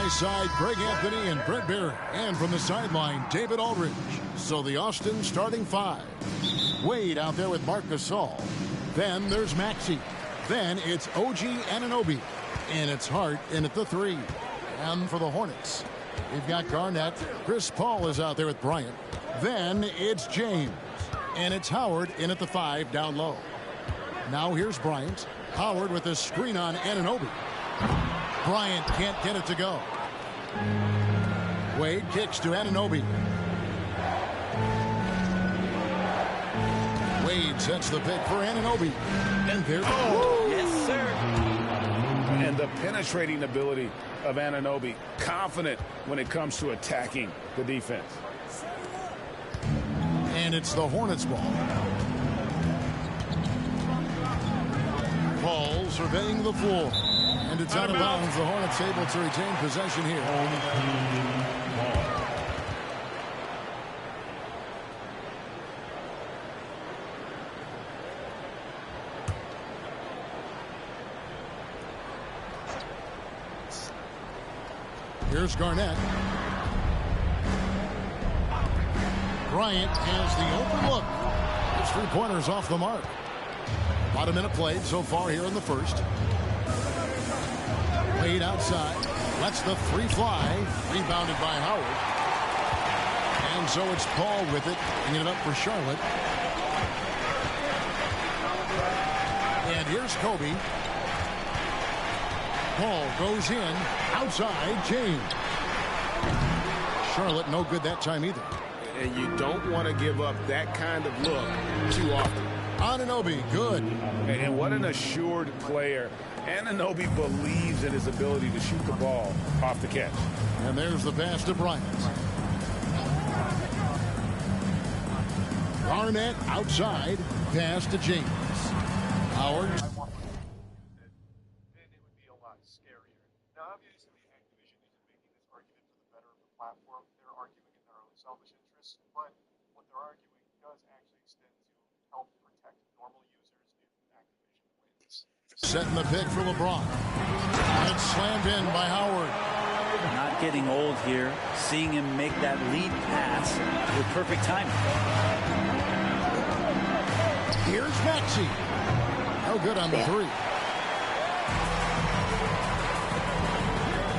by side, Greg Anthony and Brent Barry. And from the sideline, David Aldridge. So the Austin starting five. Wade out there with Marc Gasol. Then there's Maxey. Then it's OG Anunoby. And it's Hart in at the three. And for the Hornets, we've got Garnett. Chris Paul is out there with Bryant. Then it's James. And it's Howard in at the five down low. Now here's Bryant. Howard with a screen on Anunoby. Bryant can't get it to go. Wade kicks to Anunoby. Wade sets the pick for Anunoby. And there's yes, sir. And the penetrating ability of Anunoby. Confident when it comes to attacking the defense. And it's the Hornets ball. Paul surveying the floor. And it's out of bounds. The Hornets able to retain possession here. Here's Garnett. Bryant has the open look. His three-pointers off the mark. About a minute played so far here in the first. Wade outside. Lets the three fly. Rebounded by Howard. And so it's Paul with it. Bringing it up for Charlotte. And here's Kobe. Paul goes in. Outside, James. Charlotte no good that time either. And you don't want to give up that kind of look too often. Anunoby, good. And what an assured player. Anunoby believes in his ability to shoot the ball off the catch. And there's the pass to Bryant. Garnett outside. Pass to James. Howard. Then it would be a lot scarier. Now, obviously, Activision isn't making this argument for the better of the platform. They're arguing in their own selfish interests, but what they're arguing does actually extend to help protect normal users if Activision wins. Setting the pick for LeBron. It's slammed in by Howard. Not getting old here. Seeing him make that lead pass with perfect timing. Here's Maxey. No good on the three.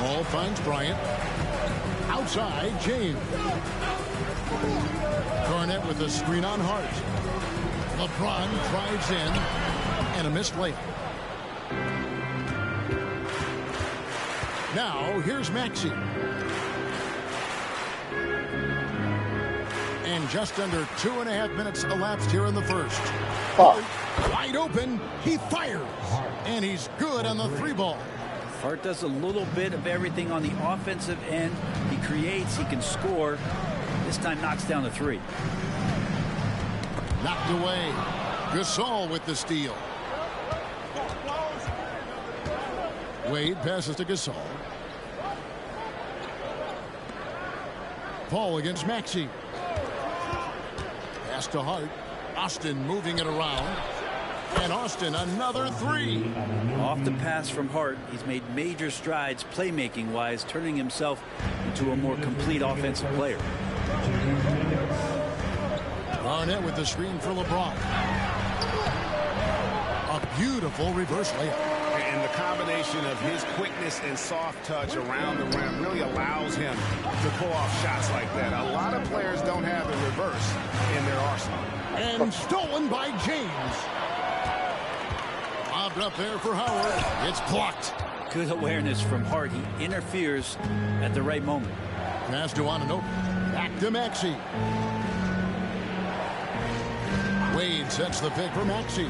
Ball finds Bryant. Outside, James. Garnett with a screen on Hart. LeBron drives in. And a missed layup. Now, here's Maxey. And just under 2.5 minutes elapsed here in the first. Wide open, he fires. And he's good on the three ball. Hart does a little bit of everything on the offensive end. He creates, he can score. This time knocks down the three. Knocked away. Gasol with the steal. Wade passes to Gasol. Paul against Maxey. Pass to Hart. Austin moving it around. And Austin another three. Off the pass from Hart, he's made major strides playmaking-wise, turning himself into a more complete offensive player. Garnett with the screen for LeBron. A beautiful reverse layup. And the combination of his quickness and soft touch around the rim really allows him to pull off shots like that. A lot of players don't have the reverse in their arsenal. And stolen by James. Lobbed up there for Howard. It's blocked. Good awareness from Hart. He interferes at the right moment. Pass to Anunoby. Back to Maxey. Wade sets the pick for Maxey.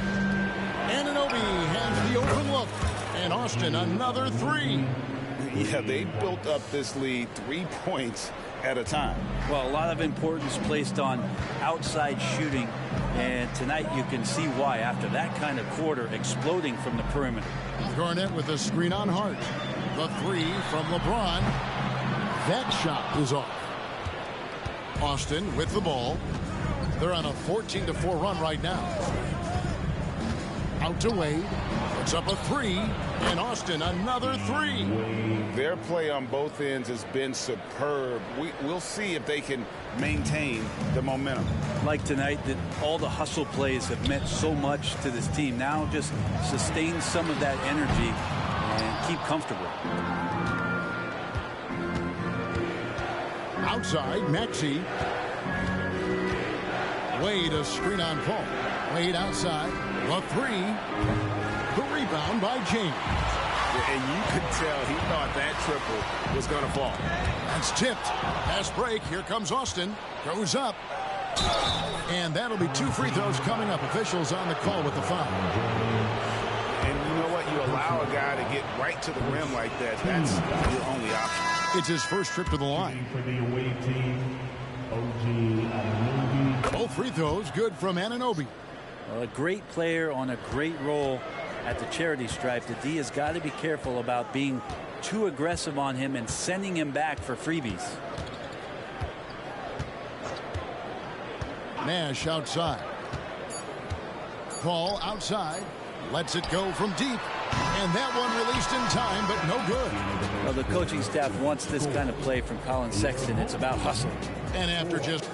Anunoby has the open look. And Austin another three. Yeah, they built up this lead 3 points at a time. Well, a lot of importance placed on outside shooting. And tonight you can see why after that kind of quarter exploding from the perimeter. Garnett with a screen on Hart. The three from LeBron. That shot is off. Austin with the ball. They're on a 14-4 run right now. Out to Wade. puts up a three, and Austin another three. Their play on both ends has been superb. We'll see if they can maintain the momentum. Like tonight, that all the hustle plays have meant so much to this team. Now just sustain some of that energy and keep comfortable. Outside, Maxey. Wade, a screen on Paul. Wade outside. The three. The rebound by James. And you could tell he thought that triple was going to fall. That's tipped. Pass break. Here comes Austin. Goes up. And that'll be 2 free throws coming up. Officials on the call with the foul. And you know what? You allow a guy to get right to the rim like that. That's your only option. It's his first trip to the line. For the away team, OG. Both free throws good from Anunoby. Well, a great player on a great role at the charity stripe. The D has got to be careful about being too aggressive on him and sending him back for freebies. Nash outside. Paul outside. Lets it go from deep. And that one released in time, but no good. Well, the coaching staff wants this kind of play from Colin Sexton. It's about hustle. And after just...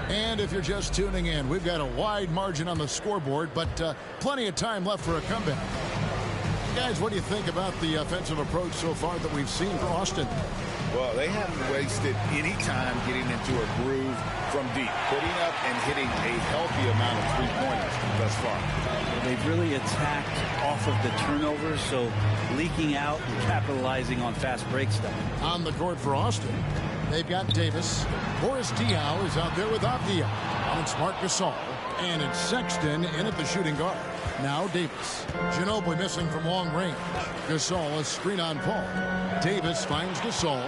And if you're just tuning in, we've got a wide margin on the scoreboard, but plenty of time left for a comeback. Guys, what do you think about the offensive approach so far that we've seen from Austin? Well, they haven't wasted any time getting into a groove from deep, putting up and hitting a healthy amount of three-pointers thus far. They've really attacked off of the turnovers, so leaking out and capitalizing on fast break stuff. On the court for Austin, they've got Davis. Boris Diaw is out there with Avdia. And it's Marc Gasol. And it's Sexton in at the shooting guard. Now Davis. Ginobili missing from long range. Gasol, a screen on Paul. Davis finds Gasol.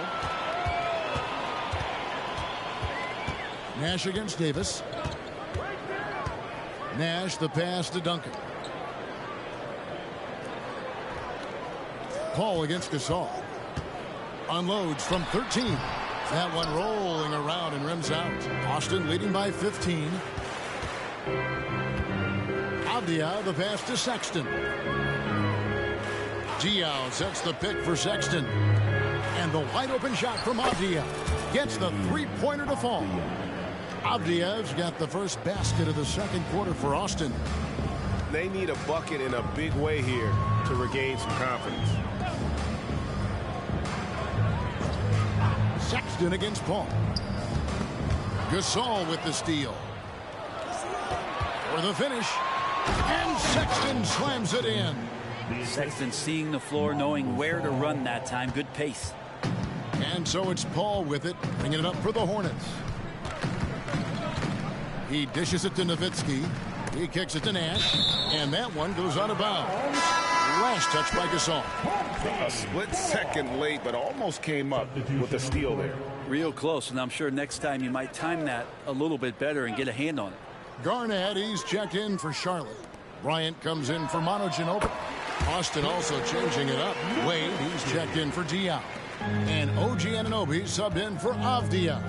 Nash against Davis. Nash, the pass to Duncan. Paul against Gasol. Unloads from 13. That one rolling around and rims out. Austin leading by 15. Avdia, the pass to Sexton. Diaw sets the pick for Sexton. And the wide open shot from Avdia. Gets the three-pointer to fall. Avdia's got the first basket of the second quarter for Austin. They need a bucket in a big way here to regain some confidence. Sexton against Paul. Gasol with the steal. For the finish. And Sexton slams it in. Sexton seeing the floor, knowing where to run that time. Good pace. And so it's Paul with it, bringing it up for the Hornets. He dishes it to Nowitzki. He kicks it to Nash. And that one goes out of bounds. Last touch by Gasol. A split second late, but almost came up with a steal there. Real close, and I'm sure next time you might time that a little bit better and get a hand on it. Garnett, he's checked in for Charlotte. Bryant comes in for Manu Ginobili. Austin also changing it up. Wade, he's checked in for Diaw. And OG Anunoby subbed in for Avdia.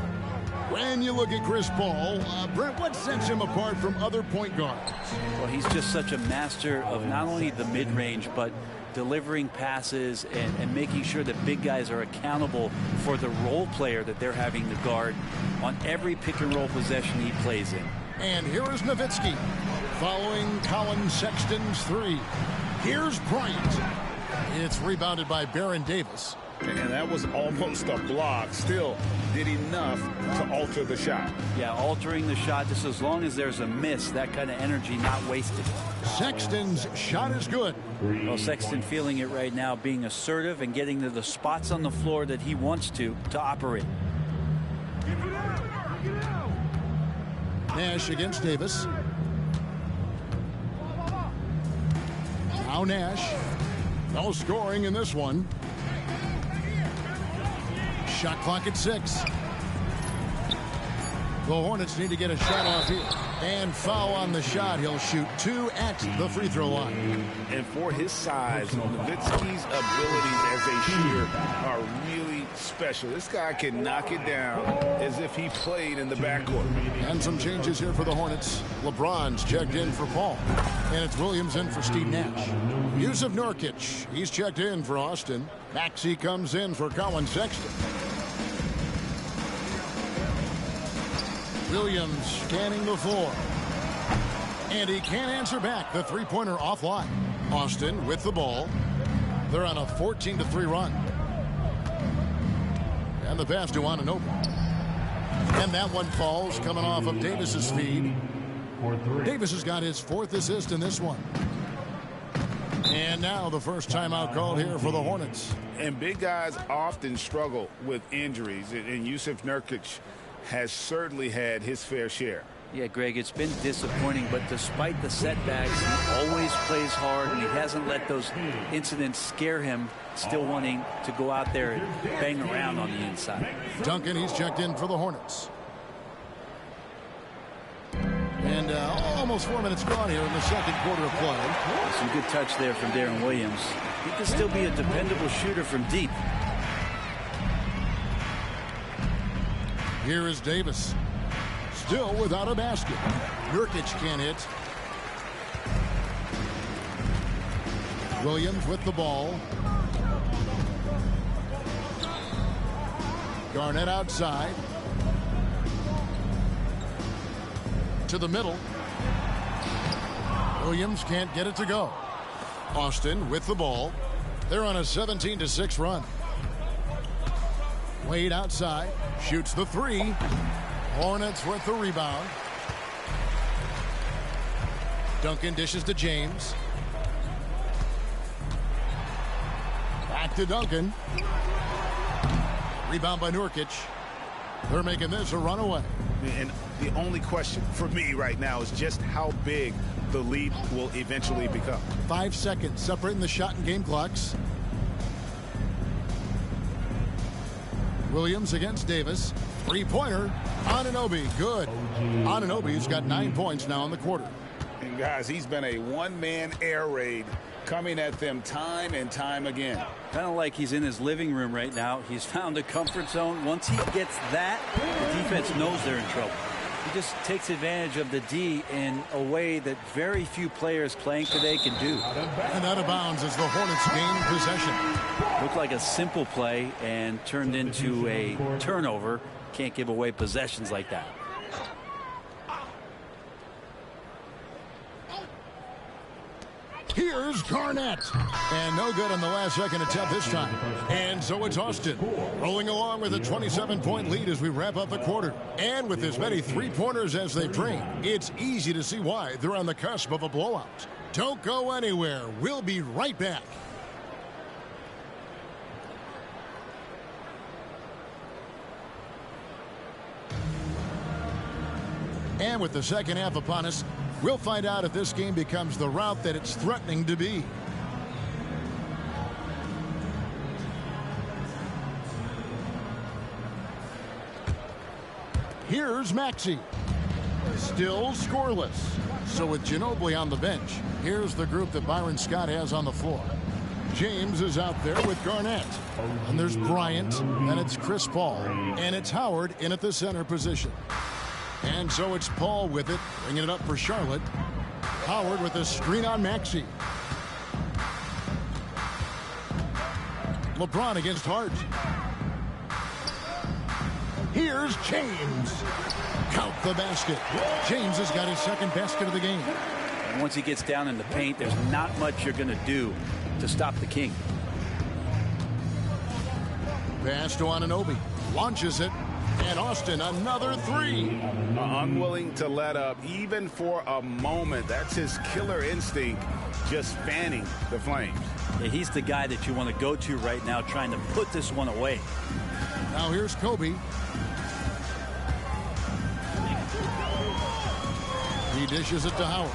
When you look at Chris Paul, Brent, what sets him apart from other point guards? Well, he's just such a master of not only the mid-range, but delivering passes and making sure that big guys are accountable for the role player that they're having to guard on every pick-and-roll possession he plays in. And here is Nowitzki following Colin Sexton's three. Here's Bryant. It's rebounded by Baron Davis. And that was almost a block. Still did enough to alter the shot. Yeah, altering the shot just as long as there's a miss, that kind of energy not wasted. Sexton's shot is good. Well, Sexton feeling it right now, being assertive and getting to the spots on the floor that he wants to operate. Nash against Davis. Now Nash. No scoring in this one. Shot clock at 6. The Hornets need to get a shot off here. And foul on the shot. He'll shoot 2 at the free throw line. And for his size, Nowitzki's abilities as a shooter are really special. This guy can knock it down as if he played in the backcourt. And some changes here for the Hornets. LeBron's checked in for Paul. And it's Williams in for Steve Nash. Yusuf Nurkic, he's checked in for Austin. Maxey comes in for Colin Sexton. Williams scanning the floor. And he can't answer back. The three-pointer offline. Austin with the ball. They're on a 14-3 run. And the pass to Anunoby. And that one falls coming off of Davis's feed. Davis has got his 4th assist in this one. And now the first timeout called here for the Hornets. And big guys often struggle with injuries. And Yusuf Nurkic has certainly had his fair share. Yeah, Greg, it's been disappointing, but despite the setbacks, he always plays hard, and he hasn't let those incidents scare him, still wanting to go out there and bang around on the inside. Duncan, he's checked in for the Hornets. And almost 4 minutes gone here in the second quarter of play. Some good touch there from Darren Williams. He can still be a dependable shooter from deep. Here is Davis. Still without a basket. Nurkic can't hit. Williams with the ball. Garnett outside. To the middle. Williams can't get it to go. Austin with the ball. They're on a 17-6 run. Wade outside. Shoots the 3. Hornets with the rebound. Duncan dishes to James. Back to Duncan. Rebound by Nurkic. They're making this a runaway. And the only question for me right now is just how big the lead will eventually become. 5 seconds separating the shot and game clocks. Williams against Davis. Three-pointer. Anunoby, good. Anunoby's got 9 points now in the quarter. And guys, he's been a one-man air raid coming at them time and time again. Kind of like he's in his living room right now. He's found a comfort zone. Once he gets that, the defense knows they're in trouble. He just takes advantage of the D in a way that very few players playing today can do. And out of bounds as the Hornets gain possession. Looked like a simple play and turned into a turnover. Can't give away possessions like that. Here's Garnett. And no good on the last second attempt this time. And so it's Austin rolling along with a 27-point lead as we wrap up the quarter. And with as many three-pointers as they bring, it's easy to see why they're on the cusp of a blowout. Don't go anywhere. We'll be right back. And with the second half upon us, we'll find out if this game becomes the route that it's threatening to be. Here's Maxey. Still scoreless. So with Ginobili on the bench, here's the group that Byron Scott has on the floor. James is out there with Garnett. And there's Bryant. And it's Chris Paul. And it's Howard in at the center position. And so it's Paul with it, bringing it up for Charlotte. Howard with a screen on Maxey. LeBron against Hart. Here's James. Count the basket. James has got his second basket of the game. And once he gets down in the paint, there's not much you're going to do to stop the King. Pass to Anunoby. Launches it. And Austin, another three. Unwilling to let up even for a moment. That's his killer instinct, just fanning the flames. Yeah, he's the guy that you want to go to right now, trying to put this one away. Now here's Kobe. He dishes it to Howard.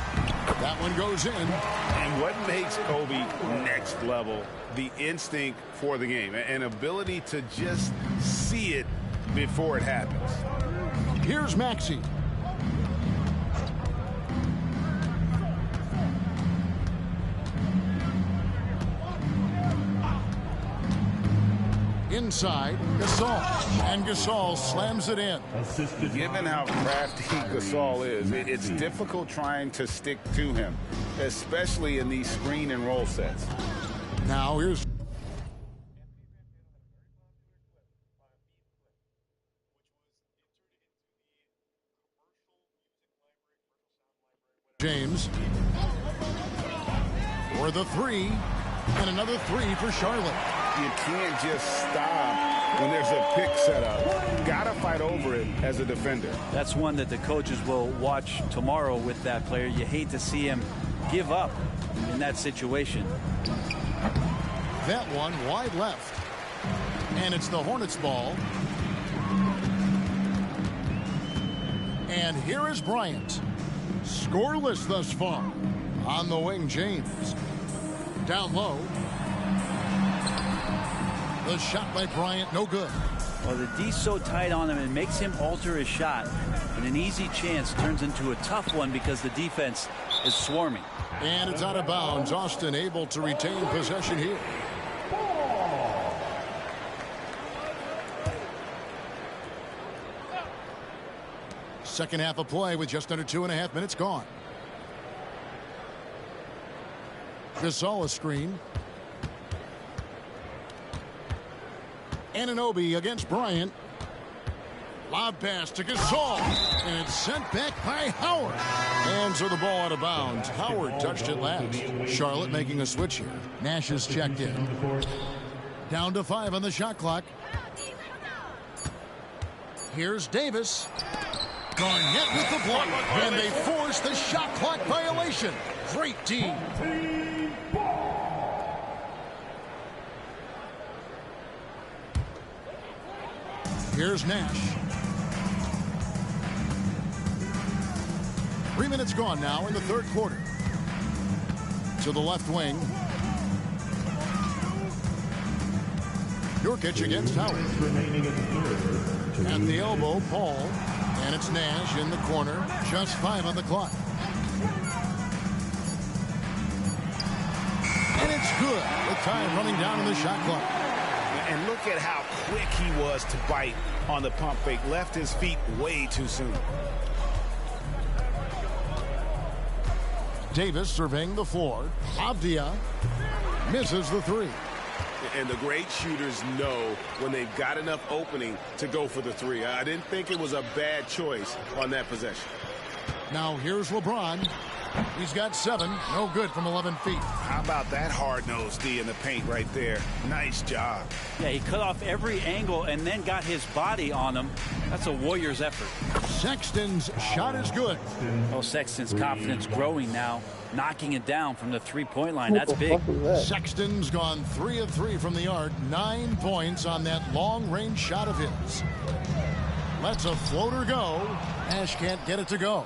That one goes in. And what makes Kobe next level? The instinct for the game. An ability to just see it before it happens. Here's Maxey. Inside, Gasol. And Gasol slams it in. Given how crafty Gasol is, it's difficult trying to stick to him, especially in these screen and roll sets. Now here's James for the three, and another three for Charlotte. You can't just stop when there's a pick set up. Gotta fight over it as a defender. That's one that the coaches will watch tomorrow with that player. You hate to see him give up in that situation. That one wide left. And it's the Hornets ball. And here is Bryant. Scoreless thus far. On the wing, James. Down low. The shot by Bryant, no good. Well, the D's so tight on him, it makes him alter his shot. And an easy chance turns into a tough one because the defense is swarming. And it's out of bounds. Austin able to retain possession here. Second half of play with just under 2.5 minutes gone. Gasol a screen. Anunoby against Bryant. Lob pass to Gasol. And it's sent back by Howard. And so the ball out of bounds. Howard touched it last. Charlotte making a switch here. Nash is checked in. Down to 5 on the shot clock. Here's Davis. Garnett with the block. And they force the shot clock violation. Great team. Here's Nash. 3 minutes gone now in the third quarter. To the left wing. Nurkic against Howard. At the elbow, Paul. And it's Nash in the corner. Just 5 on the clock. And it's good with time running down in the shot clock. And look at how quick he was to bite on the pump fake. Left his feet way too soon. Davis surveying the floor. Avdia misses the three. And the great shooters know when they've got enough opening to go for the three. I didn't think it was a bad choice on that possession. Now here's LeBron. He's got 7. No good from 11 feet. How about that hard-nosed D in the paint right there? Nice job. Yeah, he cut off every angle and then got his body on him. That's a Warriors effort. Sexton's shot is good. Oh, Sexton's confidence growing now. Knocking it down from the three-point line. That's big. Sexton's gone 3 of 3 from the arc. 9 points on that long-range shot of his. Lets a floater go. Nash can't get it to go.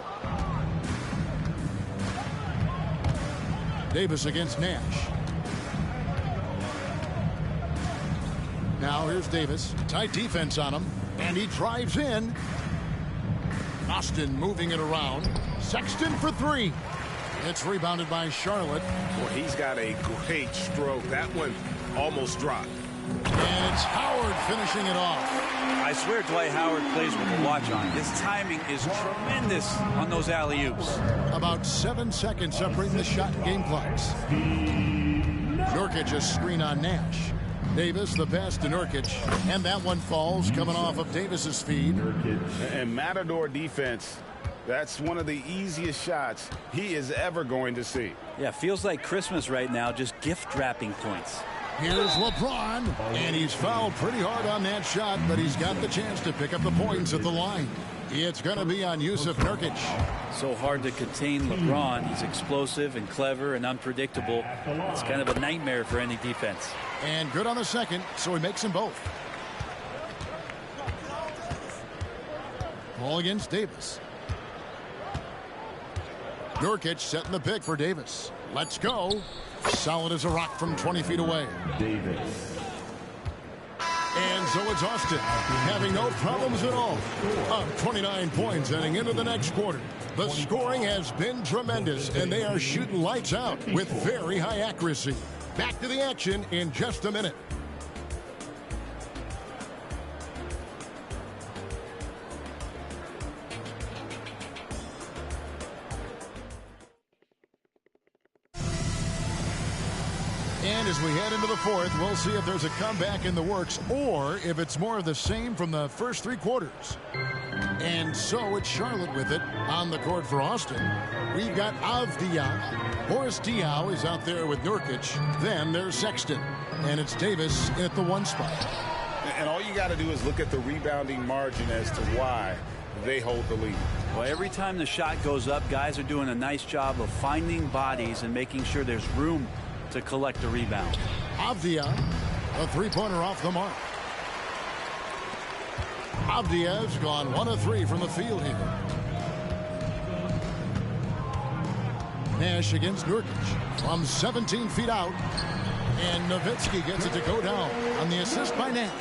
Davis against Nash. Now here's Davis. Tight defense on him. And he drives in. Austin moving it around. Sexton for 3. It's rebounded by Charlotte. Well, he's got a great stroke. That one almost dropped. And it's Howard finishing it off. I swear Dwight Howard plays with a watch on. His timing is tremendous on those alley-oops. About 7 seconds separating the shot and game clocks. Nurkic a screen on Nash. Davis the pass to Nurkic. And that one falls coming off of Davis's feed. And Matador defense, that's one of the easiest shots he is ever going to see. Yeah, feels like Christmas right now, just gift wrapping points. Here's LeBron, and he's fouled pretty hard on that shot, but he's got the chance to pick up the points at the line. It's going to be on Jusuf Nurkic. So hard to contain LeBron. He's explosive and clever and unpredictable. It's kind of a nightmare for any defense. And good on the second, so he makes them both. Ball against Davis. Nurkic setting the pick for Davis. Let's go. Solid as a rock from 20 feet away. Davis. And so it's Austin having no problems at all. Up 29 points heading into the next quarter. The scoring has been tremendous, and they are shooting lights out with very high accuracy. Back to the action in just a minute. And as we head into the fourth, we'll see if there's a comeback in the works or if it's more of the same from the first three quarters. And so it's Charlotte with it on the court for Austin. We've got Avdia. Boris Diaw is out there with Nurkic. Then there's Sexton. And it's Davis at the 1 spot. And all you got to do is look at the rebounding margin as to why they hold the lead. Well, every time the shot goes up, guys are doing a nice job of finding bodies and making sure there's room to collect the rebound. Avdia, a three-pointer off the mark. Avdia's gone 1 of 3 from the field here. Nash against Nurkic from 17 feet out. And Nowitzki gets it to go down on the assist by Nash.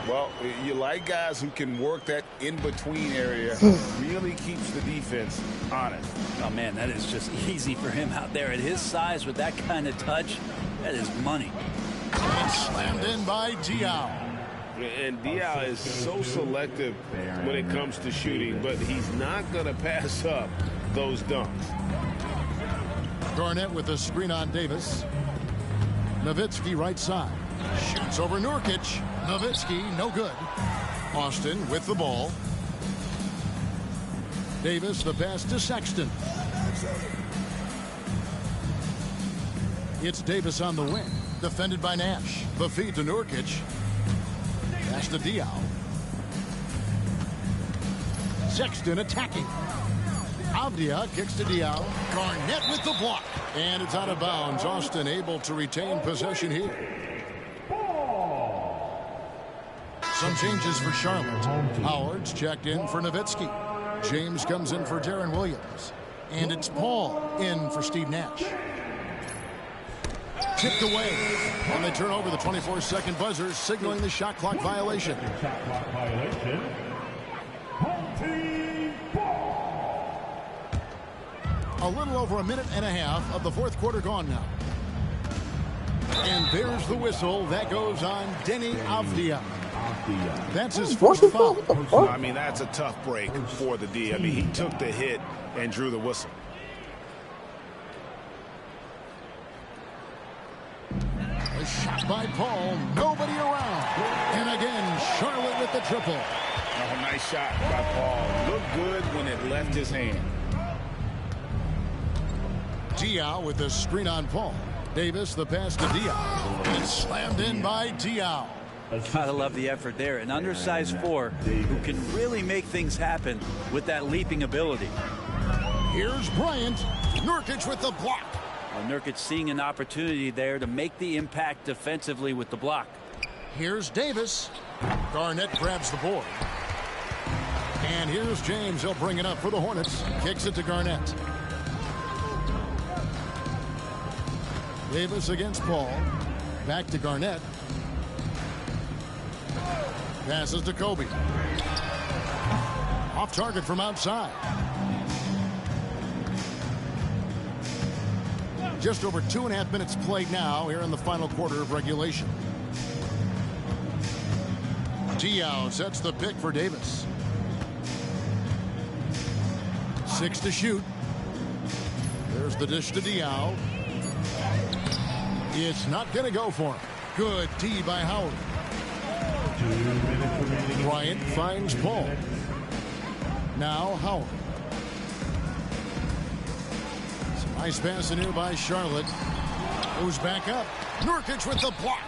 Well, you like guys who can work that in-between area. Really keeps the defense honest. Oh, man, that is just easy for him out there. At his size with that kind of touch, that is money. And slammed in by Diaw. And Diaw is so selective when it comes to shooting, but he's not going to pass up those dunks. Garnett with a screen on Davis. Nowitzki right side. Shoots over Nurkic. Nowitzki, no good. Austin with the ball. Davis, the pass to Sexton. It's Davis on the wing. Defended by Nash. The feed to Nurkic. Pass to Diaw. Sexton attacking. Avdia kicks to Diaw. Garnett with the block. And it's out of bounds. Austin able to retain possession here. Some changes for Charlotte. Howard's checked in for Nowitzki. James comes in for Darren Williams. And it's Paul in for Steve Nash. Tipped away. And they turn over the 24-second buzzer, signaling the shot clock violation. A little over a minute and a half of the fourth quarter gone now. And there's the whistle. That goes on Deni Avdia. That's his first foul. I mean, that's a tough break for the D. I mean, he took the hit and drew the whistle. A shot by Paul. Nobody around. And again, Charlotte with the triple. Oh, nice shot by Paul. Looked good when it left his hand. Diaw with the screen on Paul. Davis, the pass to Diaw. And slammed in by Diaw. Gotta love the effort there. An undersized 4 who can really make things happen with that leaping ability. Here's Bryant. Nurkic with the block. Well, Nurkic seeing an opportunity there to make the impact defensively with the block. Here's Davis. Garnett grabs the board. And here's James. He'll bring it up for the Hornets. Kicks it to Garnett. Davis against Paul. Back to Garnett. Passes to Kobe. Off target from outside. Just over 2.5 minutes played now here in the final quarter of regulation. Diaw sets the pick for Davis. 6 to shoot. There's the dish to Diaw. It's not going to go for him. Good D by Howard. Bryant finds Paul. Now Howard. Some nice passing here by Charlotte. Moves back up. Nurkic with the block.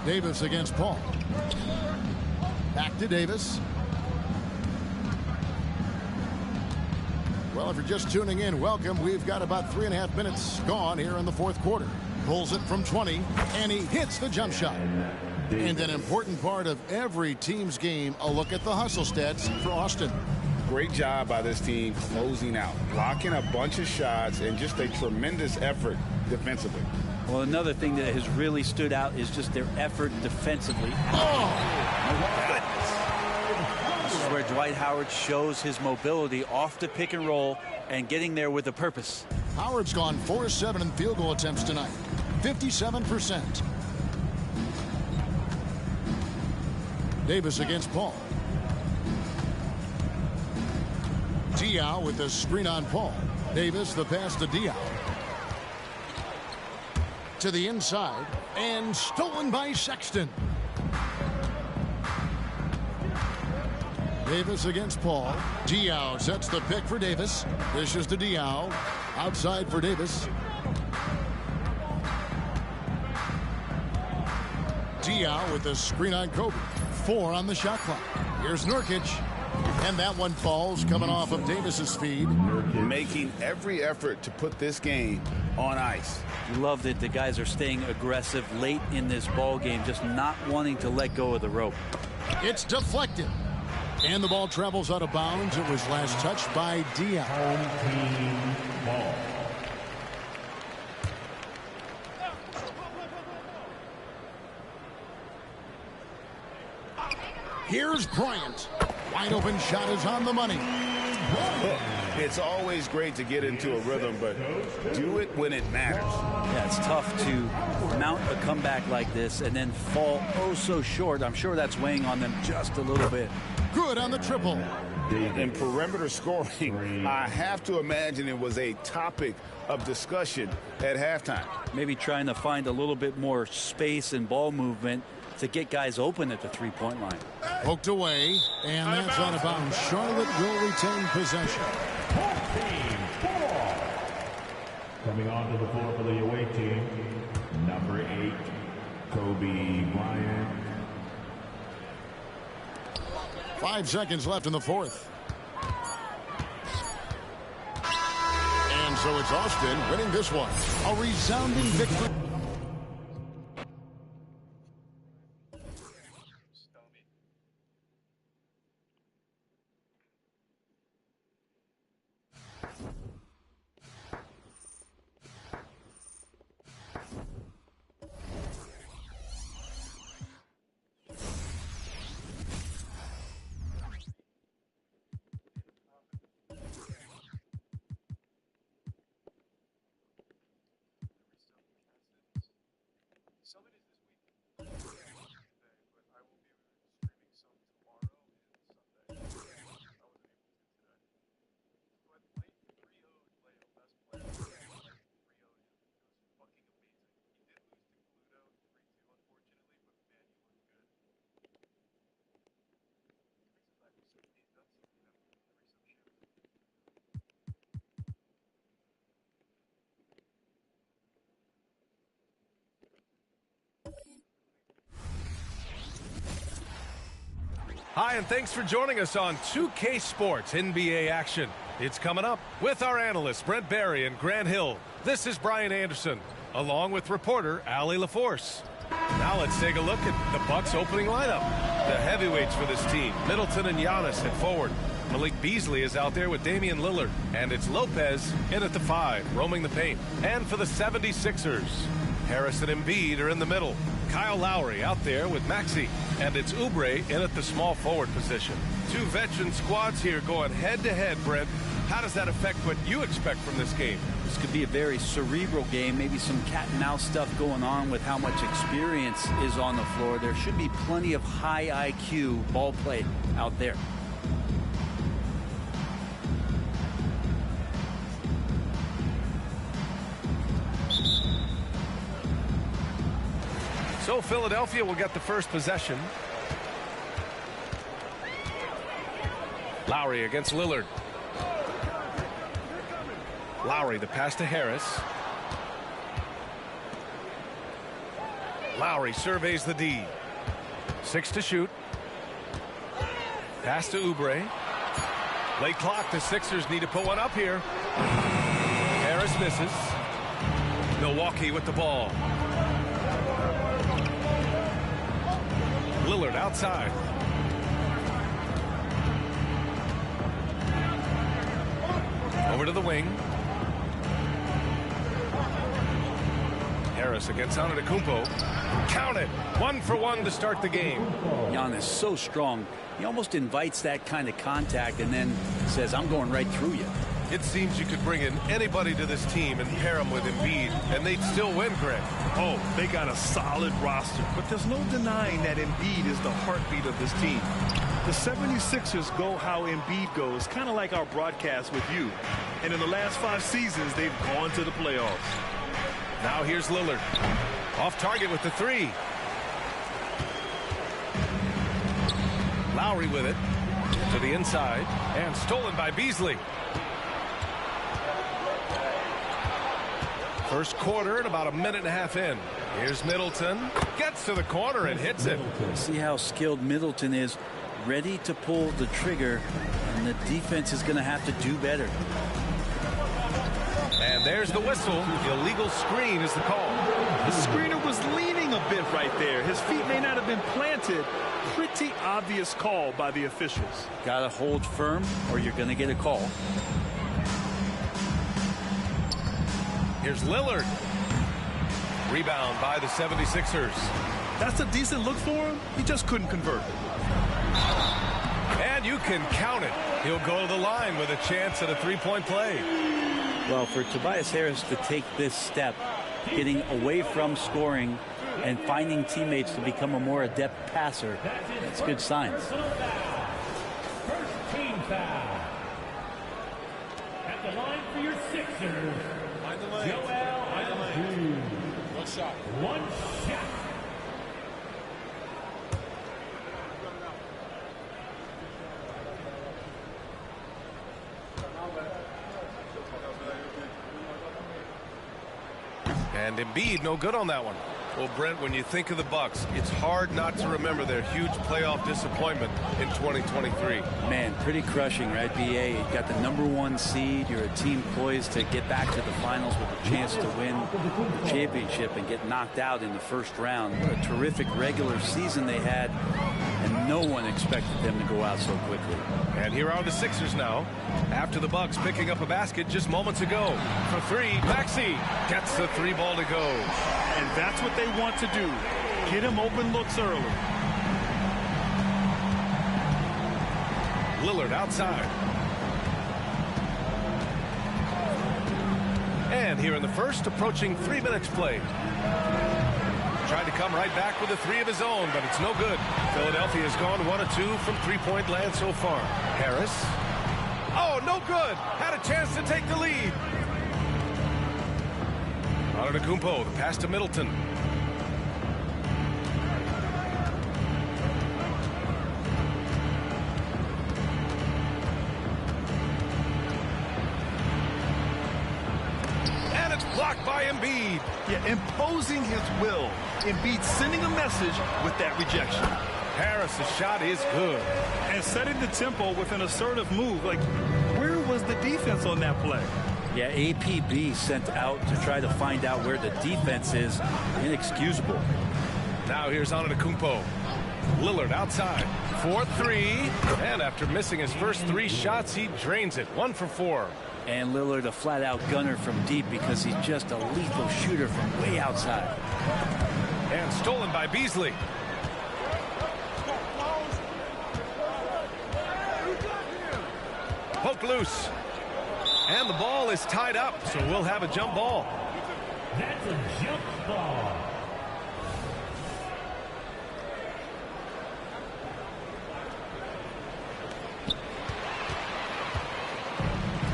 Davis against Paul. Back to Davis. Well, if you're just tuning in, welcome. We've got about 3.5 minutes gone here in the fourth quarter. Pulls it from 20, and he hits the jump shot. And an important part of every team's game, a look at the hustle stats for Austin. Great job by this team closing out, blocking a bunch of shots, and just a tremendous effort defensively. Well, another thing that has really stood out is just their effort defensively. This is where Dwight Howard shows his mobility off the pick and roll and getting there with a purpose. Howard's gone 4-7 in field goal attempts tonight, 57%. Davis against Paul. Diaw with the screen on Paul. Davis the pass to Diaw. To the inside and stolen by Sexton. Davis against Paul. Diaw sets the pick for Davis. Dishes to Diaw. Outside for Davis. Diaw with the screen on Kobe. 4 on the shot clock. Here's Nurkic. And that one falls, coming off of Davis's feed. Making every effort to put this game on ice. Love that the guys are staying aggressive late in this ball game, just not wanting to let go of the rope. It's deflected. And the ball travels out of bounds. It was last touched by Diaw. Home team ball. Here's Bryant. Wide open shot is on the money. It's always great to get into a rhythm, but do it when it matters. Yeah, it's tough to mount a comeback like this and then fall oh so short. I'm sure that's weighing on them just a little bit. Good on the triple. In perimeter scoring, I have to imagine it was a topic of discussion at halftime. Maybe trying to find a little bit more space and ball movement to get guys open at the three-point line. Poked away, and that's out of bounds. Charlotte will retain possession. Coming onto the floor for the away team, number 8, Kobe Bryant. 5 seconds left in the fourth. And so it's Austin winning this one. A resounding victory. Hi, and thanks for joining us on 2K Sports NBA action. It's coming up with our analysts Brent Barry and Grant Hill. This is Brian Anderson, along with reporter Allie LaForce. Now let's take a look at the Bucks' opening lineup. The heavyweights for this team, Middleton and Giannis at forward. Malik Beasley is out there with Damian Lillard. And it's Lopez in at the 5, roaming the paint. And for the 76ers, Harris and Embiid are in the middle. Kyle Lowry out there with Maxey. And it's Oubre in at the small forward position. 2 veteran squads here going head-to-head, Brent. How does that affect what you expect from this game? This could be a very cerebral game, maybe some cat-and-mouse stuff going on with how much experience is on the floor. There should be plenty of high IQ ball play out there. So Philadelphia will get the first possession. Lowry against Lillard. Lowry, the pass to Harris. Lowry surveys the D. 6 to shoot. Pass to Oubre. Late clock, the Sixers need to put one up here. Harris misses. Milwaukee with the ball. Lillard outside. Over to the wing. Harris Harris against Antetokounmpo. Count it. 1 for 1 to start the game. Giannis so strong. He almost invites that kind of contact and then says, I'm going right through you. It seems you could bring in anybody to this team and pair them with Embiid, and they'd still win, Greg. Oh, they got a solid roster, but there's no denying that Embiid is the heartbeat of this team. The 76ers go how Embiid goes, kind of like our broadcast with you. And in the last 5 seasons, they've gone to the playoffs. Now here's Lillard. Off target with the 3. Lowry with it. To the inside. And stolen by Beasley. First quarter and about a minute and a half in. Here's Middleton. Gets to the corner and hits it. See how skilled Middleton is. Ready to pull the trigger. And the defense is going to have to do better. And there's the whistle. The illegal screen is the call. The screener was leaning a bit right there. His feet may not have been planted. Pretty obvious call by the officials. Got to hold firm or you're going to get a call. Here's Lillard. Rebound by the 76ers. That's a decent look for him. He just couldn't convert. And you can count it. He'll go to the line with a chance at a 3-point play. Well, for Tobias Harris to take this step, getting away from scoring and finding teammates to become a more adept passer, that's good signs. First team foul. At the line for your Sixers, Joel Embiid. One shot. And Embiid, no good on that one. Well, Brent, when you think of the Bucks, it's hard not to remember their huge playoff disappointment in 2023. Man, pretty crushing, right, BA? You got the #1 seed. You're a team poised to get back to the finals with a chance to win the championship and get knocked out in the first round. What a terrific regular season they had, and no one expected them to go out so quickly. And here are the Sixers now. After the Bucks picking up a basket just moments ago. For 3, Maxey gets the 3 ball to go. And that's what they want to do. Get him open looks early. Lillard outside. And here in the first, approaching 3 minutes played. Tried to come right back with a 3 of his own, but it's no good. Philadelphia has gone 1 of 2 from 3-point land so far. Harris. Oh, no good. Had a chance to take the lead. Antetokounmpo, the pass to Middleton. And it's blocked by Embiid. Yeah, imposing his will. Embiid sending a message with that rejection. Harris' shot is good. And setting the tempo with an assertive move. Like, where was the defense on that play? Yeah, APB sent out to try to find out where the defense is. Inexcusable. Now here's Antetokounmpo. Lillard outside. 4-3. And after missing his first 3 shots, he drains it. 1 for 4. And Lillard a flat-out gunner from deep because he's just a lethal shooter from way outside. And stolen by Beasley. Poked loose. And the ball is tied up, so we'll have a jump ball. That's a jump ball.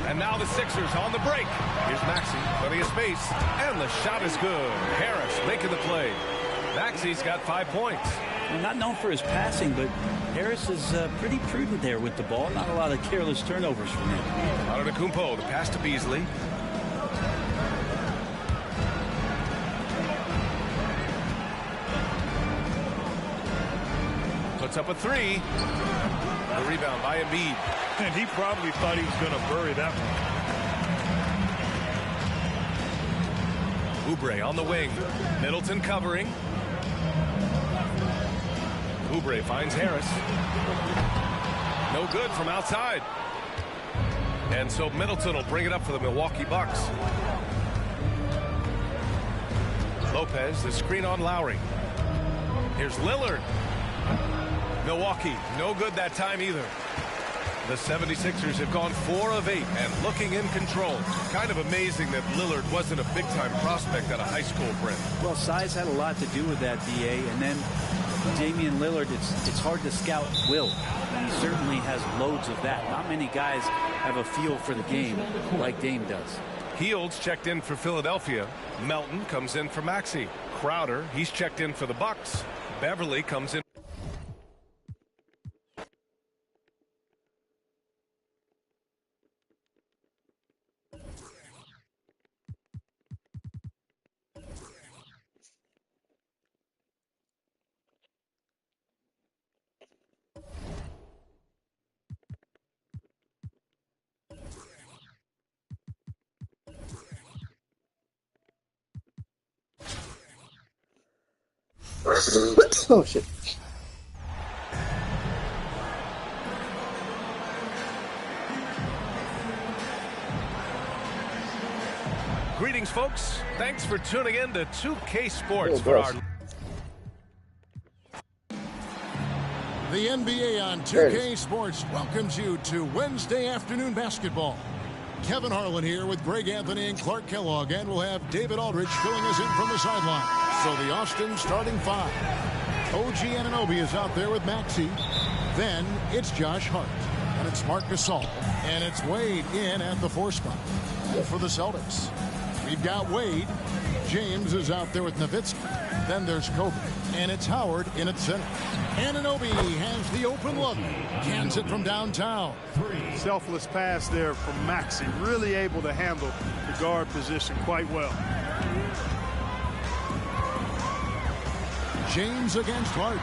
And now the Sixers on the break. Here's Maxey, plenty of space. And the shot is good. Harris making the play. Maxey's got 5 points. Well, not known for his passing, but Harris is pretty prudent there with the ball. Not a lot of careless turnovers from him. Antetokounmpo, the pass to Beasley. Puts up a 3. The rebound by Embiid. And he probably thought he was going to bury that one. Oubre on the wing. Middleton covering. Oubre finds Harris. No good from outside. And so Middleton will bring it up for the Milwaukee Bucks. Lopez, the screen on Lowry. Here's Lillard. Milwaukee, no good that time either. The 76ers have gone 4 of 8 and looking in control. Kind of amazing that Lillard wasn't a big-time prospect out of high school, Brent. Well, size had a lot to do with that, DA. And then Damian Lillard, it's hard to scout will. And he certainly has loads of that. Not many guys have a feel for the game like Dame does. Hields checked in for Philadelphia. Melton comes in for Maxey. Crowder, he's checked in for the Bucks. Beverly comes in. Oh, shit. Greetings, folks. Thanks for tuning in to 2K Sports Oh, for our... The NBA on 2K Sports welcomes you to Wednesday afternoon basketball. Kevin Harlan here with Greg Anthony and Clark Kellogg, and we'll have David Aldridge filling us in from the sideline. So the Austin starting 5. OG Anunoby is out there with Maxey. Then it's Josh Hart. And it's Marc Gasol. And it's Wade in at the 4 spot. For the Celtics, we've got Wade. James is out there with Nowitzki. Then there's Kobe. And it's Howard in at center. Anunoby has the open look. Cans it from downtown. Selfless pass there from Maxey. Really able to handle the guard position quite well. James against Hart.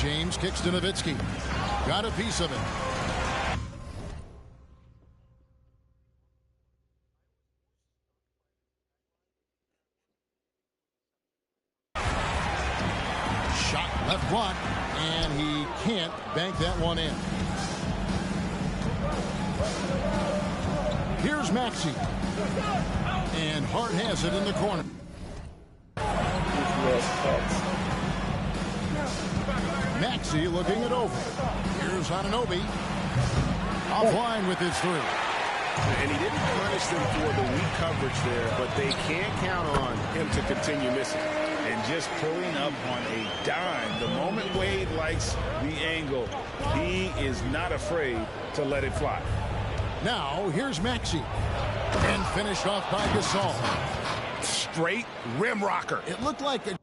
James kicks to Nowitzki. Got a piece of it. Shot left block, and he can't bank that one in. Here's Maxey. And Hart has it in the corner. Maxey looking it over. Here's Anunoby. Offline with his 3. And he didn't punish them for the weak coverage there, but they can't count on him to continue missing. And just pulling up on a dime. The moment Wade likes the angle, he is not afraid to let it fly. Now, here's Maxey. And finished off by Gasol. Straight rim rocker. It looked like a...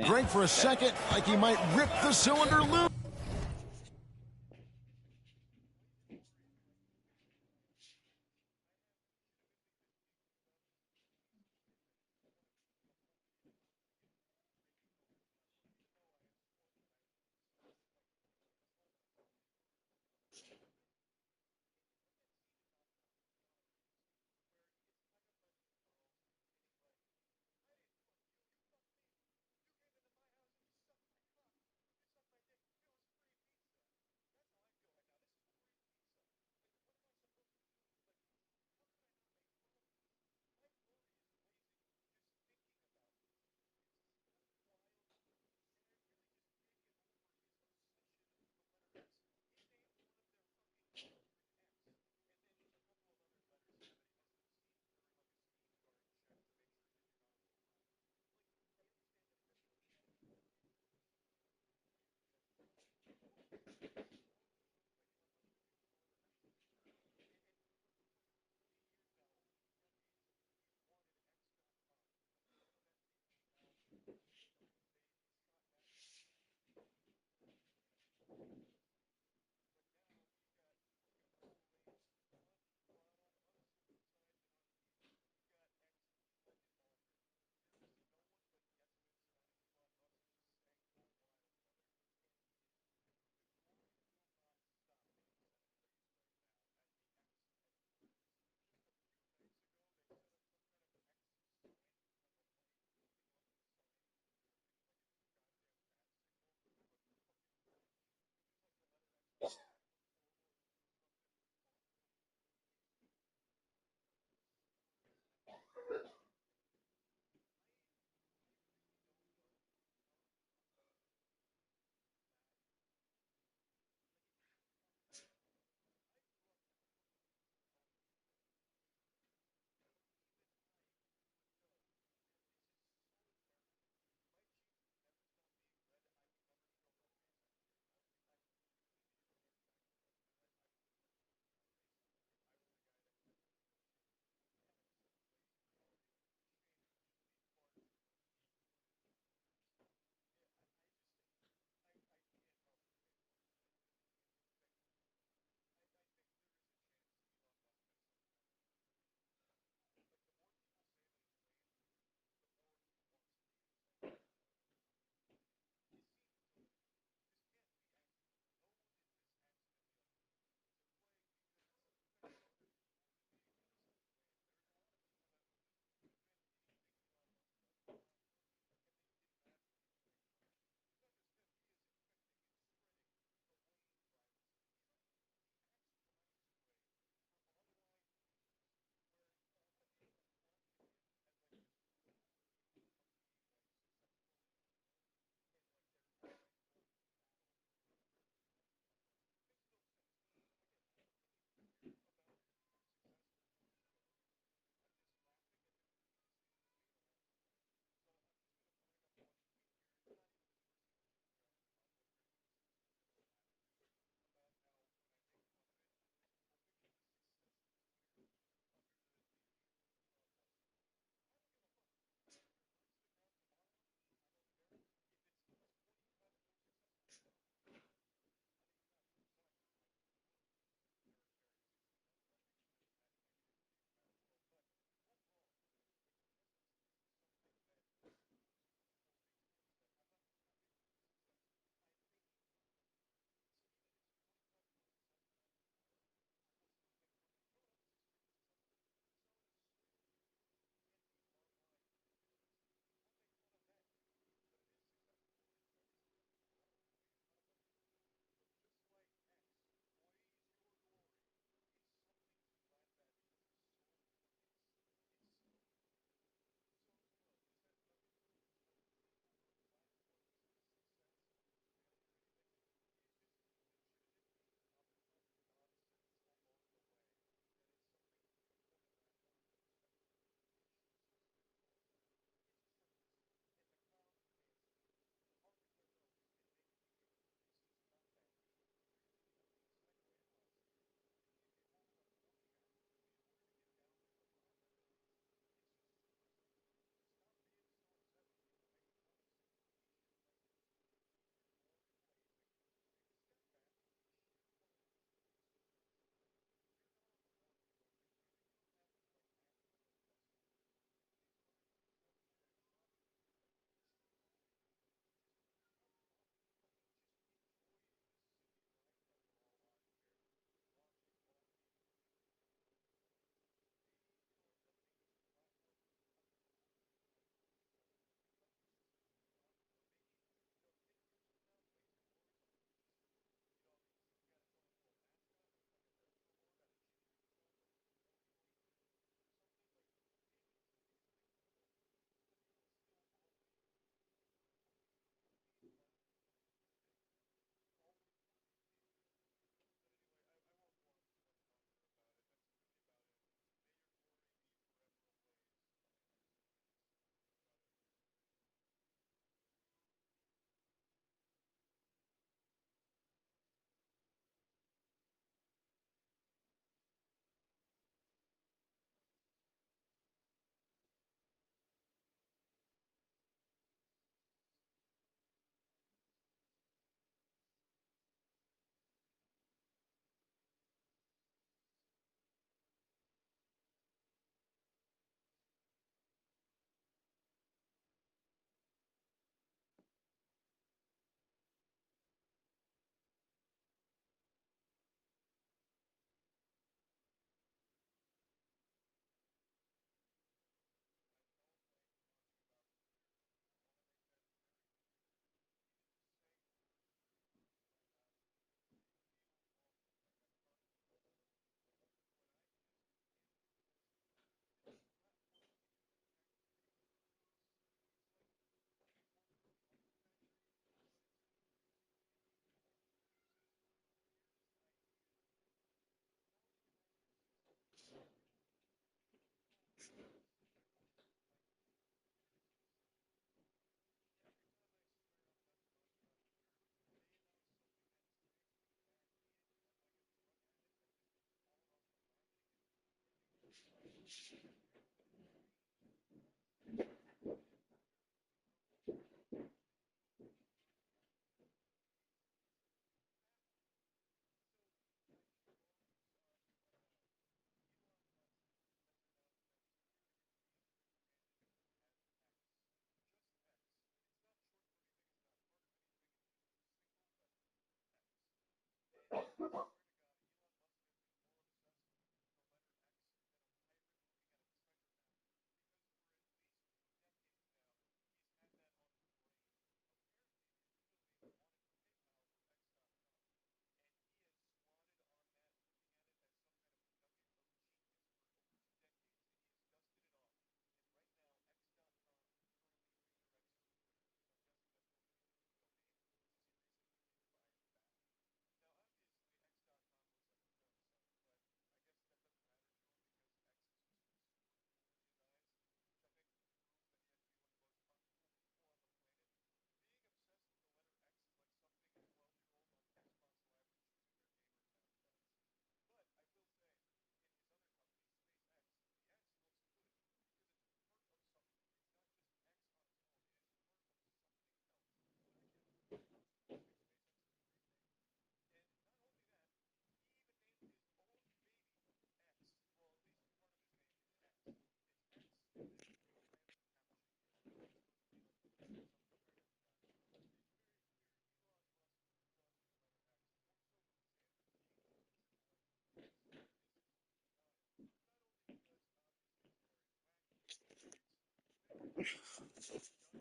Drake for a second, like he might rip the cylinder loose.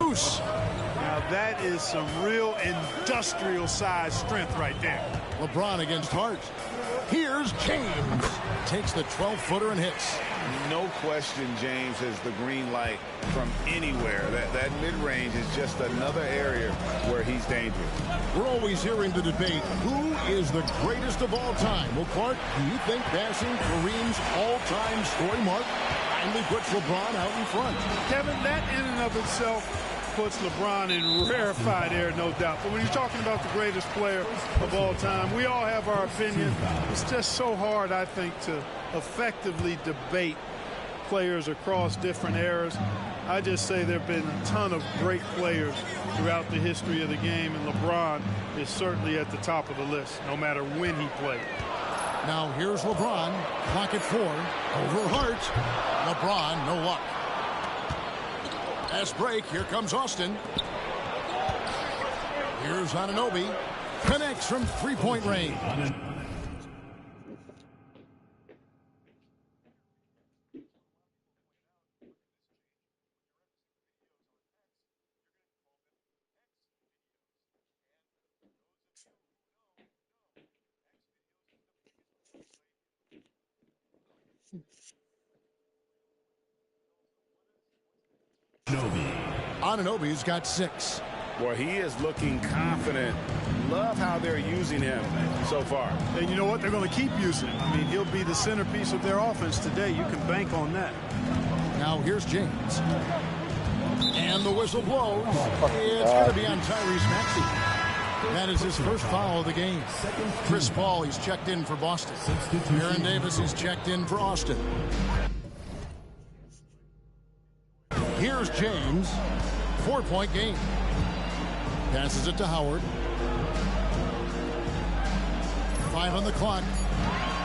Now that is some real industrial size strength right there. LeBron against Hart. Here's James. Takes the 12-footer and hits. No question James has the green light from anywhere. That mid-range is just another area where he's dangerous. We're always hearing the debate, who is the greatest of all time? Well, Clark, do you think passing Kareem's all-time story mark finally puts LeBron out in front? Kevin, that in and of itself puts LeBron in rarefied air, no doubt. But when you're talking about the greatest player of all time, we all have our opinion. It's just so hard, I think, to effectively debate players across different eras. I just say there have been a ton of great players throughout the history of the game, and LeBron is certainly at the top of the list, no matter when he played. Now here's LeBron, clock at 4, over Hart. LeBron, no luck. Fast break, here comes Austin. Here's Anunoby, connects from three-point range. Anunoby's got 6. Boy, he is looking confident. Love how they're using him so far. And you know what? They're going to keep using him. I mean, he'll be the centerpiece of their offense today. You can bank on that. Now here's James. And the whistle blows. It's going to be on Tyrese Maxey. That is his first foul of the game. Chris Paul, he's checked in for Boston. Aaron Davis is checked in for Austin. Here's James. 4-point game. Passes it to Howard. 5 on the clock.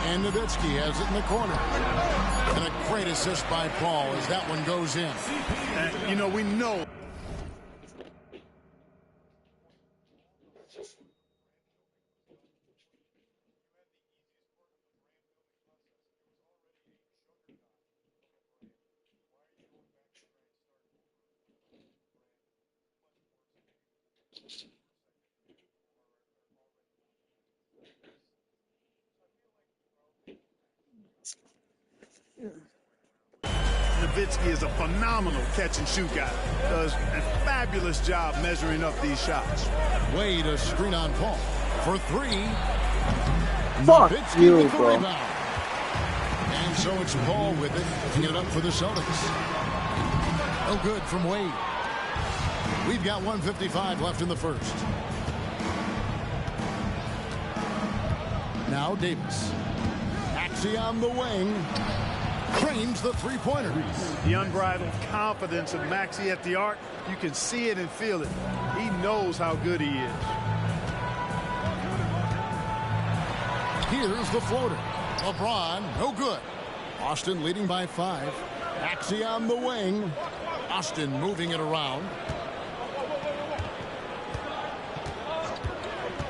And Nowitzki has it in the corner. And a great assist by Paul as that one goes in. And, you know, we know. Nowitzki is a phenomenal catch-and-shoot guy. Does a fabulous job measuring up these shots. Wade a screen on Paul for 3. Fuck Nowitzki you, with the bro. rebound. And so it's Paul with it to get it up for the Celtics. No good from Wade. We've got 1:55 left in the first. Now Davis. Maxey on the wing. Drains the three-pointer. The unbridled confidence of Maxey at the arc, you can see it and feel it. He knows how good he is. Here's the floater. LeBron, no good. Austin leading by 5. Maxey on the wing. Austin moving it around.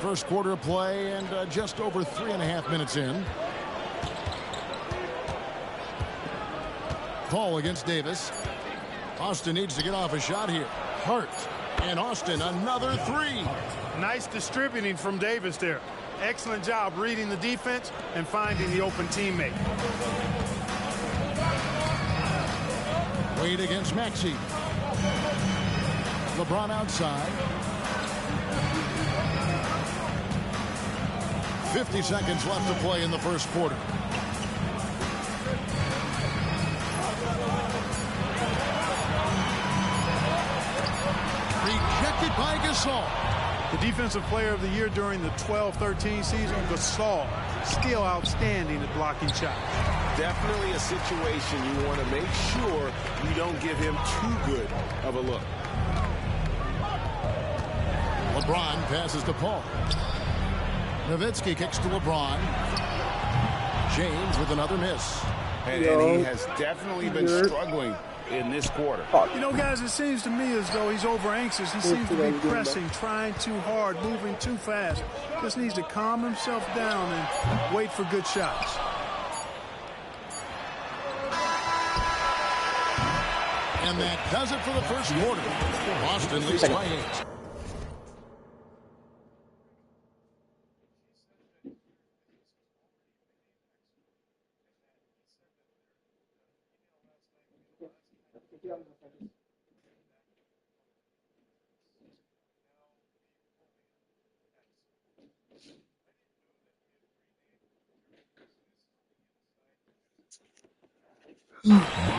First quarter of play and just over 3.5 minutes in. Paul against Davis. Austin needs to get off a shot here. Hart. And Austin another 3. Nice distributing from Davis there. Excellent job reading the defense and finding the open teammate. Wade against Maxey. LeBron outside. 50 seconds left to play in the first quarter. Rejected by Gasol. The defensive player of the year during the 12-13 season, Gasol, still outstanding at blocking shots. Definitely a situation you want to make sure you don't give him too good of a look. LeBron passes to Paul. Nowitzki kicks to LeBron. James with another miss. And he has definitely been struggling in this quarter. You know, guys, it seems to me as though he's over anxious. He seems to be pressing, trying too hard, moving too fast. Just needs to calm himself down and wait for good shots. And that does it for the first quarter. Boston leads by 8.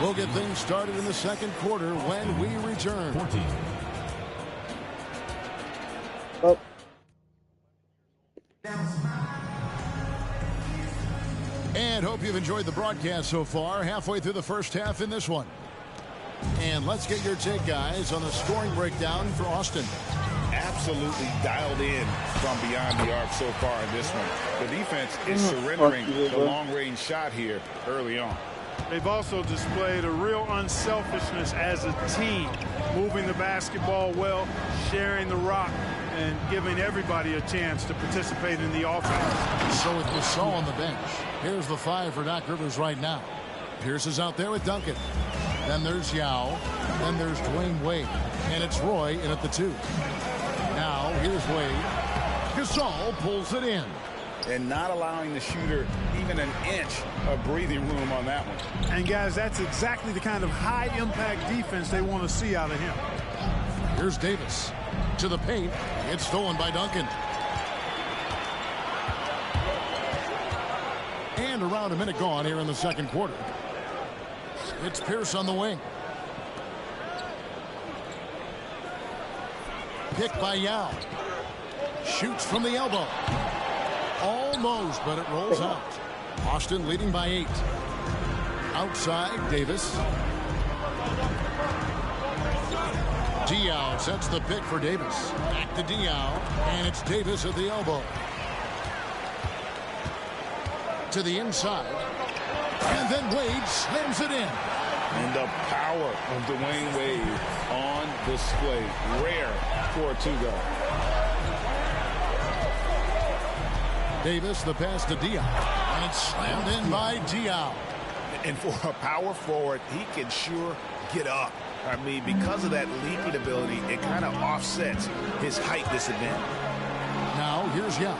We'll get things started in the second quarter when we return. Oh. And hope you've enjoyed the broadcast so far. Halfway through the first half in this one. And let's get your take, guys, on the scoring breakdown for Austin. Absolutely dialed in from beyond the arc so far in this one. The defense is surrendering the long-range shot here early on. They've also displayed a real unselfishness as a team, moving the basketball well, sharing the rock, and giving everybody a chance to participate in the offense. So with Gasol on the bench, here's the 5 for Doc Rivers right now. Pierce is out there with Duncan. Then there's Yao. Then there's Dwayne Wade. And it's Roy in at the 2. Now here's Wade. Gasol pulls it in. And not allowing the shooter even an inch of breathing room on that one. And, guys, that's exactly the kind of high-impact defense they want to see out of him. Here's Davis. To the paint. It's stolen by Duncan. And around a minute gone here in the second quarter. It's Pierce on the wing. Picked by Yao. Shoots from the elbow. Almost, but it rolls out. Austin leading by 8. Outside, Davis. Diaw sets the pick for Davis. Back to Diaw, and it's Davis at the elbow. To the inside. And then Wade slams it in. And the power of Dwayne Wade on display. Rare for a 2-guard. Davis, the pass to Diaw. And it's slammed in by Diaw. And for a power forward, he can sure get up. I mean, because of that leaping ability, it kind of offsets his height disadvantage. Now, here's Yao.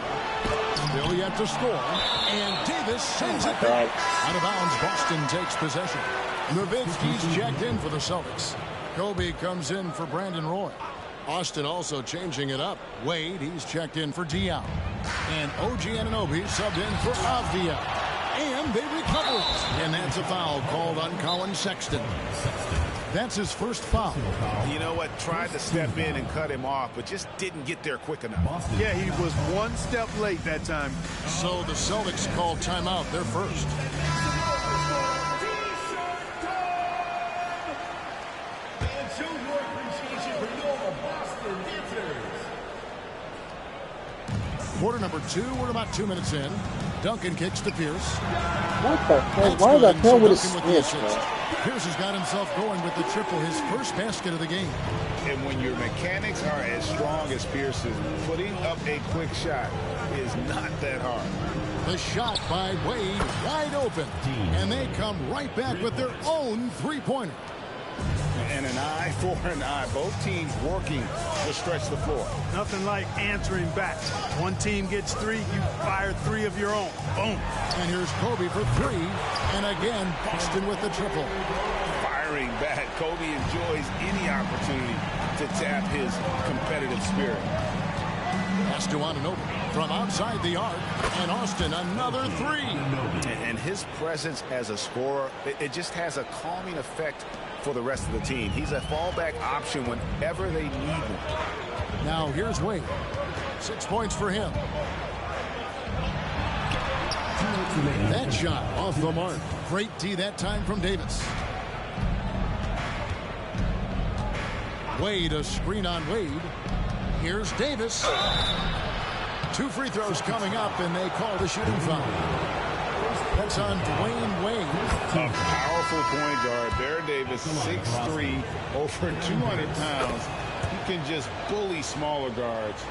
Still yet to score. And Davis sends it back. Out of bounds, Boston takes possession. Nowitzki's checked in for the Celtics. Kobe comes in for Brandon Roy. Austin also changing it up. Wade, he's checked in for Diaw. And OG Anunoby subbed in for Avdia. And they recover it. And that's a foul called on Colin Sexton. That's his first foul. You know what? Tried to step in and cut him off, but just didn't get there quick enough. Yeah, he was one step late that time. So the Celtics called timeout, their first. number 2. We're about 2 minutes in. Duncan kicks to Pierce. What the hell? Why the hell would it switch, man? Pierce has got himself going with the triple, his first basket of the game. And when your mechanics are as strong as Pierce's, putting up a quick shot is not that hard. The shot by Wade, wide open. And they come right back with their own three-pointer. And an eye for an eye. Both teams working to stretch the floor. Nothing like answering back. One team gets 3, you fire 3 of your own. Boom. And here's Kobe for 3. And again, Boston with the triple. Firing back. Kobe enjoys any opportunity to tap his competitive spirit. Pass to Anunoby from outside the arc. And Austin, another 3. And his presence as a scorer, it just has a calming effect for the rest of the team. He's a fallback option whenever they need him. Now here's Wade. 6 points for him. That shot off the mark. Great D that time from Davis. Wade, a screen on Wade. Here's Davis. 2 free throws coming up, and they call the shooting foul. That's on Dwayne Wade. A powerful point guard. Baron Davis, 6'3", over 200 pounds. He can just bully smaller guards.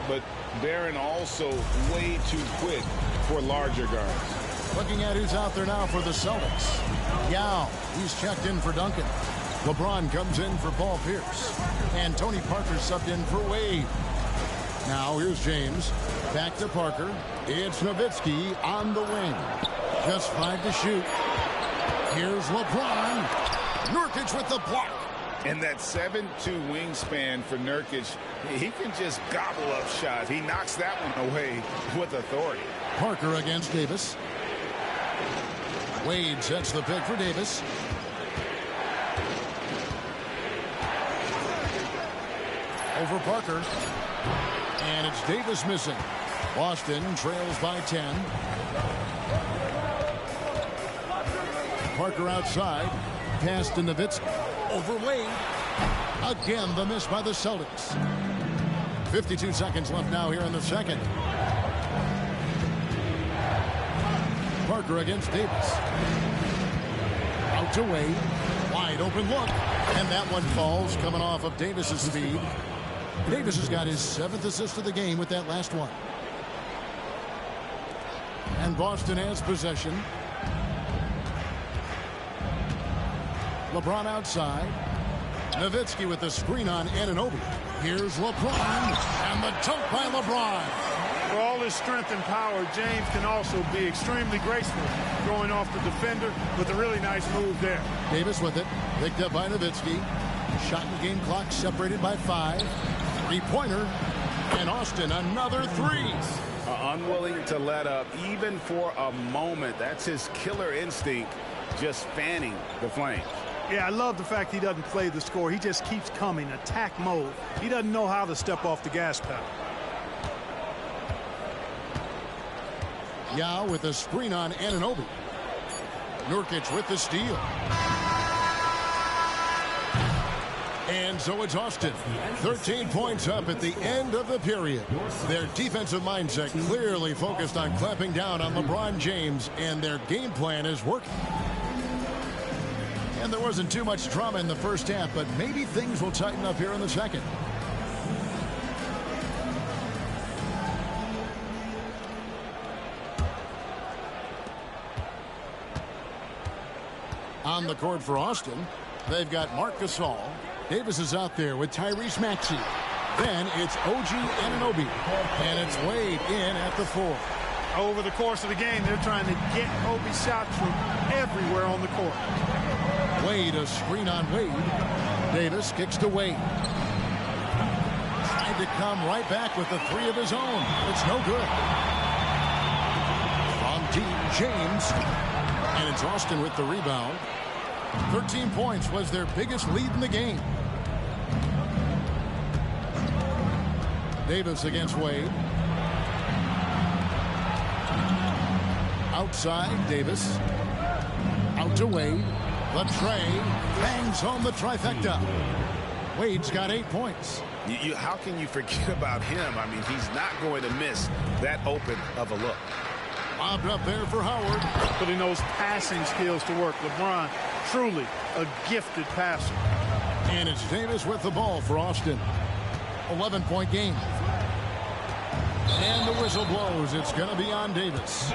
But Baron also way too quick for larger guards. Looking at who's out there now for the Celtics. Yao, he's checked in for Duncan. LeBron comes in for Paul Pierce. And Tony Parker subbed in for Wade. Now here's James. Back to Parker. It's Nowitzki on the wing. Just 5 to shoot. Here's LeBron. Nurkic with the block. And that 7'2" wingspan for Nurkic, he can just gobble up shots. He knocks that one away with authority. Parker against Davis. Wade sets the pick for Davis. Over Parker. And it's Davis missing. Boston trails by 10. Parker outside. Pass to Nowitzki. Over Wade. Again, the miss by the Celtics. 52 seconds left now here in the second. Parker against Davis. Out to Wade. Wide open look. And that one falls, coming off of Davis's speed. Davis has got his 7th assist of the game with that last one. And Boston has possession. LeBron outside. Nowitzki with the screen on Anunoby. Here's LeBron. And the dunk by LeBron. For all his strength and power, James can also be extremely graceful, going off the defender with a really nice move there. Davis with it. Picked up by Nowitzki. Shot in game clock separated by 5. Three-pointer. And Austin, another 3. Unwilling to let up even for a moment. That's his killer instinct, just fanning the flames. Yeah, I love the fact he doesn't play the score. He just keeps coming, attack mode. He doesn't know how to step off the gas pedal. Yao with a screen on Anunoby. Nurkic with the steal. And so it's Austin. 13 points up at the end of the period. Their defensive mindset clearly focused on clamping down on LeBron James, and their game plan is working. And there wasn't too much drama in the first half, but maybe things will tighten up here in the second. On the court for Austin, they've got Marc Gasol. Davis is out there with Tyrese Maxey. Then it's OG Anunoby. And it's Wade in at the 4. Over the course of the game, they're trying to get Kobe shots from everywhere on the court. Wade, a screen on Wade. Davis kicks to Wade. Tried to come right back with the 3 of his own. It's no good. From deep, James. And it's Austin with the rebound. 13 points was their biggest lead in the game. Davis against Wade. Outside, Davis. Out to Wade. The tray bangs home the trifecta. Wade's got 8 points. How can you forget about him? I mean, he's not going to miss that open of a look. Bobbed up there for Howard. Putting those passing skills to work. LeBron, truly a gifted passer. And it's Davis with the ball for Austin. 11-point game. And the whistle blows. It's going to be on Davis.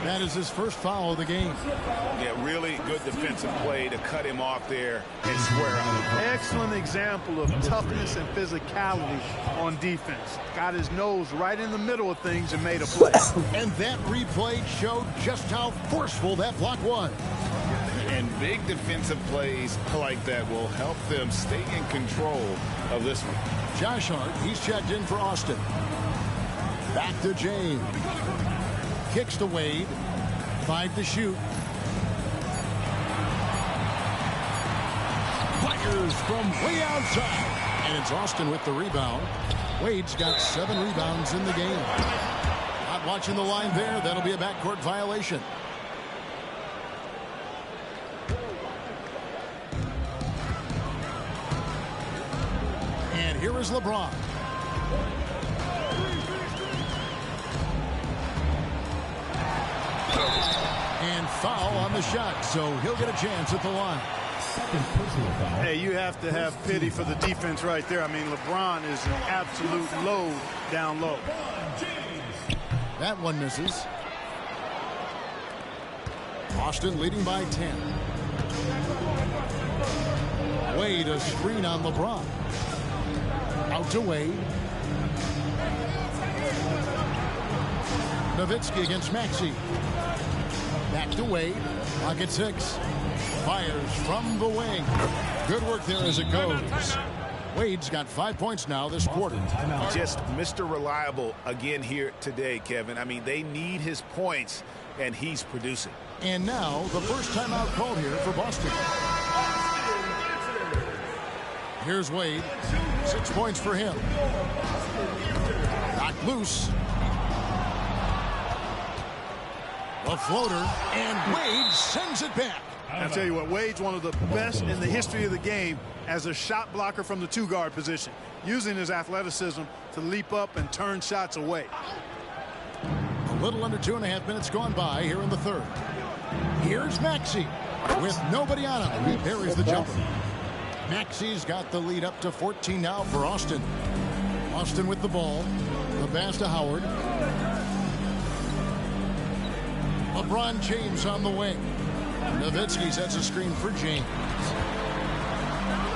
That is his first foul of the game. Yeah, really good defensive play to cut him off there and square up. Excellent example of toughness and physicality on defense. Got his nose right in the middle of things and made a play. And that replay showed just how forceful that block was. And big defensive plays like that will help them stay in control of this one. Josh Hart, he's checked in for Austin. Back to James. Kicks to Wade. 5 to shoot. Fires from way outside. And it's Austin with the rebound. Wade's got 7 rebounds in the game. Not watching the line there. That'll be a backcourt violation. And here is LeBron. And foul on the shot, so he'll get a chance at the line. Hey, you have to have pity for the defense right there. I mean, LeBron is an absolute load down low. That one misses. Austin leading by 10. Wade, a screen on LeBron. Out to Wade. Nowitzki against Maxey. Back to Wade. Clock at 6. Fires from the wing. Good work there as it goes. Wade's got 5 points now this quarter. Just Mr. Reliable again here today, Kevin. I mean, they need his points, and he's producing. And now the first timeout called here for Boston. Here's Wade. 6 points for him. Knocked loose. A floater, and Wade sends it back. I tell you what, Wade's one of the best in the history of the game as a shot blocker from the 2-guard position, using his athleticism to leap up and turn shots away. A little under 2.5 minutes gone by here in the third. Here's Maxey with nobody on him. He parries the jumper. Maxey's got the lead up to 14 now for Austin. Austin with the ball. The pass to Howard. LeBron James on the wing. Nowitzki sets a screen for James.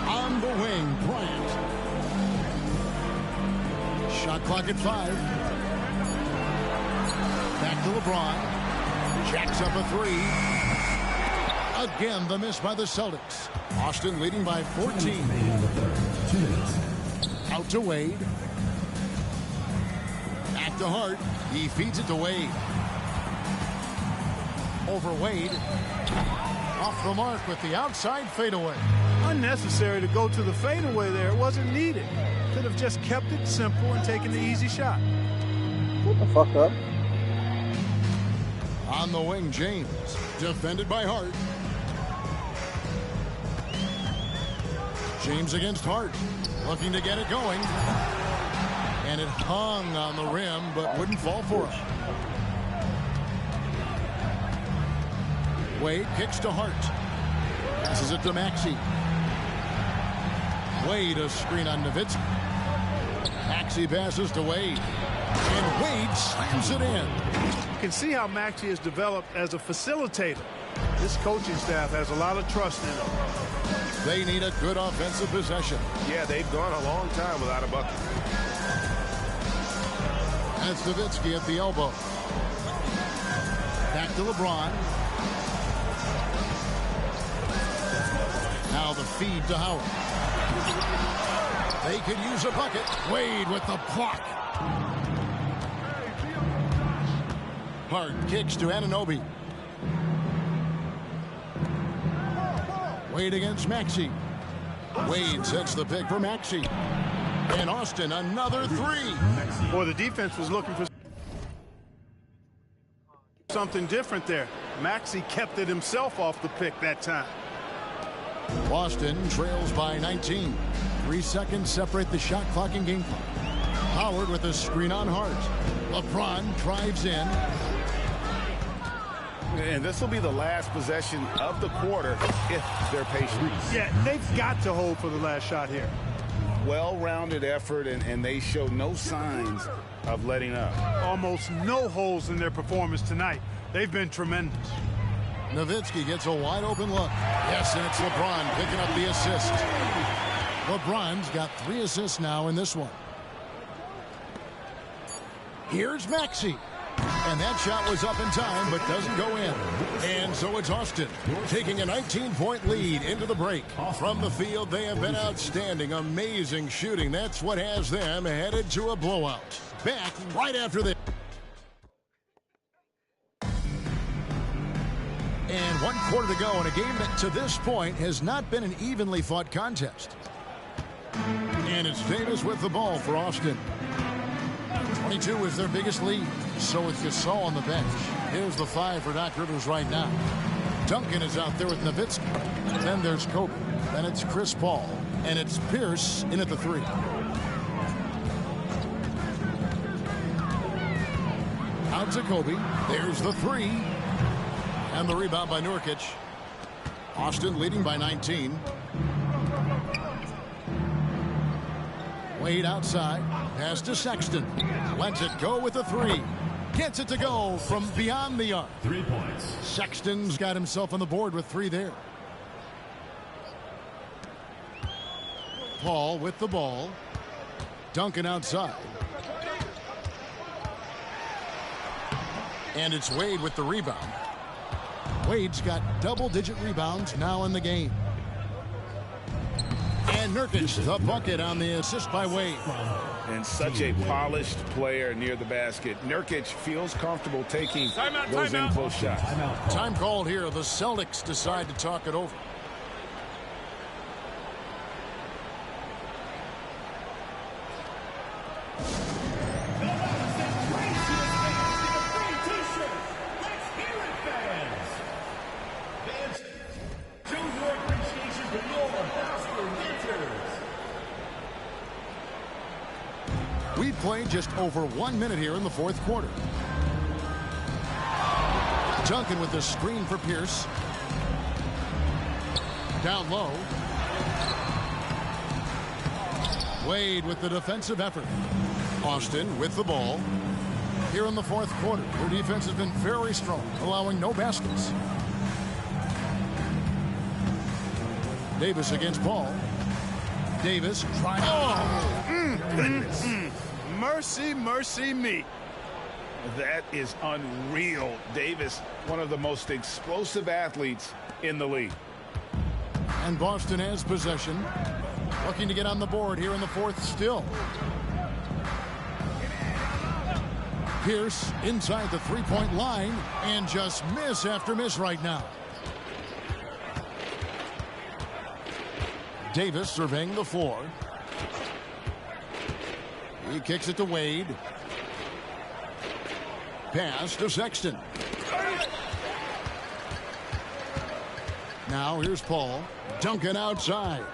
On the wing, Bryant. Shot clock at 5. Back to LeBron. Jacks up a 3. Again, the miss by the Celtics. Austin leading by 14. Out to Wade. Back to Hart. He feeds it to Wade. Over Wade. Off the mark with the outside fadeaway. Unnecessary to go to the fadeaway there. It wasn't needed. Could have just kept it simple and taken the easy shot. What the fuck up? On the wing, James. Defended by Hart. James against Hart. Looking to get it going. And it hung on the rim, but wouldn't fall for him. Wade kicks to Hart. Passes it to Maxey. Wade, a screen on Nowitzki. Maxey passes to Wade. And Wade slams it in. You can see how Maxey has developed as a facilitator. This coaching staff has a lot of trust in him. They need a good offensive possession. Yeah, they've gone a long time without a bucket. That's Nowitzki at the elbow. Back to LeBron. Now the feed to Howard. They could use a bucket. Wade with the block. Hart kicks to Anunoby. Wade against Maxey. Wade sets the pick for Maxey. And Austin, another 3. Boy, the defense was looking for something different there. Maxey kept it himself off the pick that time. Boston trails by 19. 3 seconds separate the shot clock and game clock. Howard with a screen on Hart. LeBron drives in. And this will be the last possession of the quarter if they're patient. Yeah, they've got to hold for the last shot here. Well-rounded effort, and they show no signs of letting up. Almost no holes in their performance tonight. They've been tremendous. Nowitzki gets a wide open look. Yes, and it's LeBron picking up the assist. LeBron's got 3 assists now in this one. Here's Maxey. And that shot was up in time, but doesn't go in. And so it's Austin taking a 19-point lead into the break. From the field, they have been outstanding. Amazing shooting. That's what has them headed to a blowout. Back right after this. And 1 quarter to go in a game that to this point has not been an evenly fought contest. And it's Davis with the ball for Austin. 22 is their biggest lead. So it's Gasol on the bench. Here's the 5 for Doc Rivers right now. Duncan is out there with Nowitzki. Then there's Kobe. Then it's Chris Paul. And it's Pierce in at the 3. Out to Kobe. There's the 3. And the rebound by Nurkic. Austin leading by 19. Wade outside. Pass to Sexton. Lets it go with the 3. Gets it to go from beyond the arc. 3 points. Sexton's got himself on the board with 3 there. Paul with the ball. Duncan outside. And it's Wade with the rebound. Wade's got double-digit rebounds now in the game. And Nurkic, the bucket on the assist by Wade. And such a polished player near the basket. Nurkic feels comfortable taking those in-post shots. Time called here. The Celtics decide to talk it over. We've played just over 1 minute here in the 4th quarter. Duncan with the screen for Pierce. Down low. Wade with the defensive effort. Austin with the ball. Here in the 4th quarter, their defense has been very strong, allowing no baskets. Davis against Paul. Davis trying. Oh! Goodness. Mercy, mercy me. That is unreal. Davis, one of the most explosive athletes in the league. And Boston has possession. Looking to get on the board here in the 4th still. Pierce inside the 3-point line and just miss after miss right now. Davis surveying the floor. He kicks it to Wade. Pass to Sexton. Now here's Paul. Duncan outside.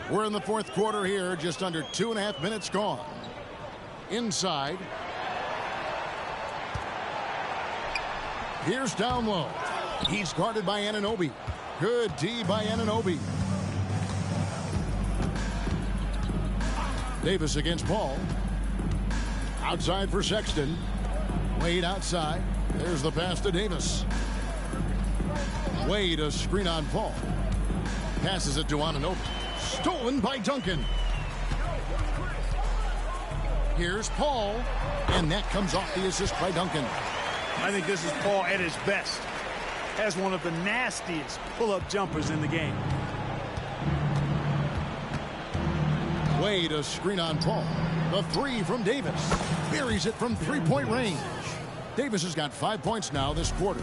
We're in the 4th quarter here. Just under 2.5 minutes gone. Inside. Here's down low. He's guarded by Anunoby. Good D by Anunoby. Davis against Paul. Outside for Sexton. Wade outside. There's the pass to Davis. Wade a screen on Paul. Passes it to Anunoby. Stolen by Duncan. Here's Paul. And that comes off the assist by Duncan. I think this is Paul at his best. Has one of the nastiest pull-up jumpers in the game. Wade a screen on Paul. The 3 from Davis. Buries it from 3-point range. Davis has got 5 points now this quarter.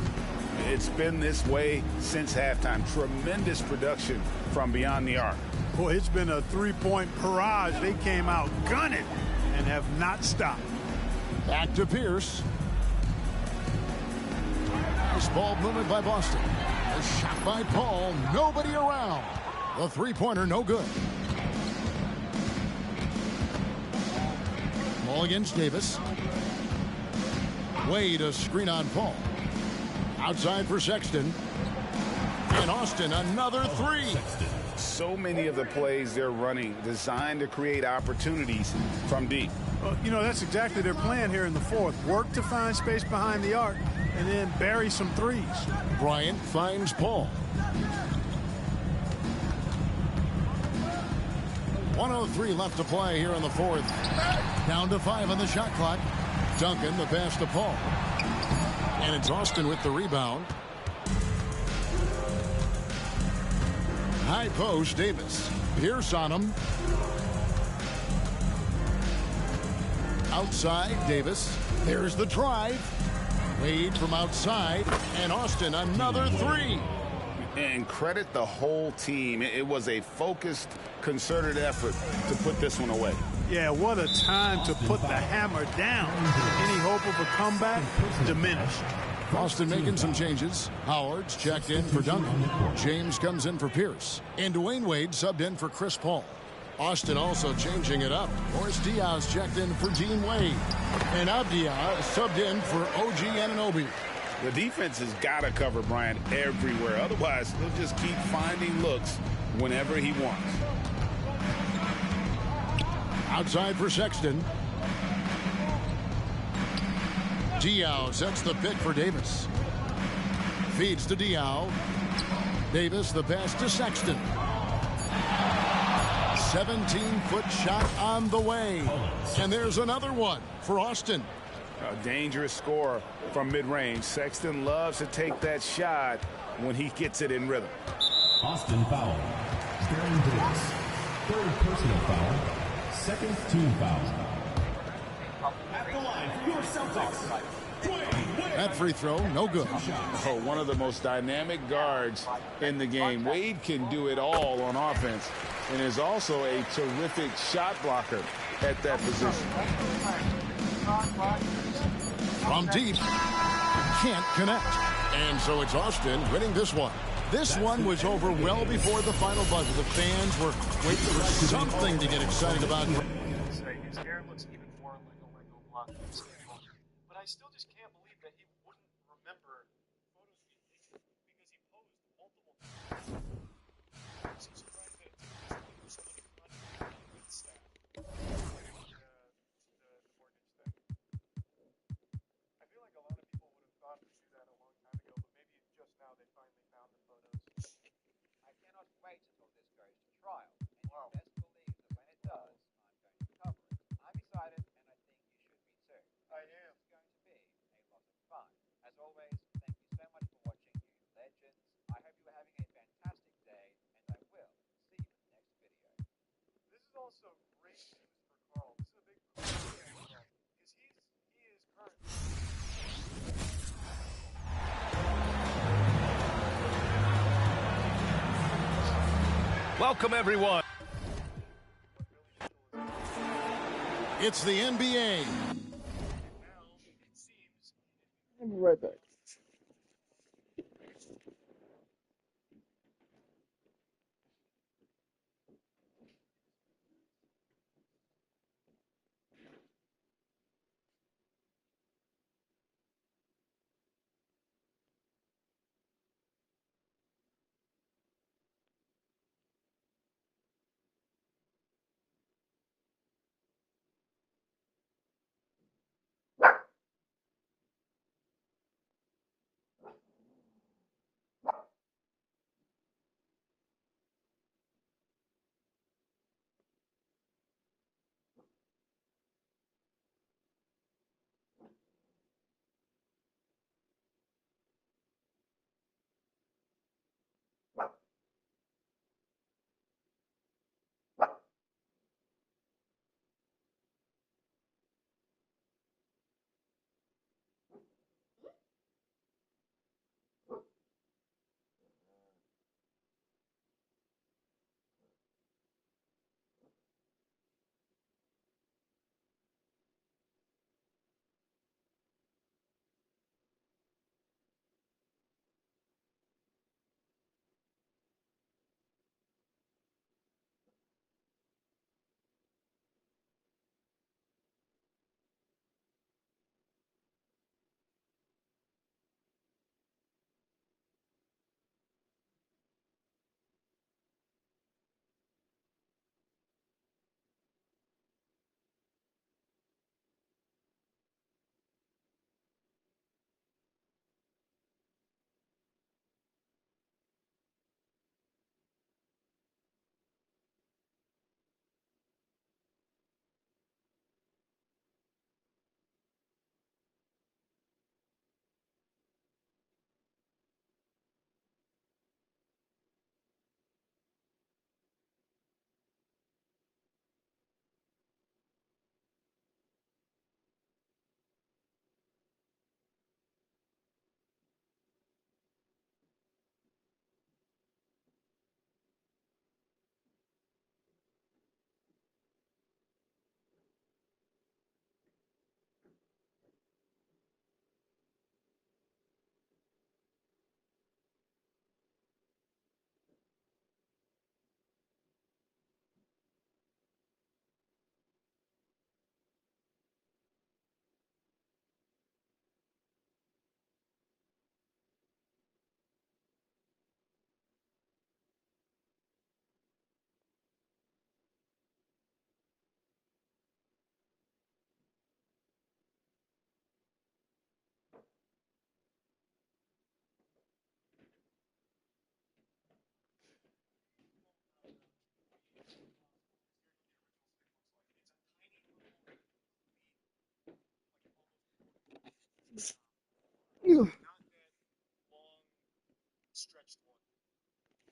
It's been this way since halftime. Tremendous production from beyond the arc. Boy, it's been a 3-point barrage. They came out gunning and have not stopped. Back to Pierce. Nice ball movement by Boston. A shot by Paul. Nobody around. The three-pointer no good. Ball against Davis. Wade a screen on Paul. Outside for Sexton. And Austin another three. So many of the plays they're running designed to create opportunities from deep. You know, that's exactly their plan here in the fourth. Work to find space behind the arc and then bury some threes. Bryant finds Paul. 1:03 left to play here in the fourth. Down to 5 on the shot clock. Duncan the pass to Paul. And it's Austin with the rebound. High post, Davis. Pierce on him. Outside, Davis. There's the drive. Wade from outside. And Austin another three. And credit the whole team. It was a focused, concerted effort to put this one away. Yeah, what a time to put the hammer down. Any hope of a comeback diminished. Austin making some changes. Howard's checked in for Duncan. James comes in for Pierce. And Dwayne Wade subbed in for Chris Paul. Austin also changing it up. Morris Diaz checked in for Dean Wade. And Abdia subbed in for OG Anunoby. The defense has got to cover Bryant everywhere. Otherwise, they'll just keep finding looks whenever he wants. Outside for Sexton. Diaw sets the pick for Davis. Feeds to Diaw. Davis the pass to Sexton. 17-foot shot on the way. And there's another one for Austin. A dangerous score from mid-range. Sexton loves to take that shot when he gets it in rhythm. Austin foul. Baron Davis. Third personal foul. Second team foul. At the line for your Celtics. That free throw, no good. Oh, one of the most dynamic guards in the game. Wade can do it all on offense and is also a terrific shot blocker at that position. From deep, can't connect. And so it's Austin winning this one. This one was over well before the final buzzer. The fans were waiting for something to get excited about. His hair looks even more like a Lego block than his hair. But I still just can't believe that he wouldn't remember photos being taken because he posed multiple times. So surprised that somebody contacted with staff. The mortgage thing. I feel like a lot of people would have thought to do that a long time ago, but maybe just now they finally found the photos. I cannot wait until this goes to trial, and you best believe that when it does, I'm going to cover it. I'm excited, and I think you should be too. I am. It's going to be a lot of fun. As always, thank you so much for watching, you legends. I hope you are having a fantastic day, and I will see you in the next video. This is also great news for Carl. This is a big because he is currently. Welcome, everyone. It's the NBA. I'll be right back.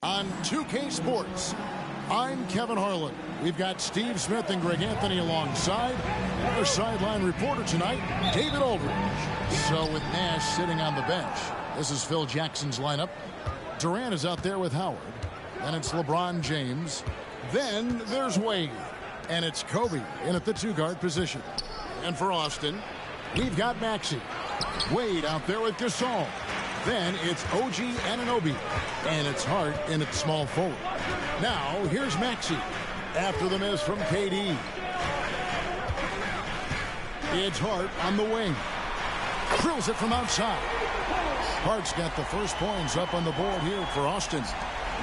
On 2K Sports, I'm Kevin Harlan. We've got Steve Smith and Greg Anthony alongside. Our sideline reporter tonight, David Aldridge. So with Nash sitting on the bench, this is Phil Jackson's lineup. Durant is out there with Howard. Then it's LeBron James. Then there's Wade. And it's Kobe in at the two-guard position. And for Austin, we've got Maxey. Wade out there with Gasol. Then it's OG Anunoby. And it's Hart in at small forward. Now, here's Maxey after the miss from KD. It's Hart on the wing. Drills it from outside. Hart's got the first points up on the board here for Austin.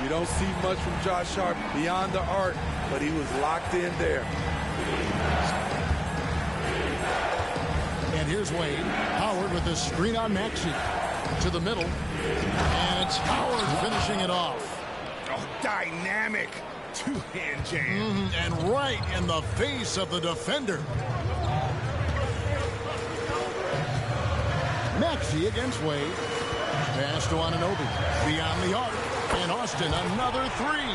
You don't see much from Josh Hart beyond the arc, but he was locked in there. And here's Wade. Howard with the screen on Maxey. To the middle. And it's Howard finishing it off. Oh, dynamic two-hand jam. And right in the face of the defender. Maxey against Wade. Pass to Anunoby. Beyond the arc. And Austin, another three.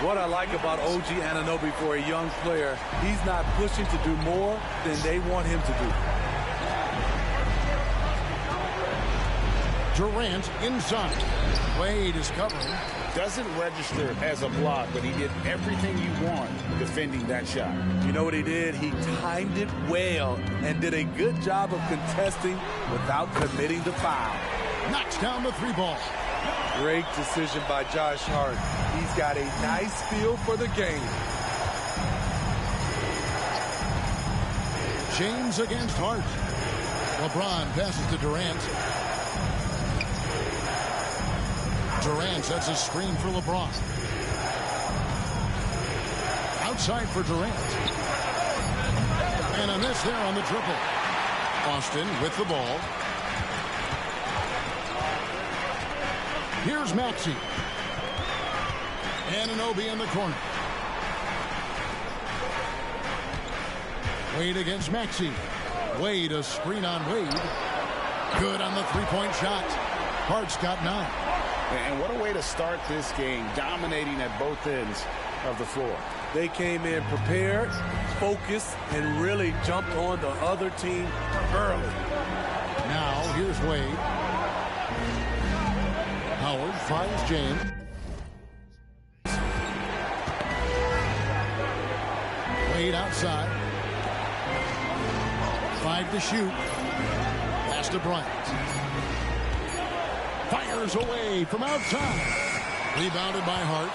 What I like about OG Anunoby for a young player, he's not pushing to do more than they want him to do. Durant inside. Wade is covering. Doesn't register as a block, but he did everything you want defending that shot. You know what he did? He timed it well and did a good job of contesting without committing the foul. Knocks down the three ball. Great decision by Josh Hart. He's got a nice feel for the game. James against Hart. LeBron passes to Durant. Durant sets a screen for LeBron. Outside for Durant. And a miss there on the triple. Austin with the ball. Here's Maxey. Anunoby in the corner. Wade against Maxey. Wade, a screen on Wade. Good on the three-point shot. Hart's got 9. And what a way to start this game, dominating at both ends of the floor. They came in prepared, focused, and really jumped on the other team early. Now, here's Wade. Howard finds James. Wade outside. 5 to shoot. Pass to Bryant. Fires away from outside. Rebounded by Hart.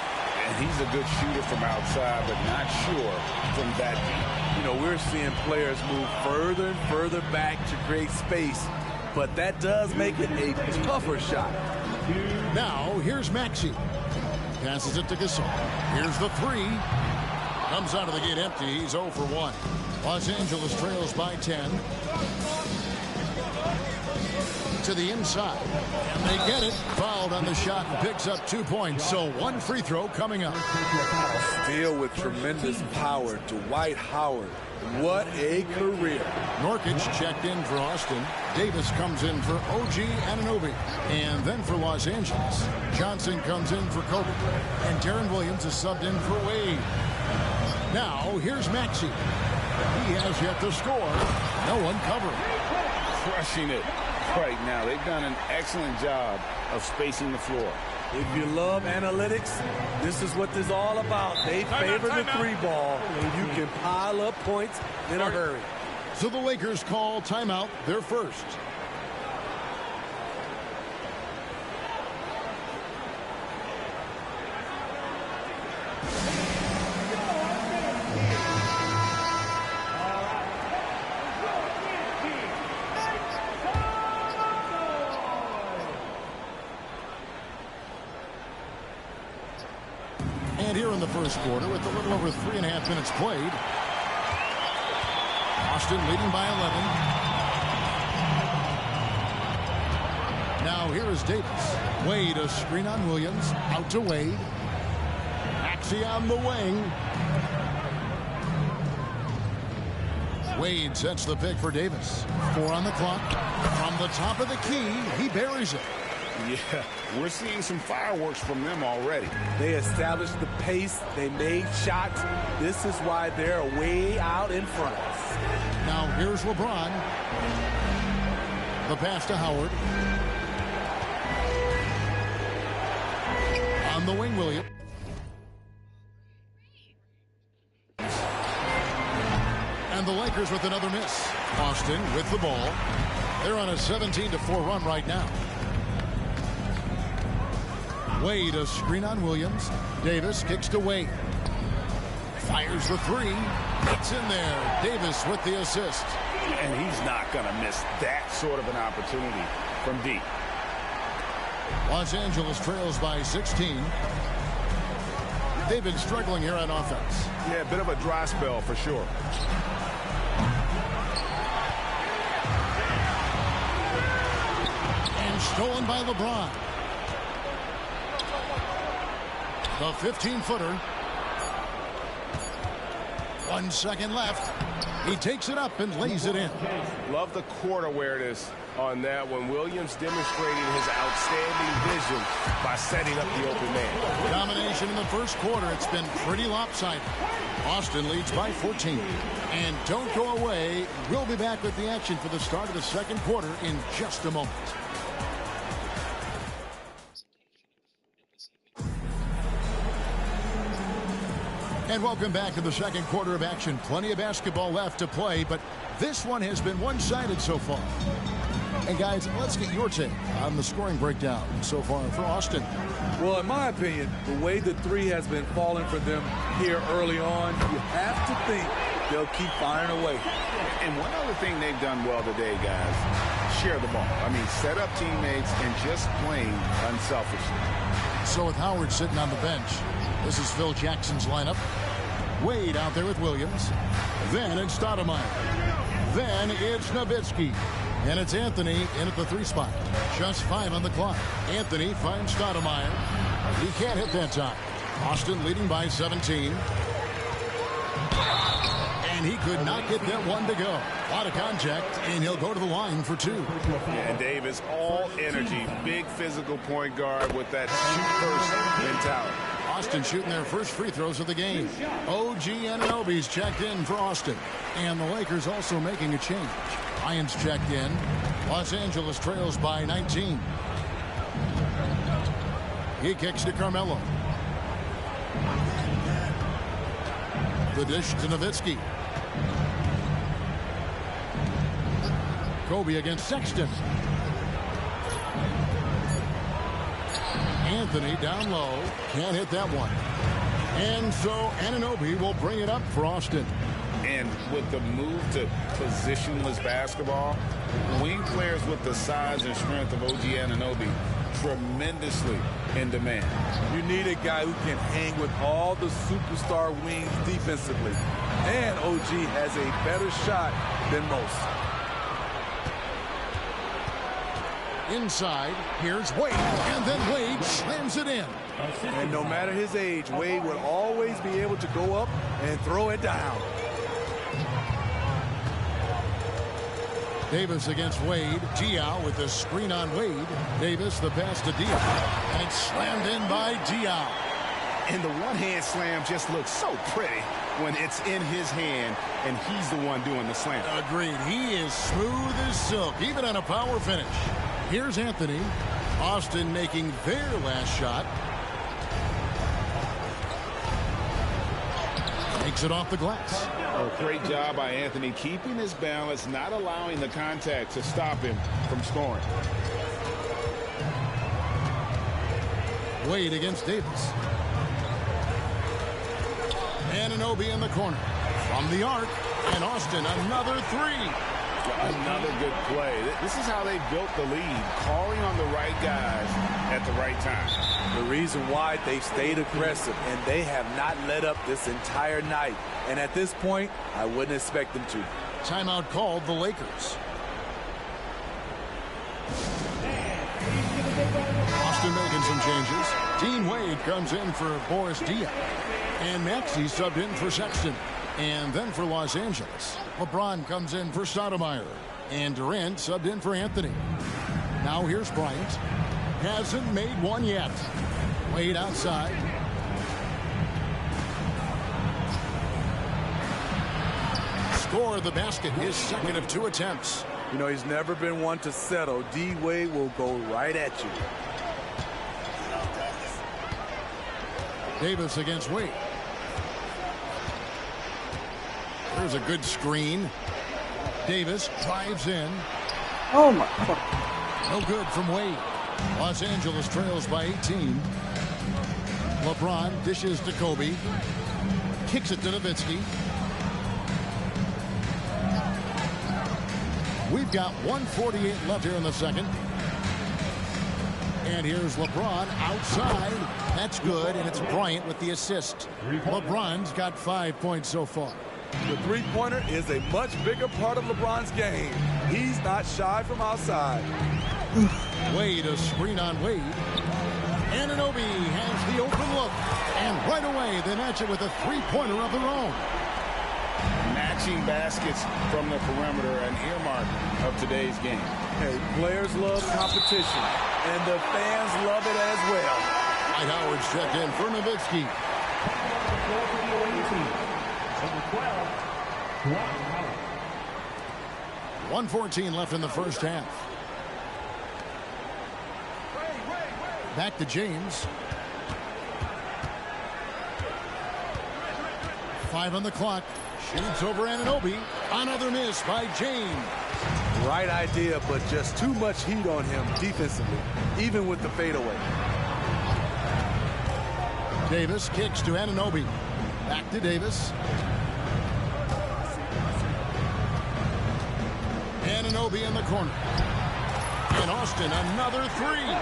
And he's a good shooter from outside, but not sure from that deep. You know, we're seeing players move further and further back to create space, but that does make it a tougher shot. Now, here's Maxey. Passes it to Gasol. Here's the three. Comes out of the gate empty. He's 0 for 1. Los Angeles trails by 10. To the inside. And they get it. Fouled on the shot and picks up 2 points. So 1 free throw coming up. Steal with tremendous power. Dwight Howard. What a career. Nurkic checked in for Austin. Davis comes in for OG Anunoby. And then for Los Angeles, Johnson comes in for Kobe. And Deron Williams is subbed in for Wade. Now, here's Maxey. He has yet to score. No one covering. Crushing it right now. They've done an excellent job of spacing the floor. If you love analytics, this is what this is all about. They favor the three ball, and you can pile up points in a hurry. So the Lakers call timeout, their first. And here in the first quarter, with a little over 3.5 minutes played, Austin leading by 11. Now here is Davis. Wade, a screen on Williams. Out to Wade. Maxey on the wing. Wade sets the pick for Davis. 4 on the clock. From the top of the key, he buries it. Yeah, we're seeing some fireworks from them already. They established the pace. They made shots. This is why they're way out in front. Now here's LeBron. The pass to Howard. On the wing, Williams. And the Lakers with another miss. Austin with the ball. They're on a 17-4 run right now. Wade, a screen on Williams. Davis kicks to Wade. Fires the three. It's in there. Davis with the assist. And he's not going to miss that sort of an opportunity from deep. Los Angeles trails by 16. They've been struggling here on offense. Yeah, a bit of a dry spell for sure. And stolen by LeBron. The 15-footer. 1 second left. He takes it up and lays it in. Love the court awareness on that one. Williams demonstrating his outstanding vision by setting up the open man. Domination in the first quarter. It's been pretty lopsided. Austin leads by 14. And don't go away. We'll be back with the action for the start of the second quarter in just a moment. And welcome back to the second quarter of action. Plenty of basketball left to play, but this one has been one-sided so far. And guys, let's get your take on the scoring breakdown so far for Austin. Well, in my opinion, the way the three has been falling for them here early on, you have to think they'll keep firing away. And one other thing they've done well today, guys, share the ball. I mean, set up teammates and just playing unselfishly. So with Howard sitting on the bench, this is Phil Jackson's lineup. Wade out there with Williams. Then it's Stoudemire. Then it's Nowitzki. And it's Anthony in at the 3 spot. Just 5 on the clock. Anthony finds Stoudemire. He can't hit that time. Austin leading by 17. And he could not get that one to go. A lot of contact, and he'll go to the line for 2. And Davis, all energy, big physical point guard with that shoot-first mentality. Austin shooting their first free throws of the game. OG Anunoby's checked in for Austin. And the Lakers also making a change. Lions checked in. Los Angeles trails by 19. He kicks to Carmelo. The dish to Nowitzki. Kobe against Sexton. Anthony down low. Can't hit that one. And so Anunoby will bring it up for Austin. And with the move to positionless basketball, wing players with the size and strength of OG Anunoby tremendously in demand. You need a guy who can hang with all the superstar wings defensively. And OG has a better shot than most. Inside, here's Wade, and then Wade slams it in. And no matter his age, Wade would always be able to go up and throw it down. Davis against Wade. Diaw with the screen on Wade. Davis the pass to Diaw. And it's slammed in by Diaw. And the one-hand slam just looks so pretty when it's in his hand and he's the one doing the slam. Agreed. He is smooth as silk, even on a power finish. Here's Anthony. Austin making their last shot. Takes it off the glass. Oh, great job by Anthony keeping his balance, not allowing the contact to stop him from scoring. Wade against Davis. Anunoby in the corner. From the arc. And Austin another 3. Another good play. This is how they built the lead, calling on the right guys at the right time. The reason why they've stayed aggressive, and they have not let up this entire night. And at this point, I wouldn't expect them to. Timeout called the Lakers. Austin making some changes. Dean Wade comes in for Boris Diaw. And Maxey subbed in for Sexton. And then for Los Angeles, LeBron comes in for Stoudemire. And Durant subbed in for Anthony. Now here's Bryant. Hasn't made one yet. Wade outside. Score the basket, his second of 2 attempts. You know, he's never been one to settle. D-Wade will go right at you. Davis against Wade. There's a good screen. Davis drives in. Oh my God. No good from Wade. Los Angeles trails by 18. LeBron dishes to Kobe. Kicks it to Nowitzki. We've got 1:48 left here in the second. And here's LeBron outside. That's good, and it's Bryant with the assist. LeBron's got 5 points so far. The three-pointer is a much bigger part of LeBron's game. He's not shy from outside. Wade, a screen on Wade. Anunoby has the open look. And right away, they match it with a three-pointer of their own. Matching baskets from the perimeter, an earmark of today's game. Hey, players love competition, and the fans love it as well. Dwight Howard's checked in for Nowitzki. 1:14 left in the first half. Back to James. 5 on the clock. Shoots over Anunoby. Another miss by James. Right idea, but just too much heat on him defensively, even with the fadeaway. Davis kicks to Anunoby. Back to Davis. Anunoby in the corner. And Austin, another three.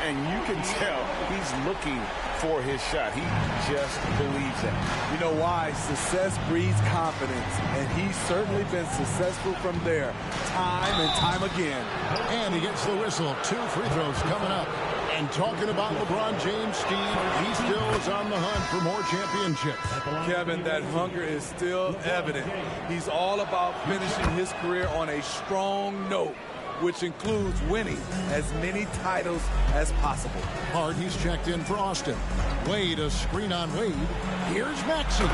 And you can tell he's looking for his shot. He just believes that. You know why? Success breeds confidence, and he's certainly been successful from there, time and time again. And he gets the whistle. 2 free throws coming up. And talking about LeBron James, Steve, he still is on the hunt for more championships. Kevin, that hunger is still evident. He's all about finishing his career on a strong note, which includes winning as many titles as possible. Hard, he's checked in for Austin. Wade, a screen on Wade. Here's Maxey.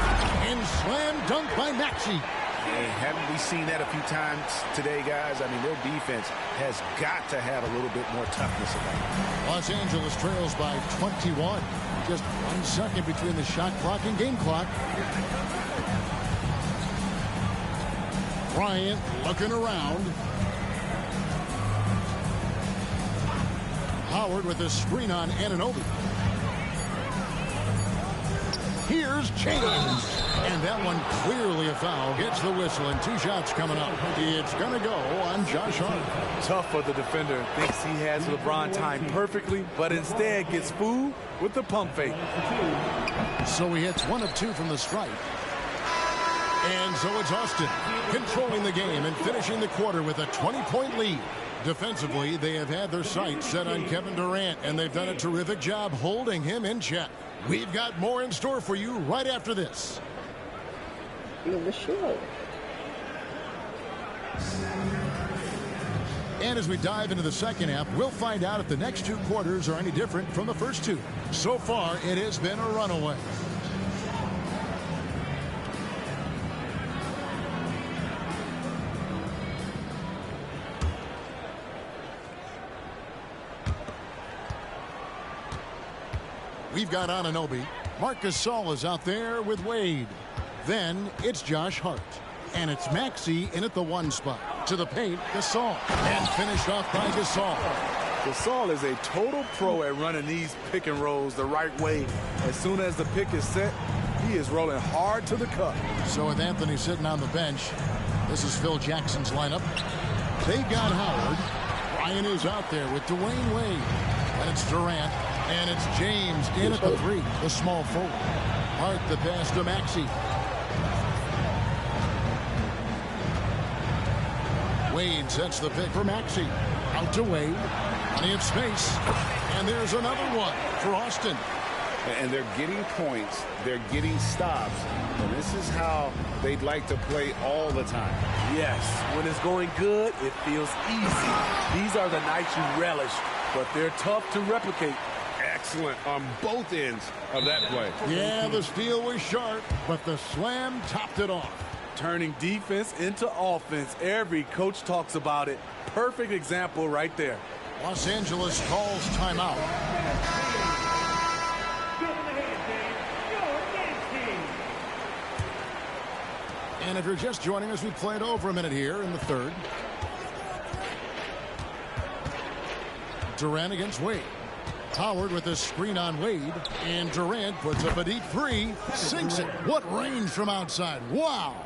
And slam dunk by Maxey. Hey, haven't we seen that a few times today, guys? I mean, their defense has got to have a little bit more toughness about it. Los Angeles trails by 21. Just 1 second between the shot clock and game clock. Bryant looking around. Howard with a screen on Anunoby. Here's James. And that one clearly a foul. Gets the whistle and 2 shots coming up. It's going to go on Josh Hart. Tough for the defender. Thinks he has LeBron timed perfectly, but instead gets fooled with the pump fake. So he hits 1 of 2 from the stripe. And so it's Austin controlling the game and finishing the quarter with a 20-point lead. Defensively, they have had their sights set on Kevin Durant, and they've done a terrific job holding him in check. We've got more in store for you right after this. In the show. And as we dive into the second half, we'll find out if the next 2 quarters are any different from the first 2. So far, it has been a runaway. We've got Anunoby. Marc Gasol is out there with Wade. Then it's Josh Hart. And it's Maxey in at the 1 spot. To the paint, Gasol. And finished off by Gasol. Gasol is a total pro at running these pick and rolls the right way. As soon as the pick is set, he is rolling hard to the cup. So with Anthony sitting on the bench, this is Phil Jackson's lineup. They've got Howard. Ryan is out there with Dwayne Wade. And it's Durant. And it's James in at the 3, the small forward. Hart the pass to Maxey. Wade sets the pick for Maxey. Out to Wade. Plenty of space. And there's another one for Austin. And they're getting points. They're getting stops. And this is how they'd like to play all the time. Yes, when it's going good, it feels easy. These are the nights you relish, but they're tough to replicate. Excellent on both ends of that play. Yeah, the steal was sharp, but the slam topped it off. Turning defense into offense. Every coach talks about it. Perfect example right there. Los Angeles calls timeout. And if you're just joining us, we played over a minute here in the third. Durant against Wade. Howard with a screen on Wade. And Durant puts up a deep three. Sinks it. What range from outside. Wow.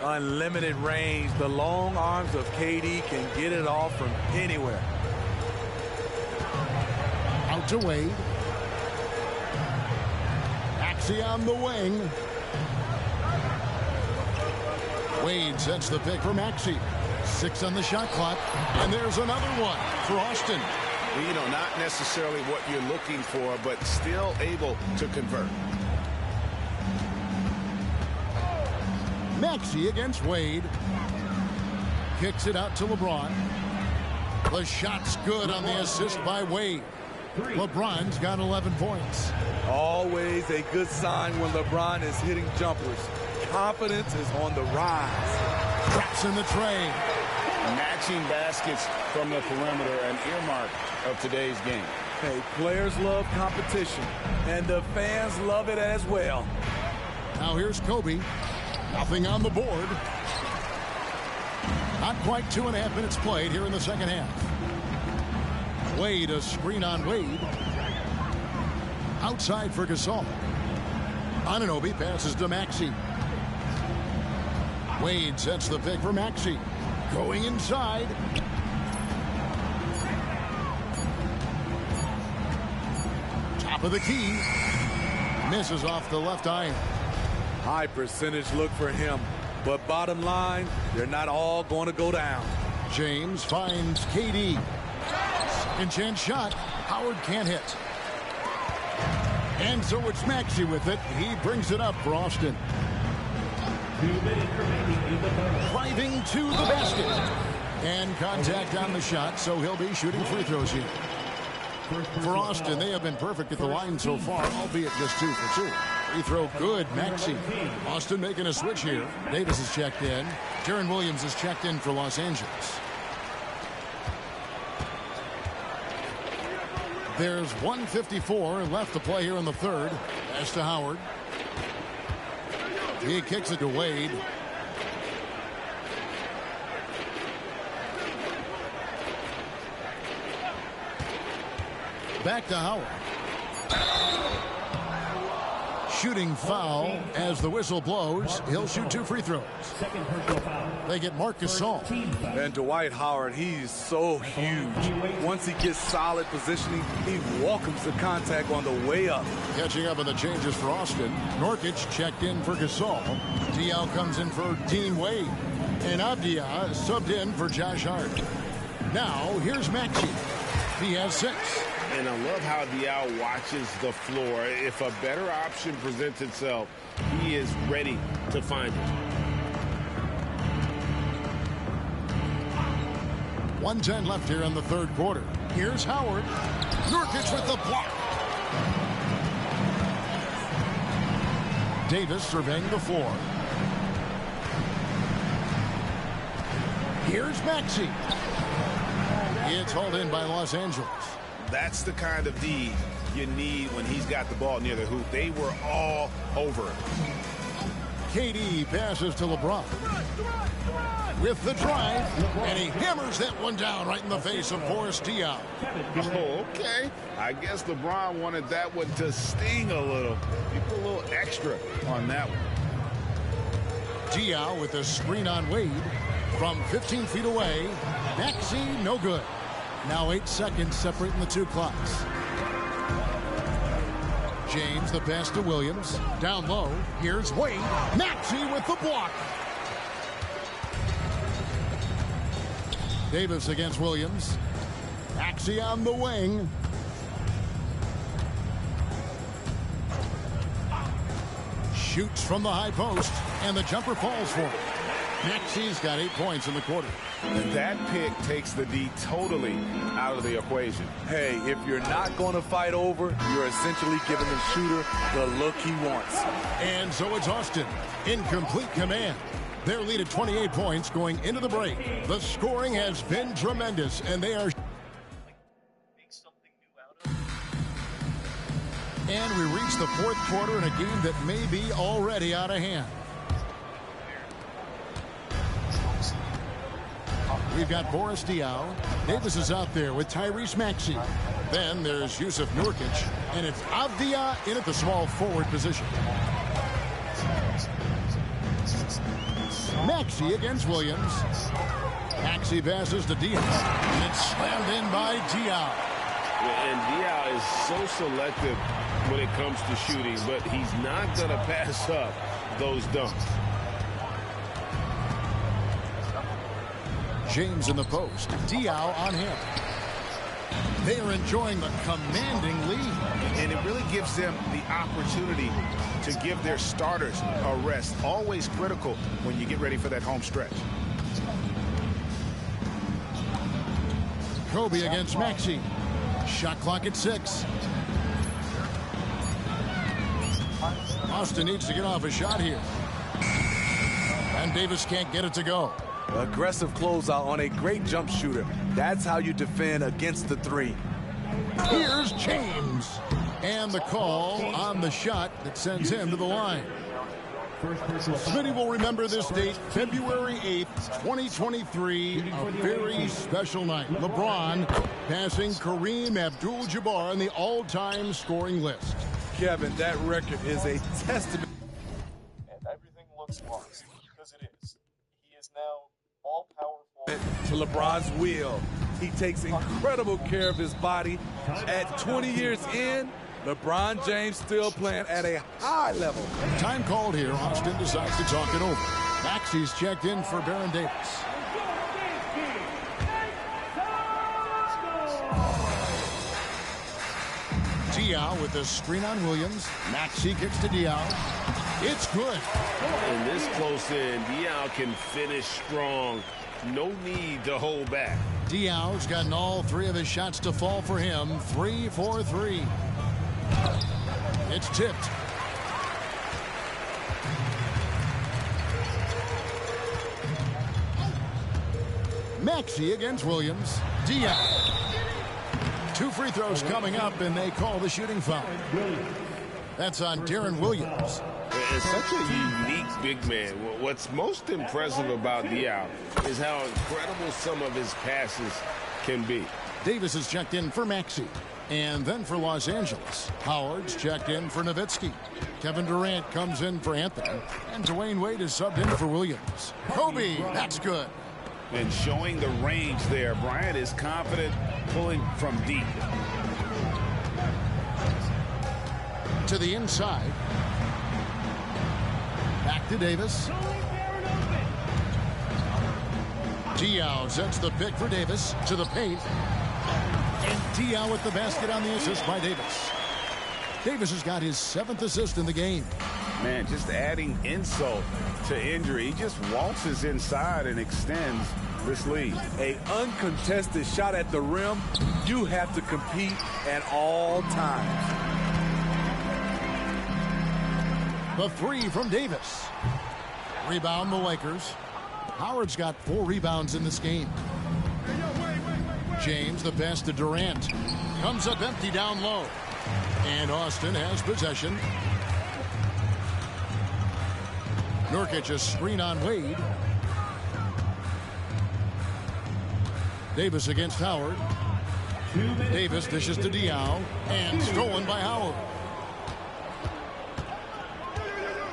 Unlimited range. The long arms of KD can get it off from anywhere. Out to Wade. Maxey on the wing. Wade sets the pick for Maxey. 6 on the shot clock. And there's another one for Austin. You know, not necessarily what you're looking for, but still able to convert. Maxey against Wade. Kicks it out to LeBron. The shot's good on the assist by Wade. LeBron's got 11 points. Always a good sign when LeBron is hitting jumpers. Confidence is on the rise. Drops in the tray. Matching baskets from the perimeter, an earmark of today's game. Hey, players love competition, and the fans love it as well. Now here's Kobe. Nothing on the board. Not quite 2.5 minutes played here in the second half. Wade, a screen on Wade. Outside for Gasol. Anunoby passes to Maxey. Wade sets the pick for Maxey. Going inside. Top of the key. Misses off the left iron. High percentage look for him. But bottom line, they're not all going to go down. James finds KD. Second chance shot. Howard can't hit. And so it's Maxey with it. He brings it up for Austin. Driving to the basket. And contact on the shot, so he'll be shooting free throws here. For Austin, they have been perfect at the line so far, albeit just 2 for 2. Free throw good, Maxey. Austin making a switch here. Davis is checked in. Jaren Williams is checked in for Los Angeles. There's 1:54 left to play here in the third. Pass to Howard. He kicks it to Wade. Back to Howard. Shooting foul as the whistle blows. He'll shoot 2 free throws. They get Marc Gasol. And Dwight Howard, he's so huge. Once he gets solid positioning, he welcomes the contact on the way up. Catching up on the changes for Austin. Nurkic checked in for Gasol. Diaw comes in for Dean Wade. And Avdia subbed in for Josh Hart. Now, here's Maxey. He has 6. And I love how Diaw watches the floor. If a better option presents itself, he is ready to find it. 1:10 left here in the third quarter. Here's Howard. Nurkic with the block. Davis surveying the floor. Here's Maxey. It's hauled in by Los Angeles. That's the kind of D you need when he's got the ball near the hoop. They were all over it. KD passes to LeBron. With the drive, and he hammers that one down right in the face of Boris Diaw. Oh, okay. I guess LeBron wanted that one to sting a little. You put a little extra on that one. Diaw with a screen on Wade. From 15 feet away, Maxey no good. Now 8 seconds separating the 2 clocks. James, the pass to Williams. Down low, here's Wade. Maxey with the block. Davis against Williams. Maxey on the wing. shoots from the high post, and the jumper falls for him. Maxey's got 8 points in the quarter. And that pick takes the D totally out of the equation. Hey, if you're not going to fight over, you're essentially giving the shooter the look he wants. And so it's Austin in complete command. Their lead at 28 points going into the break. The scoring has been tremendous, and they are... And we reach the fourth quarter in a game that may be already out of hand. We've got Boris Diaw. Davis is out there with Tyrese Maxey. Then there's Jusuf Nurkic, and it's Avdia in at the small forward position. Maxey against Williams. Maxey passes to Diaw, and it's slammed in by Diaw. And Diaw is so selective when it comes to shooting, but he's not going to pass up those dunks. James in the post. Diaw on him. They are enjoying the commanding lead. And it really gives them the opportunity to give their starters a rest. Always critical when you get ready for that home stretch. Kobe against Maxey. Shot clock at 6. Austin needs to get off a shot here. And Davis can't get it to go. Aggressive closeout on a great jump shooter. That's how you defend against the three. Here's James. And the call on the shot that sends him to the line. Smitty will remember this date, February 8th, 2023, a very special night. LeBron passing Kareem Abdul-Jabbar on the all-time scoring list. Kevin, that record is a testament. And everything looks lost, because it is. He is now all-powerful. To LeBron's will. He takes incredible care of his body. At 20 years in, LeBron James still playing at a high level. Time called here. Austin decides to talk it over. Maxey's checked in for Baron Davis. Diaw with the screen on Williams. Maxey kicks to Diaw. It's good. And this close in, Diaw can finish strong. No need to hold back. Diaw's gotten all 3 of his shots to fall for him. 3 for 3. It's tipped. Maxey against Williams. Diaw. 2 free throws coming up, and they call the shooting foul. That's on Deron Williams. It's such a unique big man. What's most impressive about Diaw is how incredible some of his passes can be. Davis is checked in for Maxey. And then for Los Angeles, Howard's checked in for Nowitzki. Kevin Durant comes in for Anthony. And Dwayne Wade is subbed in for Williams. Kobe, that's good. And showing the range there, Bryant is confident pulling from deep. To the inside. Back to Davis. Diaw sets the pick for Davis to the paint. And Diaw with the basket on the assist by Davis. Davis has got his 7th assist in the game. Man, just adding insult to injury. He just waltzes inside and extends this lead. A uncontested shot at the rim. You have to compete at all times. The 3 from Davis. Rebound the Lakers. Howard's got 4 rebounds in this game. James, the pass to Durant. Comes up empty down low. And Austin has possession. Nurkic a screen on Wade. Davis against Howard. Davis dishes to Diaw. And stolen by Howard.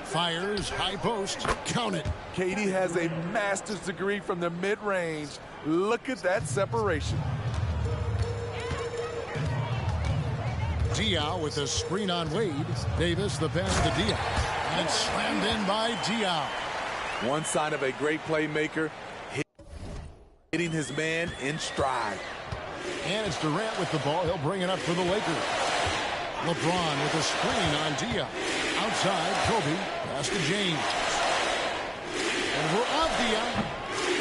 Fires, high post, count it. KD has a master's degree from the mid-range. Look at that separation. Diaw with the screen on Wade. Davis the pass to Diaw. And slammed in by Diaw. One sign of a great playmaker, hitting his man in stride. And it's Durant with the ball. He'll bring it up for the Lakers. LeBron with a screen on Diaw. Outside, Kobe. Pass to James. Over Avdia.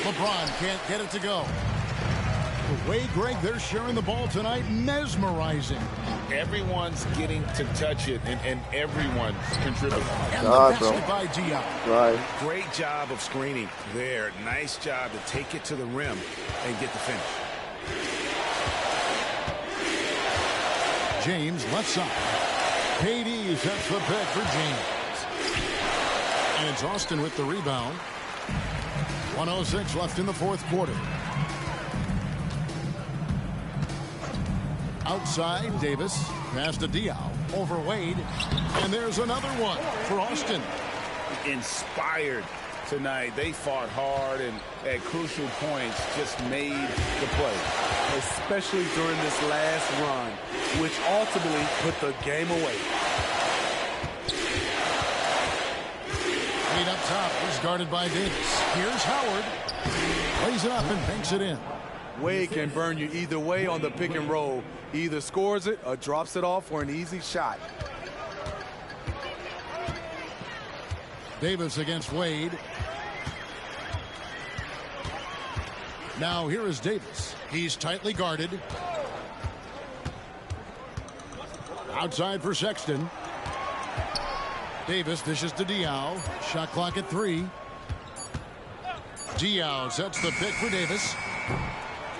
LeBron can't get it to go. The way, Greg, they're sharing the ball tonight, mesmerizing. Everyone's getting to touch it, and everyone's contributing. And the basket by Diop. Right. Great job of screening there. Nice job to take it to the rim and get the finish. James left side. KD sets the pick for James. And it's Austin with the rebound. 1:06 left in the fourth quarter. Outside, Davis. Pass to Diaw. Over Wade. And there's another one for Austin. Inspired tonight. They fought hard and at crucial points just made the play. Especially during this last run, which ultimately put the game away. Wade up top. He's guarded by Davis. Here's Howard. Lays it up and banks it in. Wade can burn you either way on the pick and roll. He either scores it or drops it off for an easy shot. Davis against Wade. Now here is Davis. He's tightly guarded. Outside for Sexton. Davis dishes to Diaw. Shot clock at 3. Diaw sets the pick for Davis.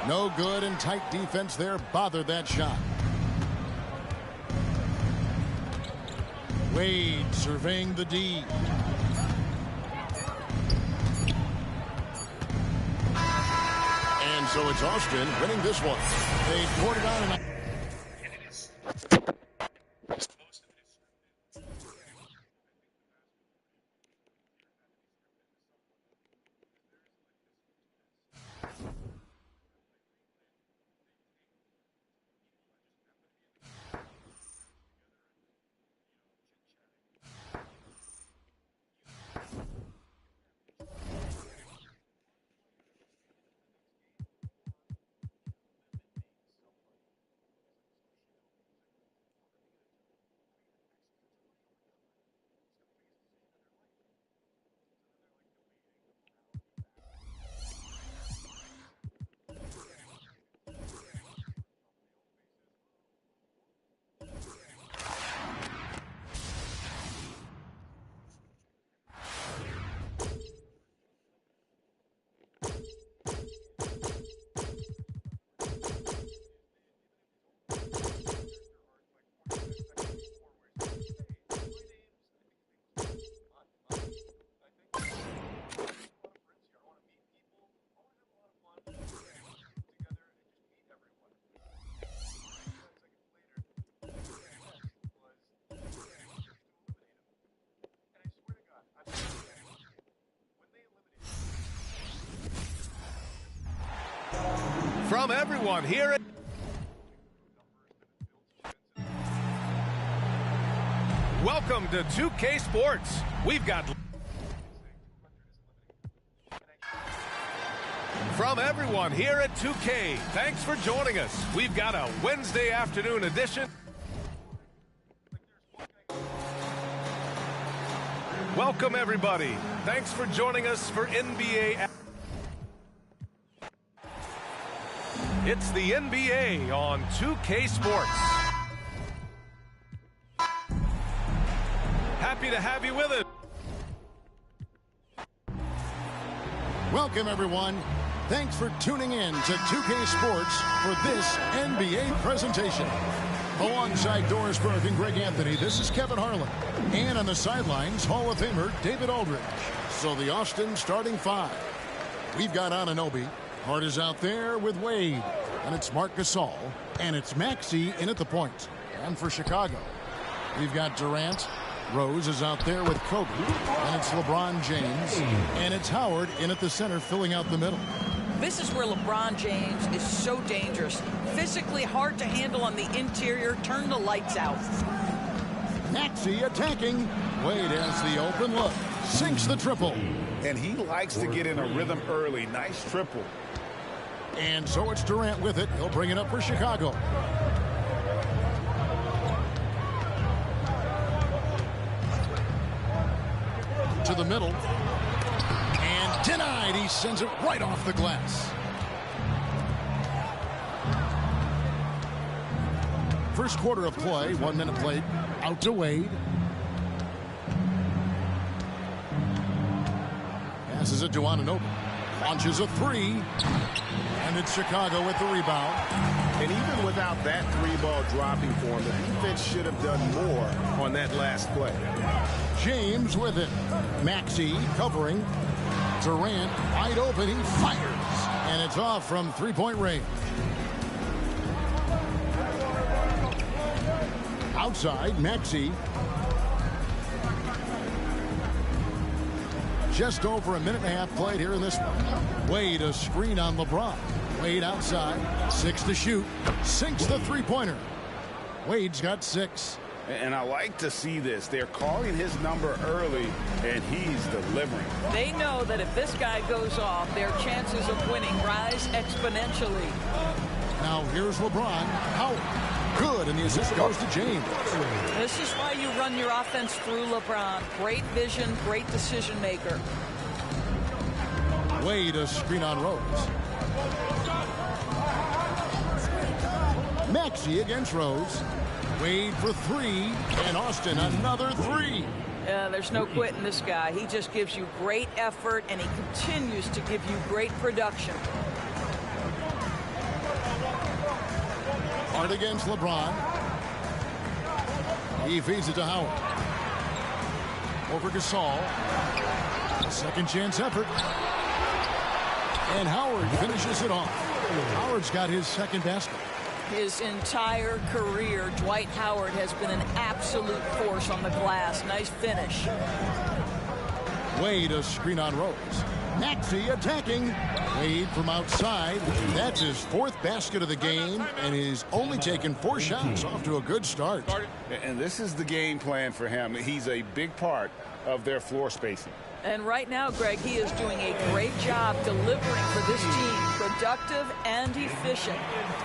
No good, and tight defense there bothered that shot. Wade surveying the D. And so it's Austin winning this one. They poured it on and From everyone here at Welcome to 2K Sports. We've got From everyone here at 2K, thanks for joining us. We've got a Wednesday afternoon edition. Welcome everybody. Thanks for joining us for NBA. It's the NBA on 2K Sports. Happy to have you with us. welcome everyone. Thanks for tuning in to 2K Sports for this NBA presentation. Alongside Doris Burke and Greg Anthony, this is Kevin Harlan. And on the sidelines, Hall of Famer David Aldridge. So the Austin starting 5. We've got Anunoby. Hart is out there with Wade. And it's Marc Gasol. And it's Maxey in at the point. And for Chicago, we've got Durant. Rose is out there with Kobe. And it's LeBron James. And it's Howard in at the center, filling out the middle. This is where LeBron James is so dangerous. Physically hard to handle on the interior. Turn the lights out. Maxey attacking. Wade has the open look. Sinks the triple. And he likes to get in a rhythm early. Nice triple. And so it's Durant with it. He'll bring it up for Chicago. the middle. And denied. He sends it right off the glass. First quarter of play, 1 minute played. Out to Wade. Passes it to Anunoby. Launches a three. And it's Chicago with the rebound. And even without that three-ball dropping for him, the defense should have done more on that last play. James with it. Maxey covering. Durant wide open. He fires. And it's off from three-point range. Outside, Maxey. Just over a minute and a half played here in this one. Wade, a screen on LeBron. Wade outside, 6 to shoot, sinks the three-pointer. Wade's got 6. And I like to see this. They're calling his number early, and he's delivering. They know that if this guy goes off, their chances of winning rise exponentially. Now here's LeBron. Howard, good, and the assist goes to James. This is why you run your offense through LeBron. Great vision, great decision maker. Wade, a screen on Rose. Maxey against Rose. Wade for three, and Austin another three. There's no quitting this guy. He just gives you great effort, and he continues to give you great production. Hard against LeBron. He feeds it to Howard. Over Gasol. A second chance effort. And Howard finishes it off. Howard's got his second basket. His entire career, Dwight Howard has been an absolute force on the glass. Nice finish. Wade, a screen on Rose. Maxey attacking. Wade from outside. That's his 4th basket of the game, and he's only taken 4 shots. Off to a good start. And this is the game plan for him. He's a big part of their floor spacing. And right now, Greg, he is doing a great job delivering for this team. Productive and efficient.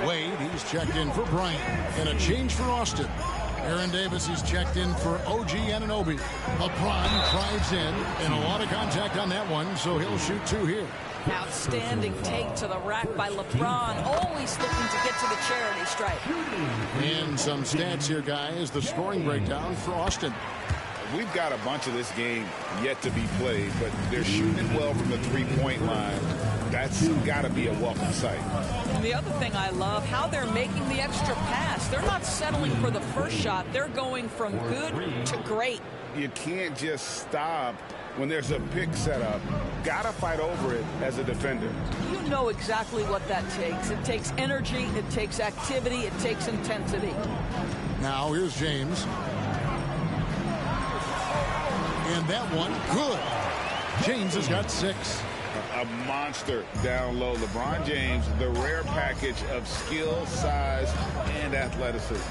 Wade, he's checked in for Bryant. And a change for Austin. Aaron Davis is checked in for OG Anunoby. LeBron drives in, and a lot of contact on that one, so he'll shoot 2 here. Outstanding take to the rack by LeBron, always looking to get to the charity stripe. And some stats here, guys. The scoring breakdown for Austin. We've got a bunch of this game yet to be played, but they're shooting it well from the three-point line. That's got to be a welcome sight. And the other thing I love, how they're making the extra pass. They're not settling for the first shot. They're going from good to great. You can't just stop when there's a pick set up. Got to fight over it as a defender. You know exactly what that takes. It takes energy, it takes activity, it takes intensity. Now here's James. And that one, good. James has got 6. A monster down low. LeBron James, the rare package of skill, size, and athleticism.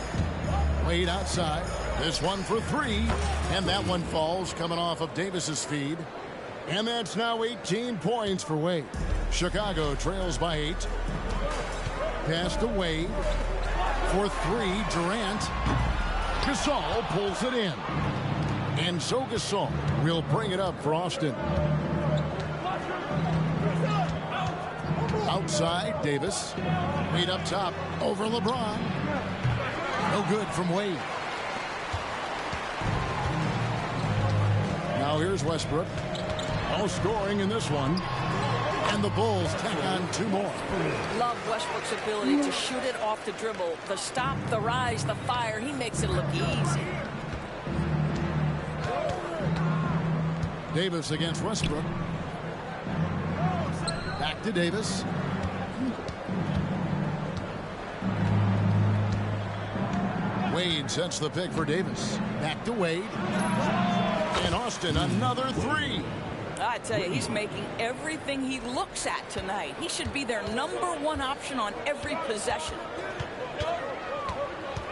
Wade outside. This one for 3. And that one falls, coming off of Davis's feed. And that's now 18 points for Wade. Chicago trails by 8. Pass to Wade. For 3, Durant. Gasol pulls it in. And so Gasol will bring it up for Austin. Outside, Davis. Wade up top over LeBron. No good from Wade. Now here's Westbrook. No scoring in this one. And the Bulls tack on 2 more. Love Westbrook's ability to shoot it off the dribble. The stop, the rise, the fire. He makes it look easy. Davis against Westbrook. Back to Davis. Wade sets the pick for Davis. Back to Wade. And Austin, another 3. I tell you, he's making everything he looks at tonight. He should be their #1 option on every possession.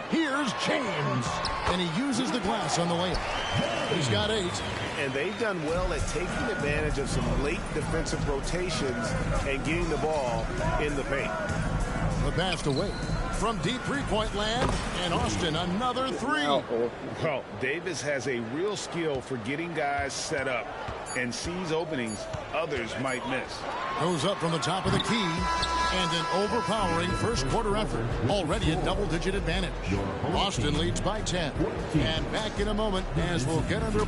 Here's James. And he uses the glass on the layup. He's got 8. And they've done well at taking advantage of some late defensive rotations and getting the ball in the paint. The pass to Wade. From deep three-point land, and Austin another 3. Well, Davis has a real skill for getting guys set up and sees openings others might miss. Goes up from the top of the key, and an overpowering first quarter effort. Already a double-digit advantage. Austin leads by 10. And back in a moment as we'll get under.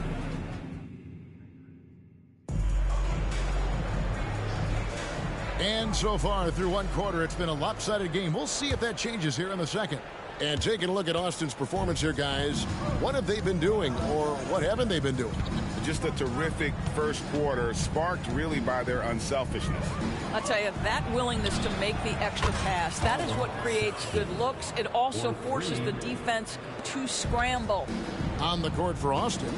And so far through one quarter, it's been a lopsided game. We'll see if that changes here in the second. And taking a look at Austin's performance here, guys, what have they been doing, or what haven't they been doing? Just a terrific first quarter, sparked really by their unselfishness. I'll tell you, that willingness to make the extra pass, that is what creates good looks. It also forces the defense to scramble. On the court for Austin,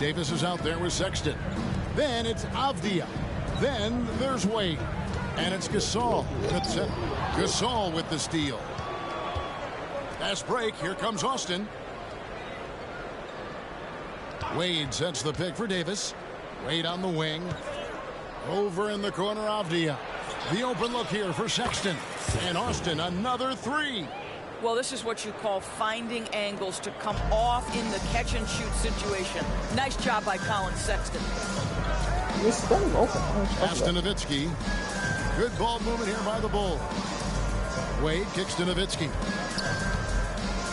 Davis is out there with Sexton. Then it's Avdia. Then there's Wade. And it's Gasol. Gasol with the steal. Fast break. Here comes Austin. Wade sets the pick for Davis. Wade on the wing. Over in the corner, Avdia. The open look here for Sexton. And Austin, another three. Well, this is what you call finding angles to come off in the catch-and-shoot situation. Nice job by Colin Sexton. Pass to Nowitzki. Good ball movement here by the Bulls. Wade kicks to Nowitzki.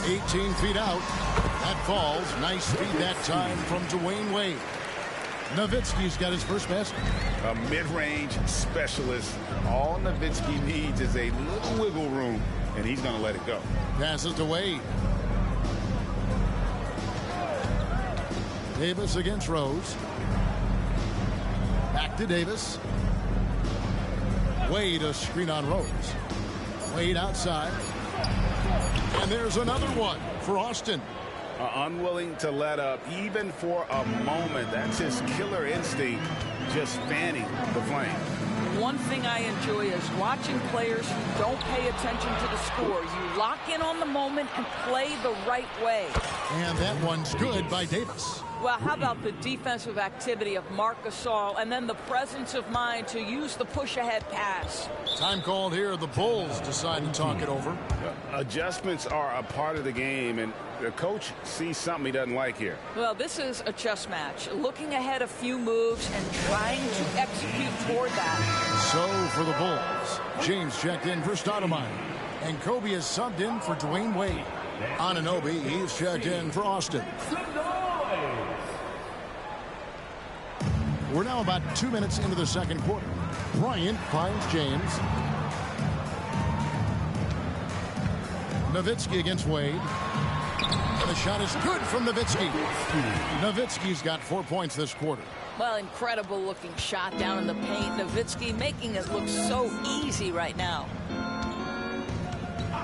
18 feet out. That falls. Nice speed that time from Dwayne Wade. Nowitzki's got his first basket. A mid-range specialist. All Nowitzki needs is a little wiggle room, and he's going to let it go. Passes to Wade. Davis against Rose. Back to Davis. Wade, a screen on Rose. Wade outside. And there's another one for Austin. Unwilling to let up even for a moment. That's his killer instinct, just fanning the flame. One thing I enjoy is watching players who don't pay attention to the score. You lock in on the moment and play the right way. And that one's good by Davis. Well, how about the defensive activity of Marc Gasol and then the presence of mind to use the push-ahead pass? Time called here. The Bulls decide to talk it over. Adjustments are a part of the game, and the coach sees something he doesn't like here. Well, this is a chess match. Looking ahead a few moves and trying to execute toward that. So for the Bulls, James checked in for Stoudemire, and Kobe is subbed in for Dwayne Wade. Anunoby, he's checked in for Austin. We're now about 2 minutes into the second quarter. Bryant finds James. Nowitzki against Wade. And the shot is good from Nowitzki. Nowitzki's got 4 points this quarter. Well, incredible looking shot down in the paint. Nowitzki making it look so easy right now.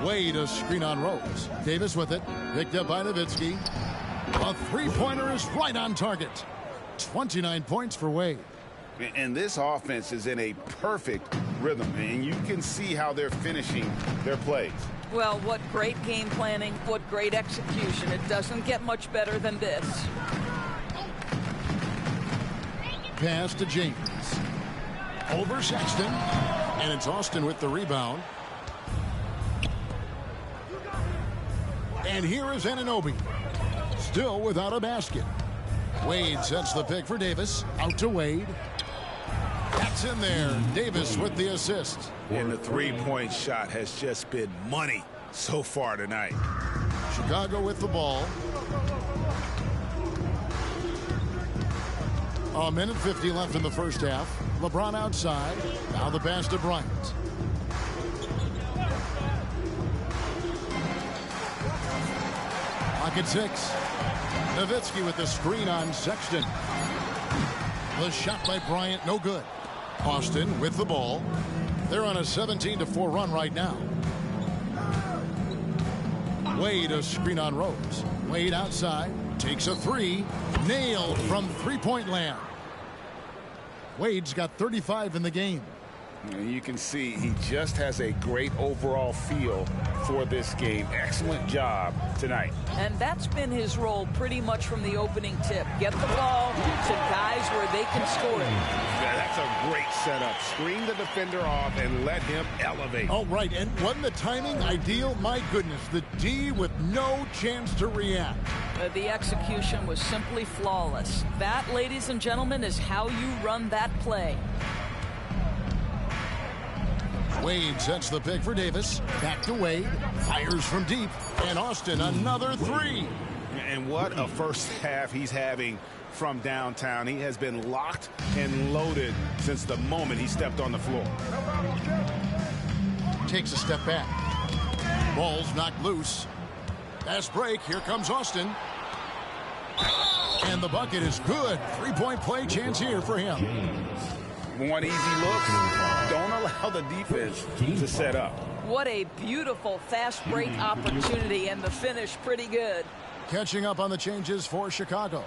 Wade, a screen on Rose. Davis with it. Picked up by Nowitzki. A three-pointer is right on target. 29 points for Wade. And this offense is in a perfect rhythm, and you can see how they're finishing their plays. Well, what great game planning, what great execution. It doesn't get much better than this. Pass to James. Over Sexton. And it's Austin with the rebound. And here is Anunoby. Still without a basket. Wade sets the pick for Davis. Out to Wade. That's in there. Davis with the assist. And the three-point shot has just been money so far tonight. Chicago with the ball. A minute 50 left in the first half. LeBron outside. Now the pass to Bryant. Pocket six. Nowitzki with the screen on Sexton. The shot by Bryant, no good. Austin with the ball. They're on a 17-4 run right now. Wade, a screen on Rose. Wade outside, takes a three. Nailed from three-point land. Wade's got 35 in the game. And you can see he just has a great overall feel for this game. Excellent job tonight. And that's been his role pretty much from the opening tip. Get the ball to guys where they can score it. Yeah, that's a great setup. Screen the defender off and let him elevate. Oh, right. And wasn't the timing ideal? My goodness, the D with no chance to react. The execution was simply flawless. That, ladies and gentlemen, is how you run that play. Wade sets the pick for Davis. Back to Wade. Fires from deep. And Austin, another three. And what a first half he's having from downtown. He has been locked and loaded since the moment he stepped on the floor. Takes a step back. Ball's knocked loose. Fast break. Here comes Austin. And the bucket is good. Three-point play chance here for him. One easy look. Don't allow the defense to set up. What a beautiful fast break opportunity, and the finish pretty good. Catching up on the changes for Chicago.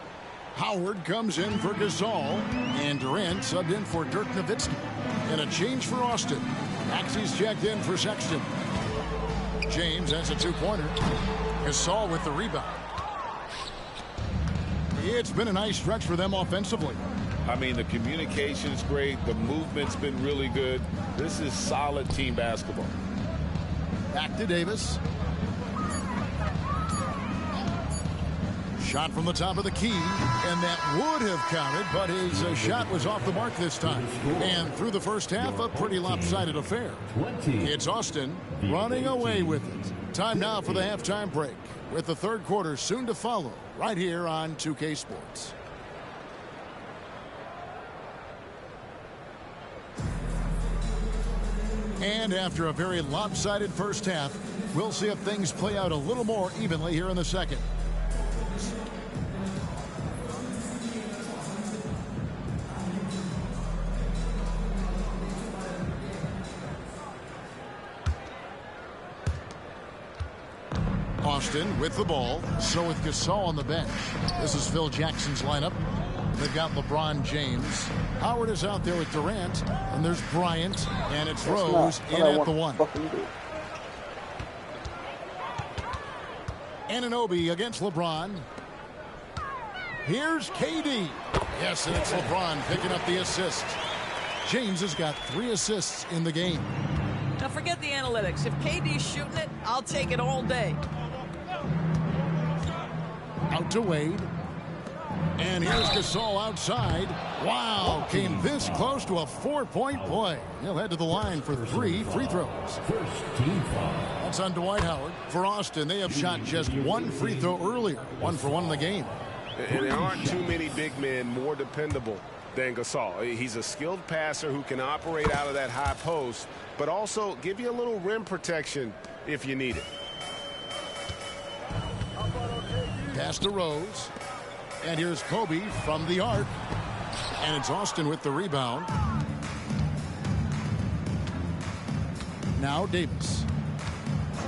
Howard comes in for Gasol, and Durant subbed in for Dirk Nowitzki. And a change for Austin. Maxey's checked in for Sexton. James has a two-pointer. Gasol with the rebound. It's been a nice stretch for them offensively. I mean, the communication's great. The movement's been really good. This is solid team basketball. Back to Davis. Shot from the top of the key, and that would have counted, but his shot was off the mark this time. And through the first half, a pretty lopsided affair. It's Austin running away with it. Time now for the halftime break, with the third quarter soon to follow, right here on 2K Sports. And after a very lopsided first half, we'll see if things play out a little more evenly here in the second. Austin with the ball. So with Gasol on the bench. This is Phil Jackson's lineup. They've got LeBron James. Howard is out there with Durant. And there's Bryant. And it's Rose in at the one. Anunoby against LeBron. Here's KD. Yes, and it's LeBron picking up the assist. James has got 3 assists in the game. Now forget the analytics. If KD's shooting it, I'll take it all day. Out to Wade. And here's Gasol outside. Wow, came this close to a 4-point play. He'll head to the line for 3 free throws. That's on Dwight Howard. For Austin, they have shot just 1 free throw earlier. 1 for 1 in the game. And there aren't too many big men more dependable than Gasol. He's a skilled passer who can operate out of that high post, but also give you a little rim protection if you need it. Pass to Rose. And here's Kobe from the arc. And it's Austin with the rebound. Now Davis.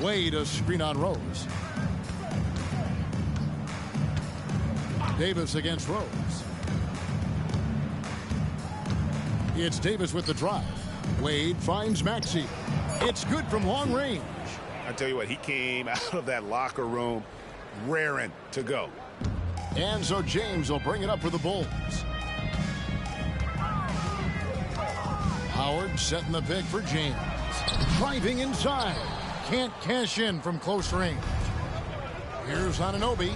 Wade a screen on Rose. Davis against Rose. It's Davis with the drive. Wade finds Maxey. It's good from long range. I tell you what, he came out of that locker room raring to go. And so James will bring it up for the Bulls. Howard setting the pick for James. Driving inside. Can't cash in from close range. Here's Anunoby.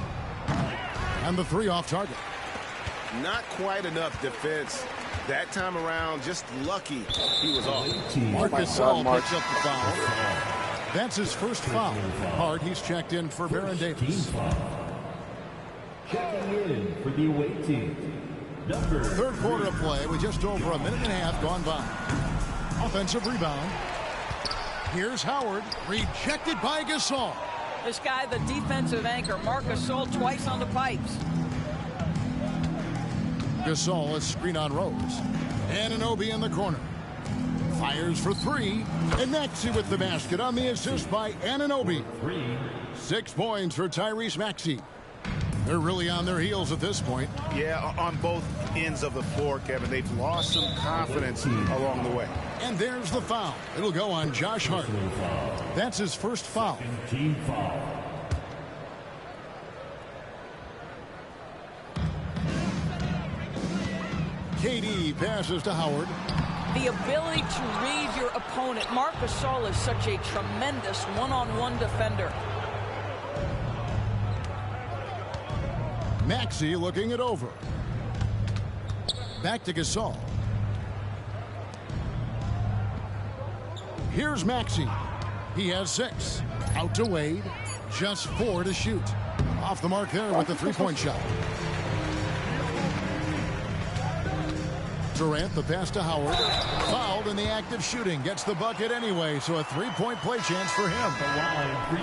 And the 3 off target. Not quite enough defense that time around. Just lucky he was off. Marcus Gasol picks up the foul. That's his first foul. Hard, he's checked in for Baron Davis. Checking in for the away team. Third quarter of play with just over a minute and a half gone by. Offensive rebound. Here's Howard. Rejected by Gasol. This guy, the defensive anchor, Marcus Gasol, twice on the pipes. Gasol is screen on Rose. Anunoby in the corner. Fires for 3. And Maxey with the basket on the assist by Anunoby. 6 points for Tyrese Maxey. They're really on their heels at this point. Yeah, on both ends of the floor, Kevin. They've lost some confidence along the way. And there's the foul. It'll go on Josh Hart. That's his first foul. Team foul. KD passes to Howard. The ability to read your opponent. Marc Gasol is such a tremendous one-on-one defender. Maxey looking it over. Back to Gasol. Here's Maxey. He has 6. Out to Wade. Just 4 to shoot. Off the mark there with the three-point shot. Durant, the pass to Howard. Fouled in the act of shooting. Gets the bucket anyway, so a three-point play chance for him.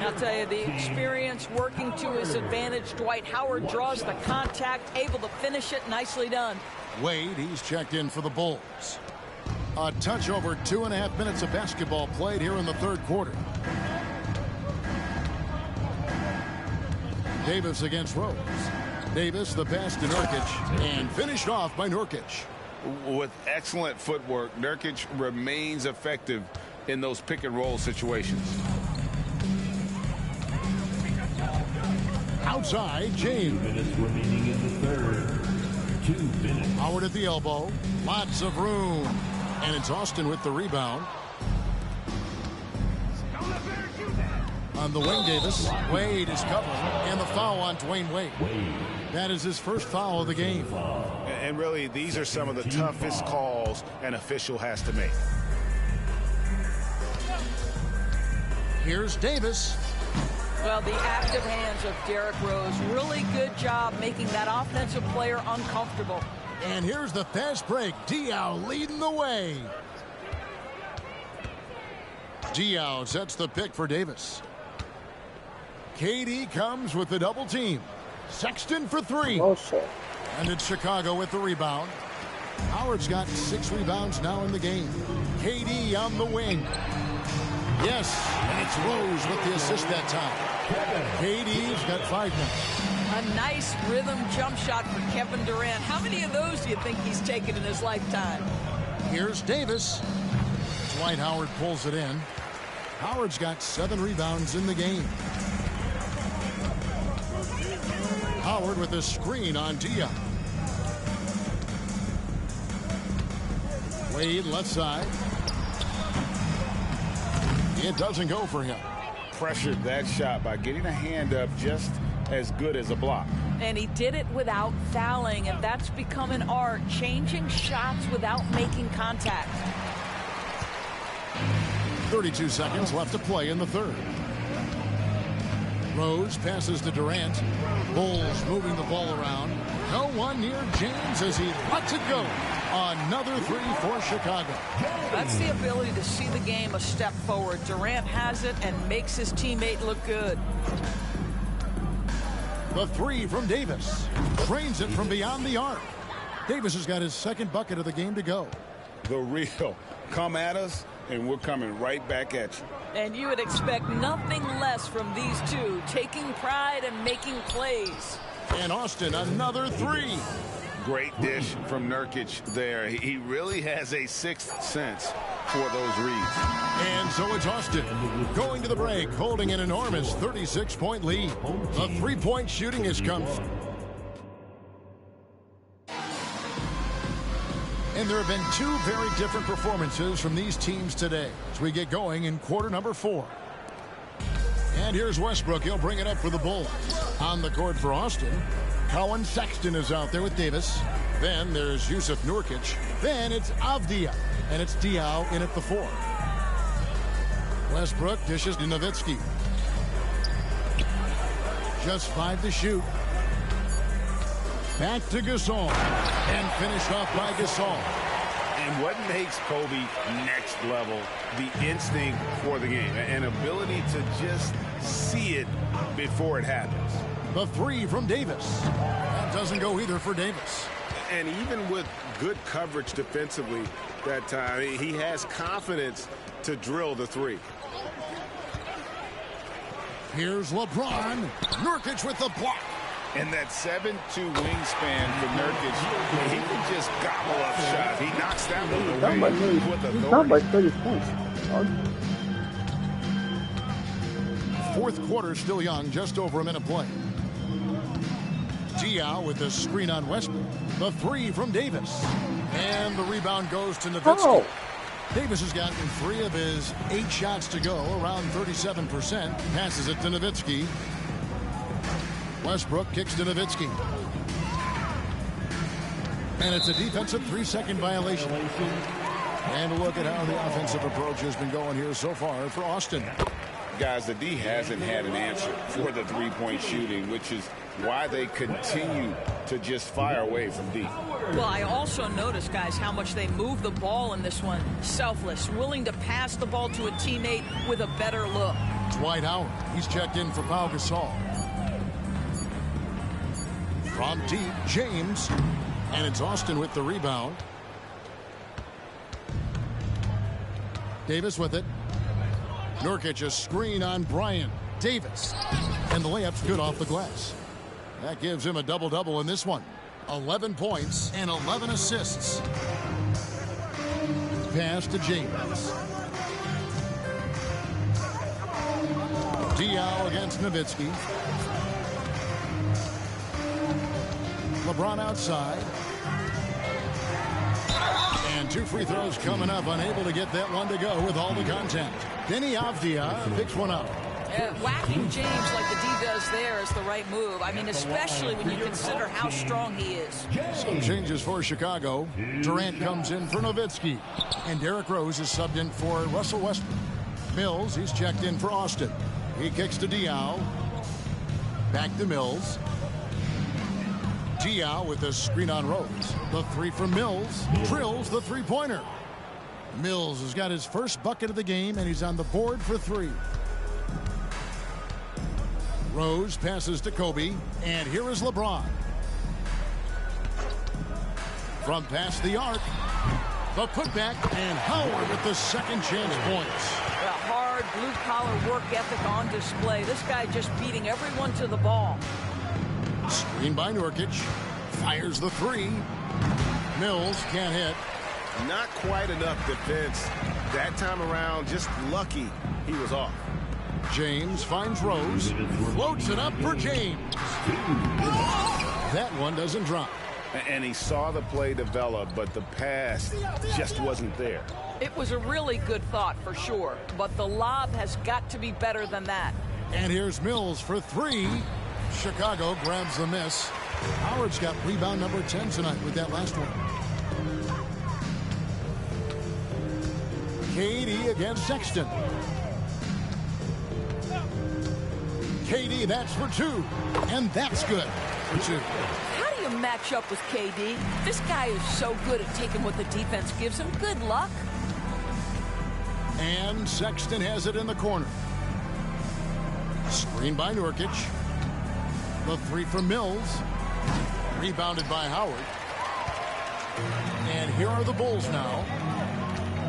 I'll tell you, the experience working to his advantage. Dwight Howard draws the contact, able to finish it. Nicely done. Wade, he's checked in for the Bulls. A touch over 2.5 minutes of basketball played here in the third quarter. Davis against Rose. Davis, the pass to Nurkic, and finished off by Nurkic. With excellent footwork, Nurkic remains effective in those pick and roll situations. Outside, James. 2 minutes remaining in the third. 2 minutes. Howard at the elbow. Lots of room. And it's Austin with the rebound. On the wing, Davis. Wade is covered. And the foul on Dwayne Wade. That is his first foul of the game. And really, these are some of the toughest calls an official has to make. Here's Davis. Well, the active hands of Derrick Rose. Really good job making that offensive player uncomfortable. And here's the fast break. Diaw leading the way. Diaw sets the pick for Davis. KD comes with the double team. Sexton for 3. And it's Chicago with the rebound. Howard's got 6 rebounds now in the game. KD on the wing. Yes, and it's Rose with the assist that time. KD's got 5 now. A nice rhythm jump shot for Kevin Durant. How many of those do you think he's taken in his lifetime? Here's Davis. Dwight Howard pulls it in. Howard's got 7 rebounds in the game. Howard with a screen on Diaw. Wade left side. It doesn't go for him. Pressured that shot by getting a hand up just as good as a block. And he did it without fouling, and that's become an art, changing shots without making contact. 32 seconds left to play in the third. Rose passes to Durant. Bulls moving the ball around. No one near James as he lets it go. Another 3 for Chicago. That's the ability to see the game a step forward. Durant has it and makes his teammate look good. The 3 from Davis. Trains it from beyond the arc. Davis has got his second bucket of the game to go. The real. Come at us, and we're coming right back at you. And you would expect nothing less from these two, taking pride and making plays. And Austin, another 3. Great dish from Nurkic there. He really has a 6th sense for those reads. And so it's Austin going to the break, holding an enormous 36-point lead. The three-point shooting has come. And there have been 2 very different performances from these teams today as we get going in quarter number 4. And here's Westbrook. He'll bring it up for the Bulls. On the court for Austin, Colin Sexton is out there with Davis. Then there's Jusuf Nurkic. Then it's Avdija. And it's Diaw in at the 4. Westbrook dishes to Nowitzki. Just 5 to shoot. Back to Gasol. And finished off by Gasol. And what makes Kobe next level? The instinct for the game. An ability to just see it before it happens. The 3 from Davis. That doesn't go either for Davis. And even with good coverage defensively that time, he has confidence to drill the 3. Here's LeBron. Nurkic with the block. And that 7'2" wingspan for Nurkic, he can just gobble up shots. He knocks that one away with authority. He's down by 30 points. Fourth quarter still young, just over a minute play. Diaw with the screen on Westbrook. The three from Davis. And the rebound goes to Nowitzki. Oh. Davis has gotten 3 of his 8 shots to go, around 37%. Passes it to Nowitzki. Westbrook kicks to Nowitzki. And it's a defensive 3-second violation. And look at how the offensive approach has been going here so far for Austin. Guys, the D hasn't had an answer for the three-point shooting, which is why they continue to just fire away from deep. Well, I also noticed, guys, how much they move the ball in this one. Selfless, willing to pass the ball to a teammate with a better look. Dwight Howard, he's checked in for Pau Gasol. From deep, James, and it's Austin with the rebound. Davis with it. Nurkic a screen on Bryant. Davis. And the layup's good off the glass. That gives him a double-double in this one. 11 points and 11 assists. Pass to James. Diaw against Nowitzki. LeBron outside. And 2 free throws coming up, unable to get that one to go with all the contact. Deni Avdija picks one up. Whacking James like the D does there is the right move. I mean, especially when you consider how strong he is. Some changes for Chicago. Durant comes in for Nowitzki. And Derrick Rose is subbed in for Russell Westbrook. Mills, he's checked in for Austin. He kicks to Diaw. Back to Mills. Diaw with the screen on Rose. The three from Mills. Drills the three-pointer. Mills has got his first bucket of the game, and he's on the board for 3. Rose passes to Kobe, and here is LeBron. From past the arc, the putback, and Howard with the second chance points. A hard blue-collar work ethic on display. This guy just beating everyone to the ball. Screen by Nurkic. Fires the 3. Mills can't hit. Not quite enough defense. That time around, just lucky he was off. James finds Rose. Floats it up for James. That one doesn't drop. And he saw the play develop, but the pass just wasn't there. It was a really good thought for sure, but the lob has got to be better than that. And here's Mills for 3. Chicago grabs the miss. Howard's got rebound number 10 tonight with that last one. KD against Sexton. KD, that's for 2. And that's good for 2. How do you match up with KD? This guy is so good at taking what the defense gives him. Good luck. And Sexton has it in the corner. Screen by Nurkic. The 3 from Mills. Rebounded by Howard. And here are the Bulls now.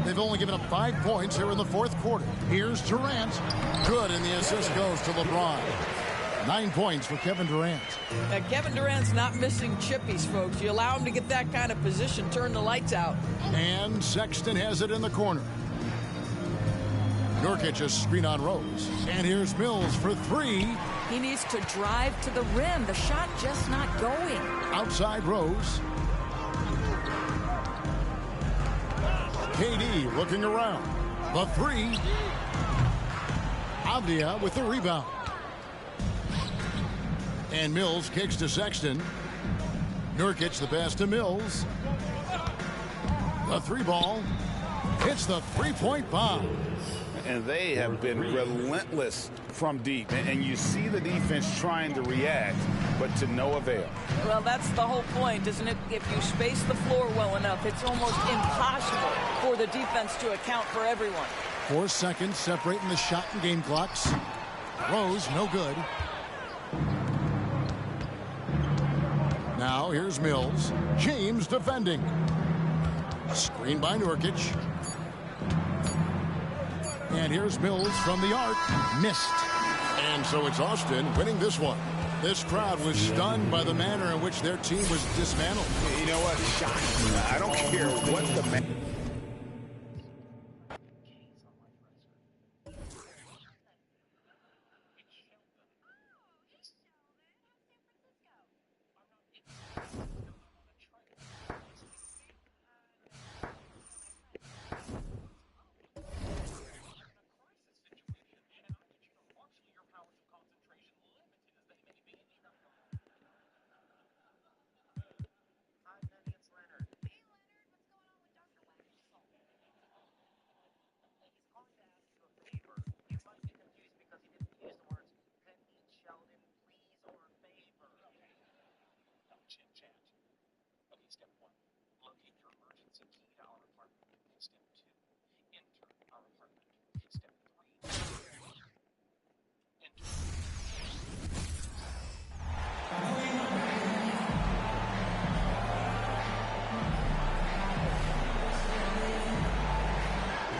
They've only given up 5 points here in the fourth quarter. Here's Durant. Good, and the assist goes to LeBron. 9 points for Kevin Durant. Now, Kevin Durant's not missing chippies, folks. You allow him to get that kind of position, turn the lights out. And Sexton has it in the corner. Nurkic a screen on Rose. And here's Mills for 3. He needs to drive to the rim. The shot just not going. Outside Rose. KD looking around. The 3. Avdija with the rebound. And Mills kicks to Sexton. Nurkic the pass to Mills. The 3 ball. Hits the 3-point bomb. And they have been relentless from deep. And you see the defense trying to react, but to no avail. Well, that's the whole point, isn't it? If you space the floor well enough, it's almost impossible for the defense to account for everyone. 4 seconds separating the shot and game clocks. Rose, no good. Now here's Mills. James defending. Screen by Nurkic. And here's Mills from the arc. Missed. And so it's Austin winning this one. This crowd was stunned by the manner in which their team was dismantled. You know what? Shocking. I don't care what the man.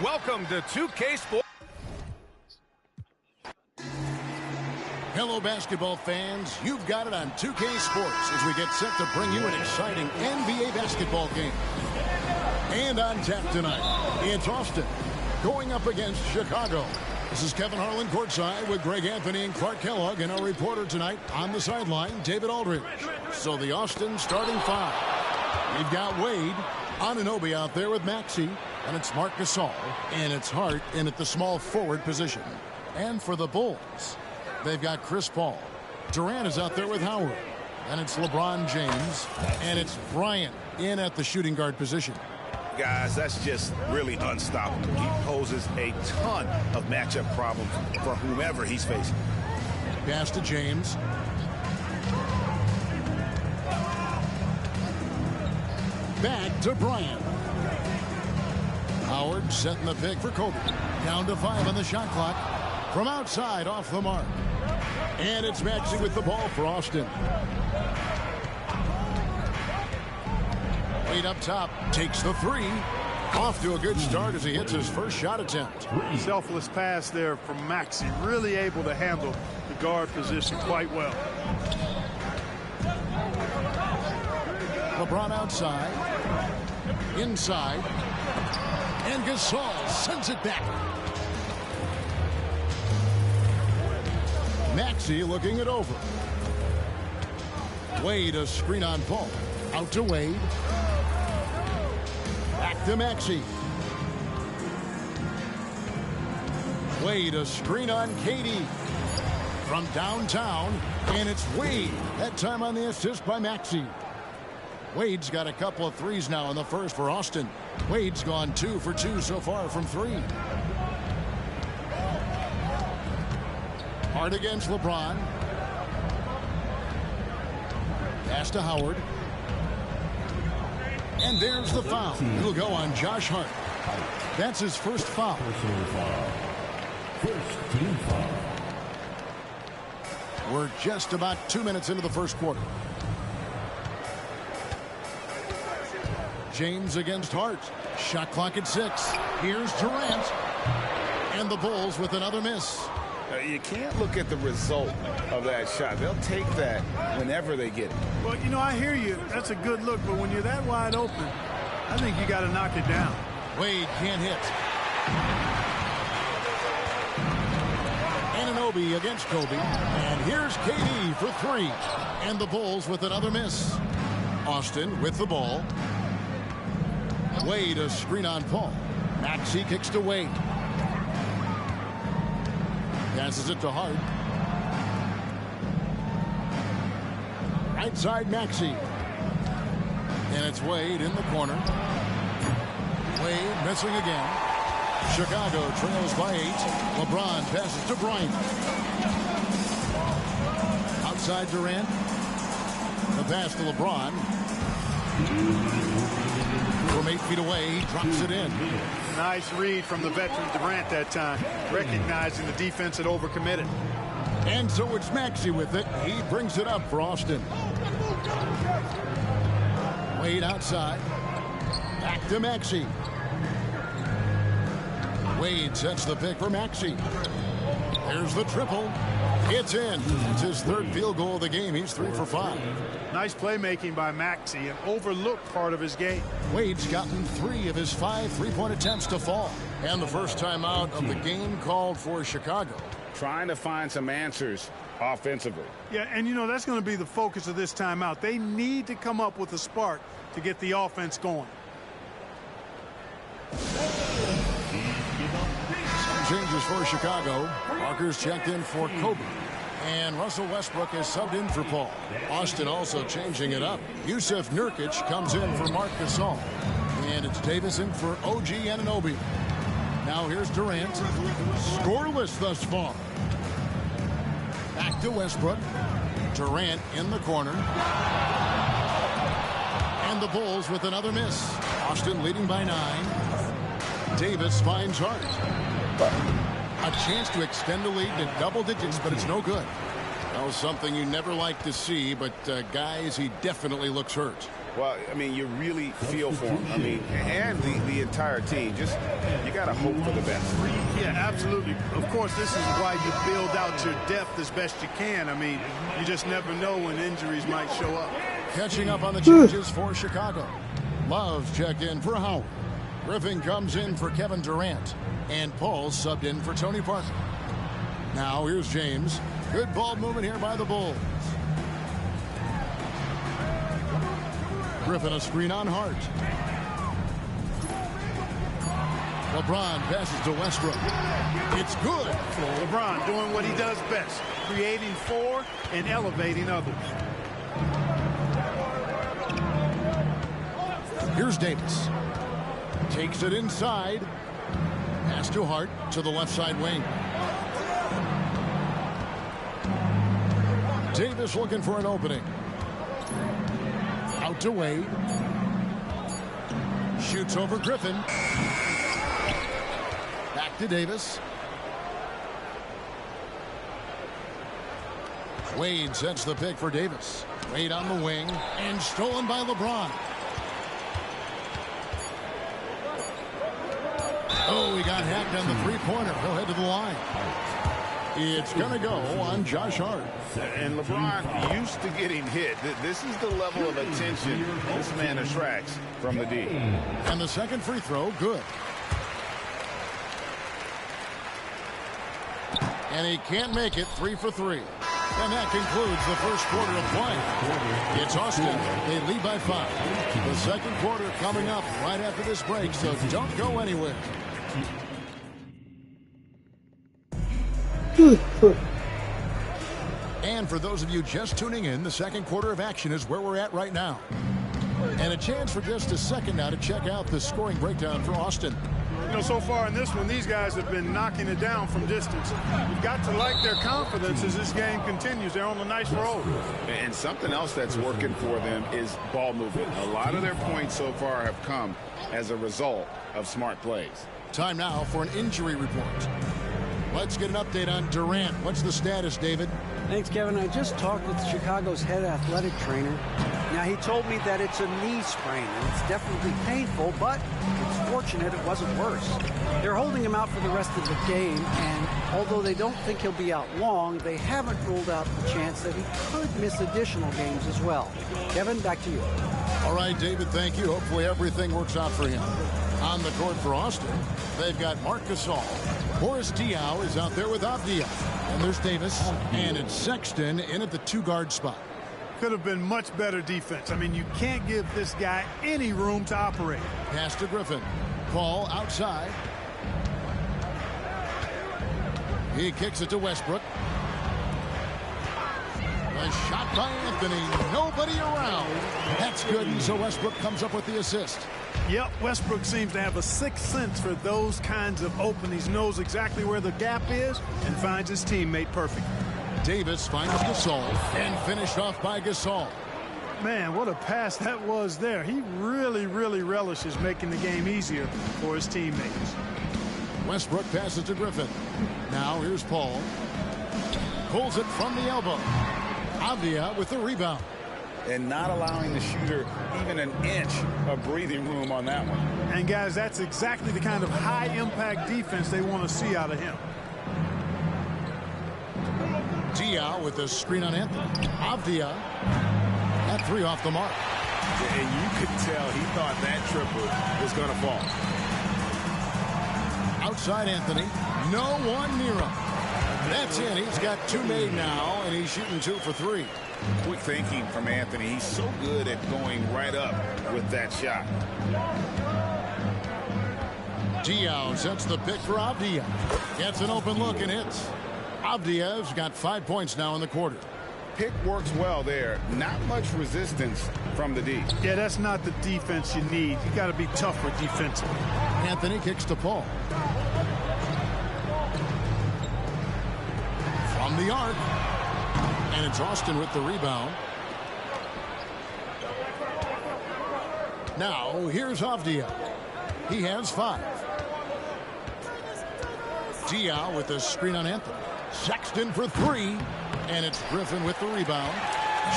Welcome to 2K Sports. Hello, basketball fans. You've got it on 2K Sports as we get set to bring you an exciting NBA basketball game. And on tap tonight, it's Austin going up against Chicago. This is Kevin Harlan courtside with Greg Anthony and Clark Kellogg, and our reporter tonight on the sideline, David Aldridge. So the Austin starting five. We've got Wade, Anunoby out there with Maxey, and it's Marc Gasol, and it's Hart in at the small forward position. And for the Bulls, they've got Chris Paul. Durant is out there with Howard, and it's LeBron James, and it's Bryant in at the shooting guard position. Guys, that's just really unstoppable. He poses a ton of matchup problems for whomever he's facing. Pass to James. Back to Bryant. Howard setting the pick for Kobe. Down to 5 on the shot clock. From outside, off the mark. And it's Maxey with the ball for Austin. Wade up top, takes the three. Off to a good start as he hits his first shot attempt. Selfless pass there from Maxey. Really able to handle the guard position quite well. LeBron outside. Inside. And Gasol sends it back. Maxey looking it over. Wade a screen on Paul. Out to Wade. Back to Maxey. Wade a screen on KD. From downtown, and it's Wade. That time on the assist by Maxey. Wade's got a couple of threes now in the first for Austin. Wade's gone 2 for 2 so far from 3. Hart against LeBron. Pass to Howard. And there's the foul. It'll go on Josh Hart. That's his first foul. First team foul. We're just about 2 minutes into the first quarter. James against Hart. Shot clock at 6. Here's Durant. And the Bulls with another miss. You can't look at the result of that shot. They'll take that whenever they get it. Well, you know, I hear you. That's a good look, but when you're that wide open, I think you got to knock it down. Wade can't hit. Anunoby against Kobe. And here's KD for 3. And the Bulls with another miss. Austin with the ball. Wade a screen on Paul. Maxey kicks to Wade. Passes it to Hart. Right side Maxey. And it's Wade in the corner. Wade missing again. Chicago trails by 8. LeBron passes to Bryant. Outside Durant. The pass to LeBron. From 8 feet away, he drops it in. Nice read from the veteran Durant that time, recognizing the defense had overcommitted. And so it's Maxey with it. He brings it up for Austin. Wade outside. Back to Maxey. Wade sets the pick for Maxey. There's the triple. It's in. It's his third field goal of the game. He's 3 for 5. Nice playmaking by Maxey, an overlooked part of his game. Wade's gotten 3 of his 5 3-point attempts to fall. And the first time out of the game called for Chicago. Trying to find some answers offensively. Yeah, and you know, that's going to be the focus of this timeout. They need to come up with a spark to get the offense going. Some changes for Chicago. Walker's checked in for Kobe. And Russell Westbrook is subbed in for Paul. Austin also changing it up. Yusuf Nurkic comes in for Marc Gasol. And it's Davis in for OG Anunoby. Now here's Durant. Scoreless thus far. Back to Westbrook. Durant in the corner. And the Bulls with another miss. Austin leading by 9. Davis finds Hart. A chance to extend the lead to double digits, but it's no good. That was something you never like to see, but guys, he definitely looks hurt. Well, I mean, you really feel for him. I mean, and the entire team. Just, you got to hope for the best. Yeah, absolutely. Of course, this is why you build out your depth as best you can. I mean, you just never know when injuries might show up. Catching up on the changes for Chicago. Love checked in for Howard. Griffin comes in for Kevin Durant. And Paul subbed in for Tony Parker. Now here's James. Good ball movement here by the Bulls. Griffin a screen on Hart. LeBron passes to Westbrook. It's good. LeBron doing what he does best, creating for and elevating others. Here's Davis. Takes it inside. Pass to Hart to the left side wing. Davis looking for an opening. Out to Wade. Shoots over Griffin. Back to Davis. Wade sets the pick for Davis. Wade on the wing and stolen by LeBron. Oh, he got hacked on the three-pointer. He'll head to the line. It's going to go on Josh Hart. And LeBron used to getting hit. This is the level of attention this man attracts from the D. And the second free throw, good. And he can't make it. 3 for 3. And that concludes the first quarter of play. It's Austin. They lead by 5. The second quarter coming up right after this break, so don't go anywhere. And for those of you just tuning in, the second quarter of action is where we're at right now. And a chance for just a second now to check out the scoring breakdown for Austin. You know, so far in this one, these guys have been knocking it down from distance. You've got to like their confidence as this game continues. They're on a nice roll. And something else that's working for them is ball movement. A lot of their points so far have come as a result of smart plays. Time now for an injury report. Let's get an update on Durant. What's the status, David? Thanks, Kevin. I just talked with Chicago's head athletic trainer. Now, he told me that it's a knee sprain, and it's definitely painful, but it's fortunate it wasn't worse. They're holding him out for the rest of the game, and although they don't think he'll be out long, they haven't ruled out the chance that he could miss additional games as well. Kevin, back to you. All right, David, thank you. Hopefully everything works out for him. On the court for Austin, they've got Marc Gasol. Boris Diaw is out there with Avdia. And there's Davis, and it's Sexton in at the two-guard spot. Could have been much better defense. I mean, you can't give this guy any room to operate. Pass to Griffin. Paul outside. He kicks it to Westbrook. A shot by Anthony. Nobody around. That's good, and so Westbrook comes up with the assist. Yep, Westbrook seems to have a sixth sense for those kinds of openings. Knows exactly where the gap is and finds his teammate perfect. Davis finds Gasol and finished off by Gasol. Man, what a pass that was there. He really relishes making the game easier for his teammates. Westbrook passes to Griffin. Now here's Paul. Pulls it from the elbow. Avdia with the rebound. And not allowing the shooter even an inch of breathing room on that one. And guys, that's exactly the kind of high impact defense they want to see out of him. Diaw with the screen on Anthony. Avdia. That three off the mark. And you could tell he thought that triple was going to fall. Outside Anthony. No one near him. That's in. He's got two made now, and he's shooting 2 for 3. Quick thinking from Anthony. He's so good at going right up with that shot. Diaw sets the pick for Avdia. Gets an open look and hits. Avdia's got 5 points now in the quarter. Pick works well there. Not much resistance from the D. Yeah, that's not the defense you need. You got to be tougher defensively. Anthony kicks to Paul. From the arc. And it's Austin with the rebound. Now, here's Avdia. He has 5. Diaw with the screen on Anthony. Sexton for 3. And it's Griffin with the rebound.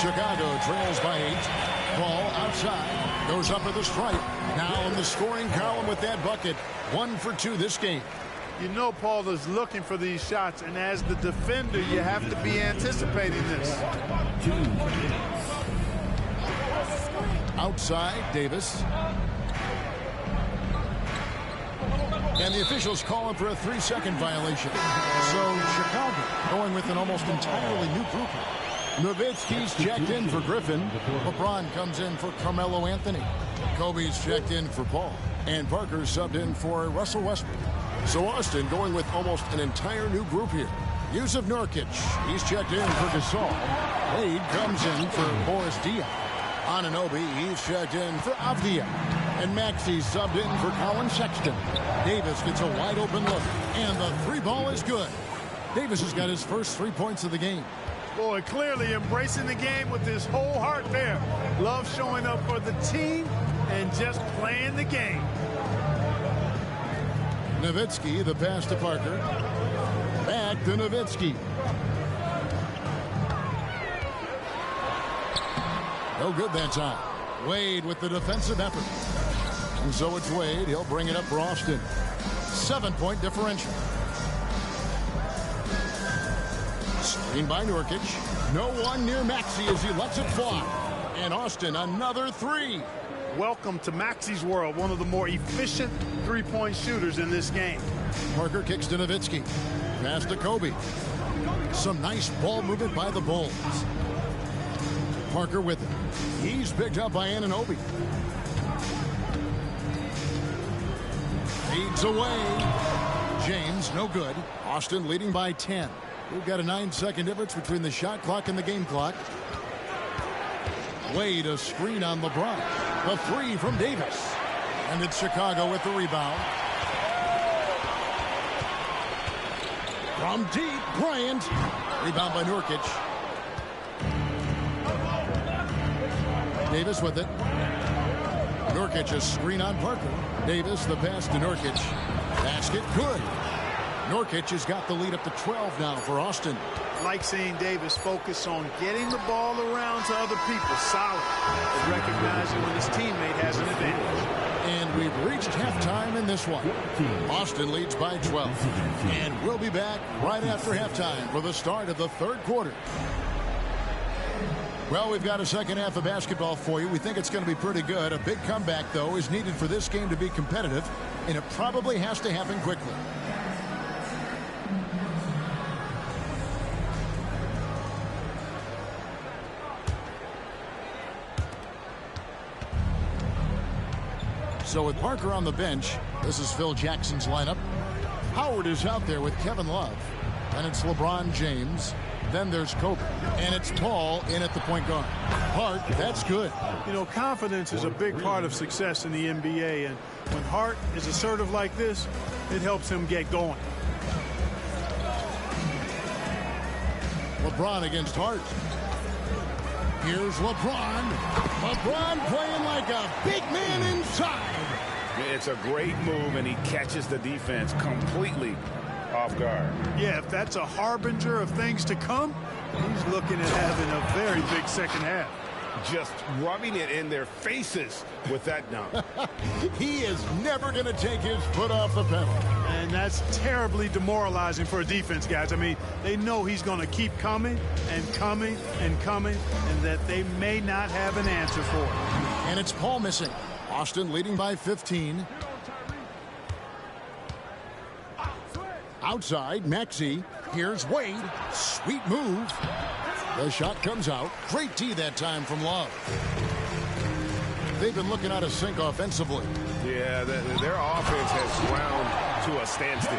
Chicago trails by 8. Ball outside. Goes up at the stripe. Now in the scoring column with that bucket. 1 for 2 this game. You know Paul is looking for these shots, and as the defender, you have to be anticipating this. Outside, Davis. And the officials calling for a 3-second violation. So Chicago going with an almost entirely new group. Nowitzki's checked in for Griffin. LeBron comes in for Carmelo Anthony. Kobe's checked in for Paul. And Parker subbed in for Russell Westbrook. So Austin going with almost an entire new group here. Jusuf Nurkic, he's checked in for Gasol. Wade comes in for Boris Diaw. Anunoby, he's checked in for Avdia. And Maxey subbed in for Colin Sexton. Davis gets a wide open look. And the 3 ball is good. Davis has got his first 3 points of the game. Boy, clearly embracing the game with his whole heart there. Love showing up for the team and just playing the game. Nowitzki, the pass to Parker. Back to Nowitzki. No good that time. Wade with the defensive effort. And so it's Wade. He'll bring it up for Austin. 7-point differential. Screen by Nurkic. No one near Maxey as he lets it fly. And Austin, another 3. Welcome to Maxey's world, one of the more efficient three-point shooters in this game. Parker kicks to Nowitzki. Pass to Kobe. Some nice ball movement by the Bulls. Parker with it. He's picked up by Anunoby. Feeds away. James, no good. Austin leading by 10. We've got a 9-second difference between the shot clock and the game clock. Wade, a screen on LeBron. The 3 from Davis. And it's Chicago with the rebound. From deep, Bryant. Rebound by Nurkic. Davis with it. Nurkic, a screen on Parker. Davis, the pass to Nurkic. Basket, good. Nurkic has got the lead up to 12 now for Austin. Like seeing Davis focus on getting the ball around to other people. Solid. But recognizing when his teammate has an advantage. And we've reached halftime in this one. Austin leads by 12. And we'll be back right after halftime for the start of the third quarter. Well, we've got a second half of basketball for you. We think it's going to be pretty good. A big comeback, though, is needed for this game to be competitive, and it probably has to happen quickly. So with Parker on the bench, this is Phil Jackson's lineup. Howard is out there with Kevin Love. And it's LeBron James. Then there's Kobe. And it's Paul in at the point guard. Hart, that's good. You know, confidence is a big part of success in the NBA. And when Hart is assertive like this, it helps him get going. LeBron against Hart. Here's LeBron. LeBron playing like a big man inside. It's a great move, and he catches the defense completely off guard. Yeah, if that's a harbinger of things to come, he's looking at having a very big second half. just rubbing it in their faces with that dunk. He is never going to take his foot off the pedal. And that's terribly demoralizing for a defense, guys. I mean, they know he's going to keep coming and coming and coming, and that they may not have an answer for it. And it's Paul missing. Austin leading by 15. Outside, Maxey. Here's Wade. Sweet move. The shot comes out. Great D that time from Love. They've been looking out of sync offensively. Yeah, their offense has ground to a standstill.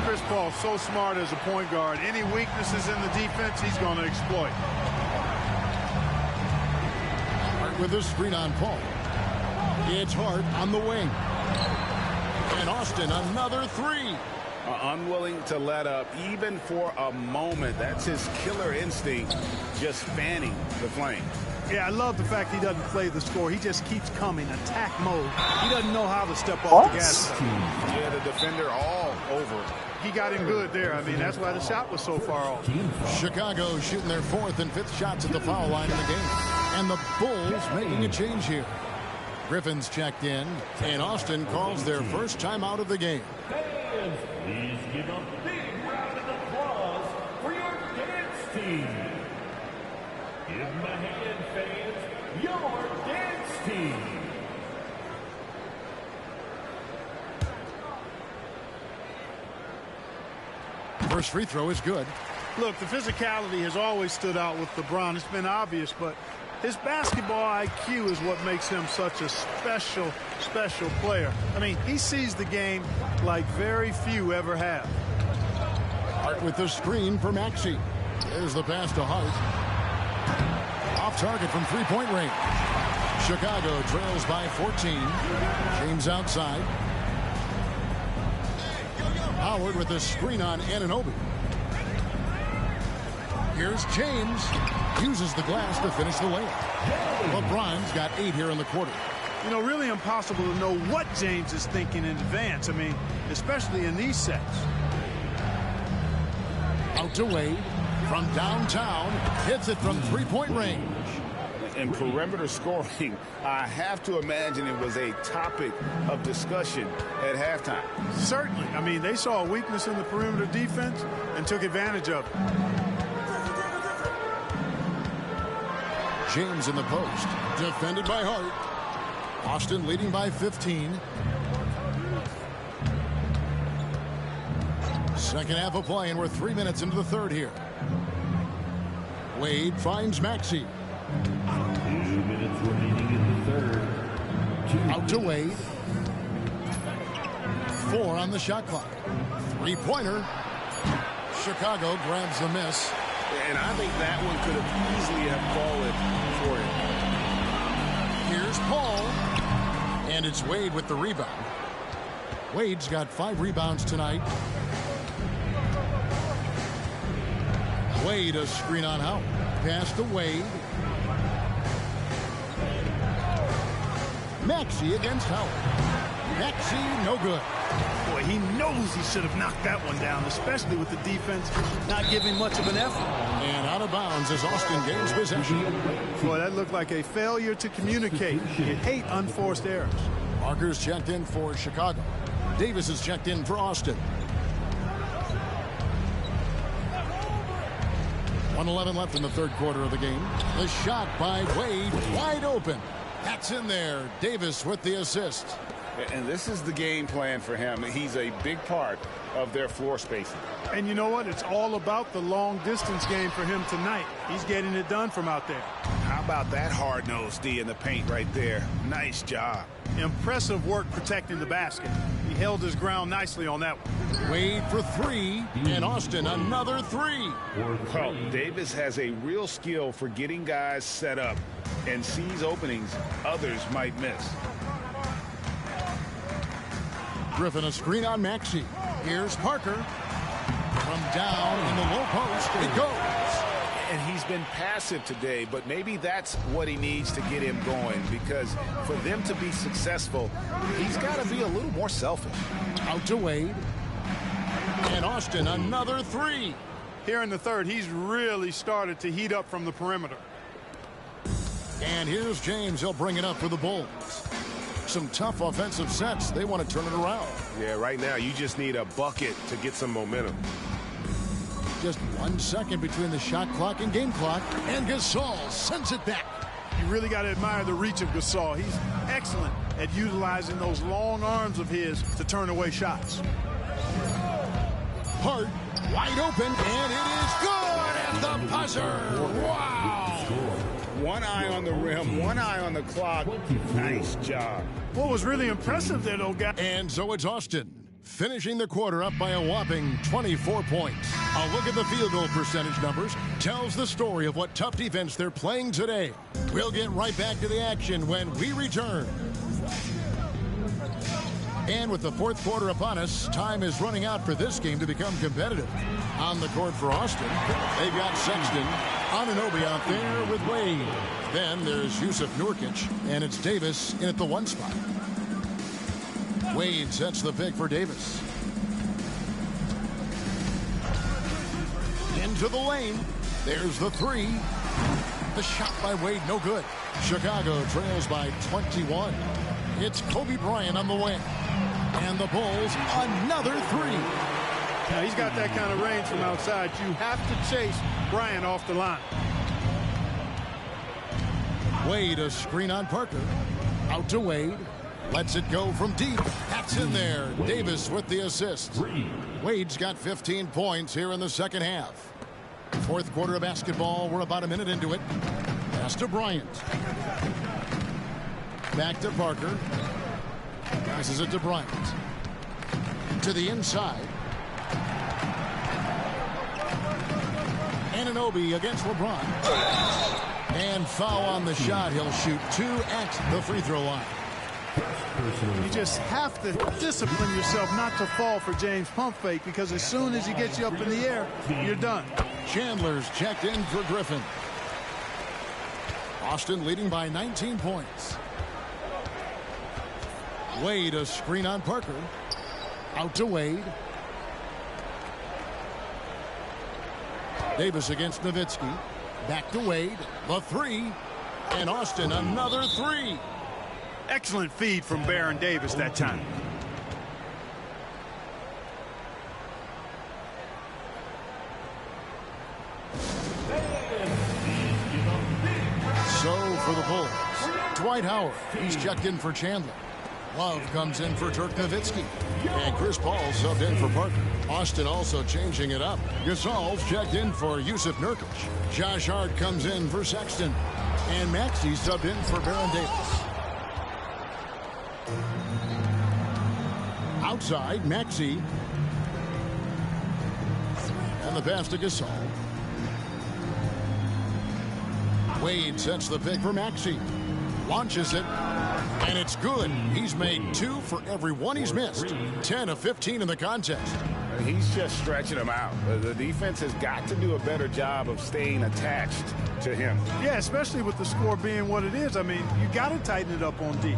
Chris Paul, so smart as a point guard. Any weaknesses in the defense, he's going to exploit. Hart with a screen on Paul. It's Hart on the wing. And Austin, another three. Unwilling to let up even for a moment. That's his killer instinct, just fanning the flame. Yeah, I love the fact he doesn't play the score. He just keeps coming, attack mode. He doesn't know how to step off the gas. Yeah, the defender all over. He got him good there. I mean, that's why the shot was so far off. Chicago shooting their 4th and 5th shots at the foul line in the game. And the Bulls making a change here. Griffin's checked in, and Austin calls their first timeout of the game. Please give a big round of applause for your dance team. Give them a hand, fans. Your dance team. First free throw is good. Look, the physicality has always stood out with LeBron. It's been obvious, but his basketball IQ is what makes him such a special player. I mean, he sees the game like very few ever have. Hart with the screen for Maxey. There's the pass to Hart. Off target from three-point range. Chicago trails by 14. James outside. Howard with the screen on Anunoby. Here's James. Uses the glass to finish the layup. LeBron's got 8 here in the quarter. You know, really impossible to know what James is thinking in advance. I mean, especially in these sets. Out to Wade. From downtown. Hits it from three-point range. In perimeter scoring, I have to imagine it was a topic of discussion at halftime. Certainly. I mean, they saw a weakness in the perimeter defense and took advantage of it. James in the post. Defended by Hart. Austin leading by 15. Second half of play, and we're 3 minutes into the third here. Wade finds Maxey. 2 minutes remaining in the third. Out to Wade. 4 on the shot clock. Three-pointer. Chicago grabs the miss. And I think that one could have easily have fallen for him. Here's Paul. And it's Wade with the rebound. Wade's got 5 rebounds tonight. Wade, a screen on Howard. Pass to Wade. Maxey against Howard. Maxey, no good. Boy, he knows he should have knocked that one down, especially with the defense not giving much of an effort. And out of bounds as Austin gains possession. Boy, that looked like a failure to communicate. You hate unforced errors. Parker's checked in for Chicago. Davis is checked in for Austin. 1:11 left in the third quarter of the game. The shot by Wade, wide open. That's in there. Davis with the assist. And this is the game plan for him. He's a big part of their floor spacing. And you know what? It's all about the long distance game for him tonight. He's getting it done from out there. How about that hard-nosed D in the paint right there? Nice job. Impressive work protecting the basket. He held his ground nicely on that one. Wade for 3, and Austin another 3. Well, Davis has a real skill for getting guys set up and sees openings others might miss. Griffin a screen on Maxey. Here's Parker. From down in the low post, it goes. And he's been passive today, but maybe that's what he needs to get him going, because for them to be successful, he's got to be a little more selfish. Out to Wade. And Austin another 3. Here in the third, he's really started to heat up from the perimeter. And here's James. He'll bring it up for the Bulls. Some tough offensive sets. They want to turn it around. Yeah, right now you just need a bucket to get some momentum. Just 1 second between the shot clock and game clock. And Gasol sends it back. You really got to admire the reach of Gasol. He's excellent at utilizing those long arms of his to turn away shots. Hart wide open, and it is good at the buzzer. Wow. One eye on the rim, one eye on the clock. Nice job. What was really impressive there, though, guys. And so it's Austin, finishing the quarter up by a whopping 24 points. A look at the field goal percentage numbers tells the story of what tough defense they're playing today. We'll get right back to the action when we return. And with the fourth quarter upon us, time is running out for this game to become competitive. On the court for Austin, they've got Sexton, Anunoby out there with Wade. Then there's Jusuf Nurkic, and it's Davis in at the 1 spot. Wade sets the pick for Davis. Into the lane. There's the 3. The shot by Wade, no good. Chicago trails by 21. It's Kobe Bryant on the wing. And the Bulls, another 3. Now, he's got that kind of range from outside. You have to chase Bryant off the line. Wade, a screen on Parker. Out to Wade. Lets it go from deep. That's in there. Davis with the assist. Wade's got 15 points here in the second half. Fourth quarter of basketball. We're about a minute into it. Pass to Bryant. Back to Parker. Passes it to Bryant. To the inside. Anunoby against LeBron. And foul on the shot. He'll shoot 2 at the free throw line. You just have to discipline yourself not to fall for James' pump fake, because as soon as he gets you up in the air, you're done. Chandler's checked in for Griffin. Austin leading by 19 points. Wade, a screen on Parker. Out to Wade. Davis against Nowitzki. Back to Wade. The 3. And Austin, another 3. Excellent feed from Baron Davis that time. So for the Bulls, Dwight Howard. He's checked in for Chandler. Love comes in for Dirk Nowitzki. And Chris Paul subbed in for Parker. Austin also changing it up. Gasol's checked in for Jusuf Nurkic. Josh Hart comes in for Sexton. And Maxey subbed in for Baron Davis. Outside, Maxey. And the pass to Gasol. Wade sets the pick for Maxey. Launches it. And it's good. He's made 2 for every 1 he's missed. 10 of 15 in the contest. He's just stretching them out. The defense has got to do a better job of staying attached to him. Yeah, especially with the score being what it is. I mean, you got to tighten it up on D.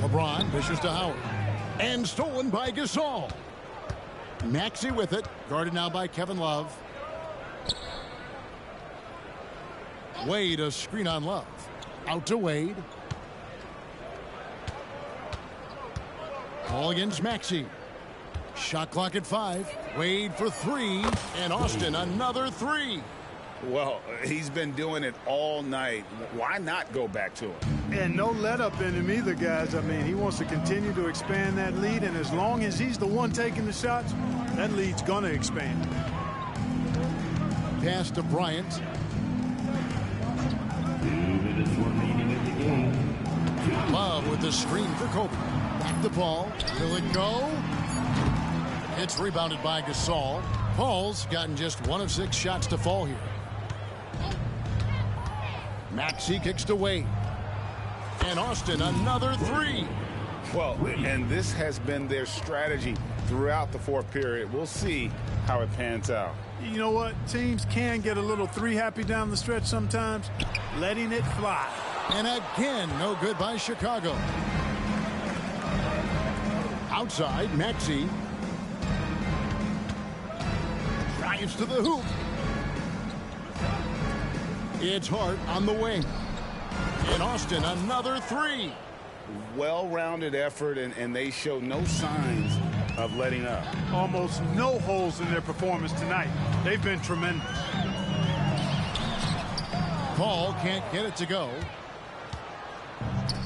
LeBron dishes to Howard. And stolen by Gasol. Maxey with it. Guarded now by Kevin Love. Wade, a screen on Love. Out to Wade. Ball against Maxey. Shot clock at 5. Wade for 3. And Austin, another 3. Well, he's been doing it all night. Why not go back to him? And no let up in him either, guys. I mean, he wants to continue to expand that lead, and as long as he's the one taking the shots, that lead's going to expand. Pass to Bryant. Love with the screen for Kobe. Back the ball. Will it go? It's rebounded by Gasol. Paul's gotten just 1 of 6 shots to fall here. Maxey kicks to Wade. And Austin, another 3. Well, and this has been their strategy throughout the fourth period. We'll see how it pans out. You know what? Teams can get a little 3 happy down the stretch sometimes. Letting it fly. And again, no good by Chicago. Outside, Maxey. Drives to the hoop. it's Hart on the wing. In Austin, another three. Well-rounded effort, and they show no signs of letting up. Almost no holes in their performance tonight. They've been tremendous. Paul can't get it to go.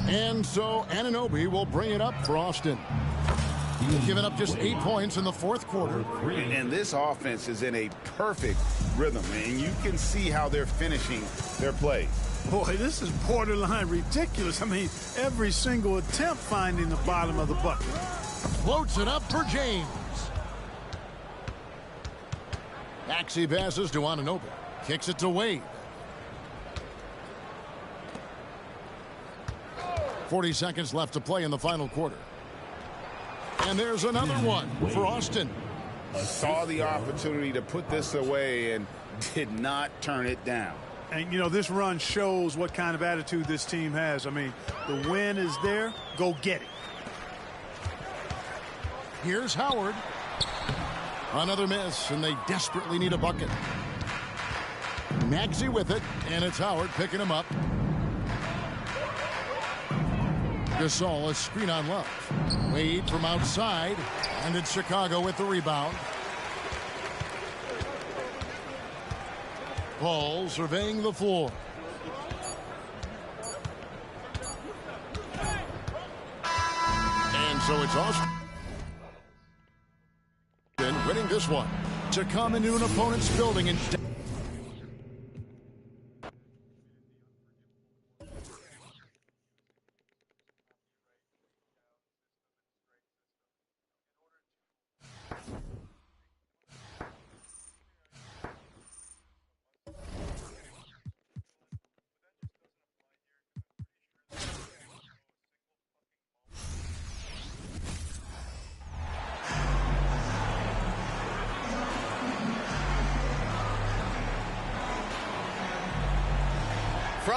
And so Anunoby will bring it up for Austin. He's given up just 8 points in the fourth quarter. And this offense is in a perfect rhythm, and you can see how they're finishing their plays. Boy, this is borderline ridiculous. I mean, every single attempt finding the bottom of the bucket. Floats it up for James. Maxey passes to Anunoby. Kicks it to Wade. 40 seconds left to play in the final quarter. And there's another one for Austin. Saw the opportunity to put this away and did not turn it down. And, you know, this run shows what kind of attitude this team has. I mean, the win is there. Go get it. Here's Howard. Another miss, and they desperately need a bucket. Maxey with it, and it's Howard picking him up. Gasol, a screen on Love. Wade from outside, and it's Chicago with the rebound. Paul surveying the floor. And so it's Austin winning this one to come into an opponent's building and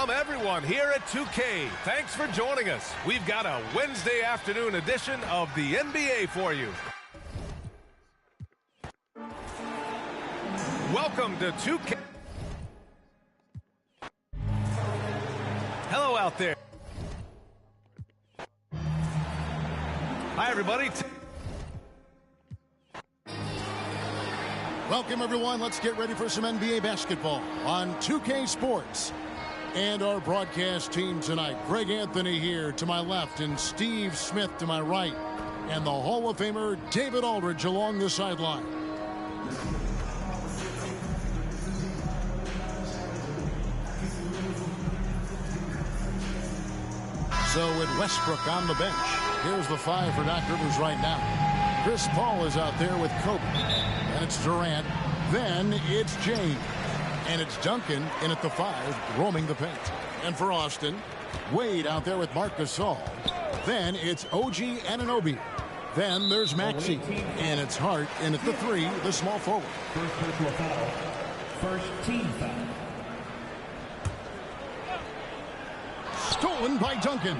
From everyone here at 2K, thanks for joining us. We've got a Wednesday afternoon edition of the NBA for you. Welcome to 2K. Hello out there. Hi, everybody. welcome, everyone. Let's get ready for some NBA basketball on 2K Sports. And our broadcast team tonight, Greg Anthony here to my left and Steve Smith to my right. And the Hall of Famer David Aldridge along the sideline. So with Westbrook on the bench, here's the five for Doc Rivers right now. Chris Paul is out there with Kobe. And it's Durant. Then it's James. And it's Duncan in at the five, roaming the paint. And for Austin, Wade out there with Marc Gasol. Then it's OG Anunoby. Then there's Maxey. And it's Hart in at the three, the small forward. First personal foul. First team foul. Stolen by Duncan.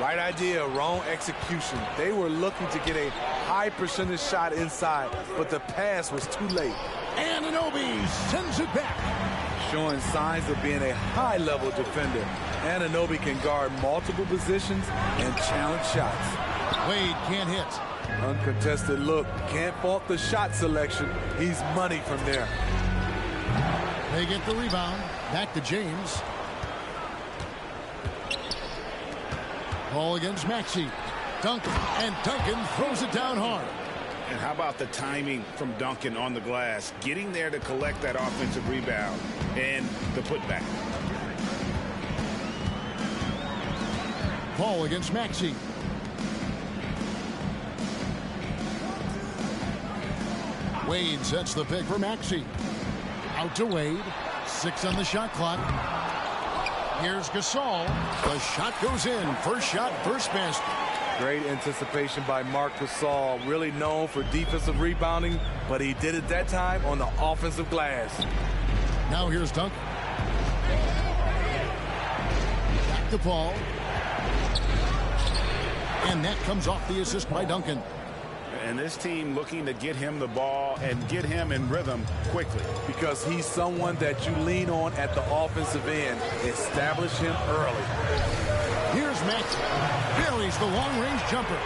Right idea, wrong execution. They were looking to get a high percentage shot inside, but the pass was too late. Anunoby sends it back. Showing signs of being a high-level defender. Anunoby can guard multiple positions and challenge shots. Wade can't hit. Uncontested look. Can't fault the shot selection. He's money from there. They get the rebound. Back to James. Ball against Maxey. Duncan. And Duncan throws it down hard. And how about the timing from Duncan on the glass, getting there to collect that offensive rebound and the putback. Paul against Maxey. Wade sets the pick for Maxey. Out to Wade. 6 on the shot clock. Here's Gasol. The shot goes in. First shot, first basket. Great anticipation by Marc Gasol, really known for defensive rebounding, but he did it that time on the offensive glass. Now here's Duncan. Back to Paul. And that comes off the assist by Duncan. And this team looking to get him the ball and get him in rhythm quickly. Because he's someone that you lean on at the offensive end. Establish him early. Here's Maxey. Buries the long-range jumper.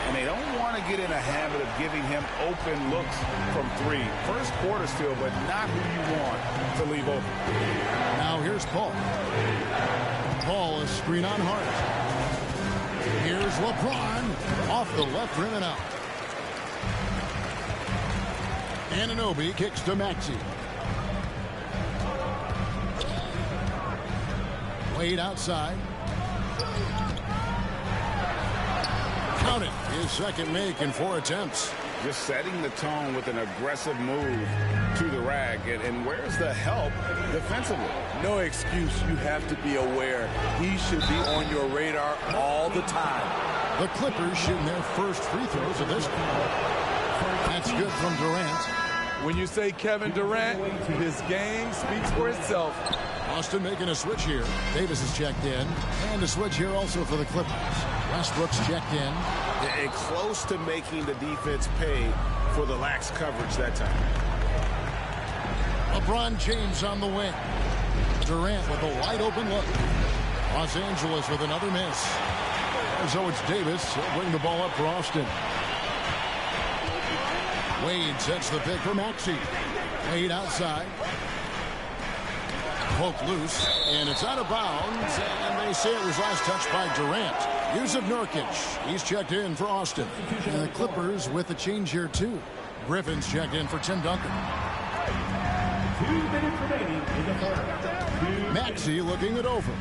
And they don't want to get in a habit of giving him open looks from three. First quarter still, but not who you want to leave open. Now here's Paul. Paul is screen on Hart. Here's LeBron off the left rim and out. Anunoby kicks to Maxey. Wade outside. Count it. His second make in 4 attempts. Just setting the tone with an aggressive move to the rack. And where's the help defensively? No excuse. You have to be aware. He should be on your radar all the time. The Clippers shooting their first free throws of this quarter. That's good from Durant. When you say Kevin Durant, his game speaks for itself. Austin making a switch here. Davis is checked in. And a switch here also for the Clippers. Westbrook's checked in. And close to making the defense pay for the lax coverage that time. LeBron James on the wing. Durant with a wide open look. Los Angeles with another miss. So it's Davis. He'll bring the ball up for Austin. Wade sets the pick for Maxey. Wade outside. Poked loose, and it's out of bounds, and they say it was last touched by Durant. Yusuf Nurkic, he's checked in for Austin. And the Clippers with a change here, too. Griffin's checked in for Tim Duncan. 2 minutes remaining in the quarter. Maxey looking it over.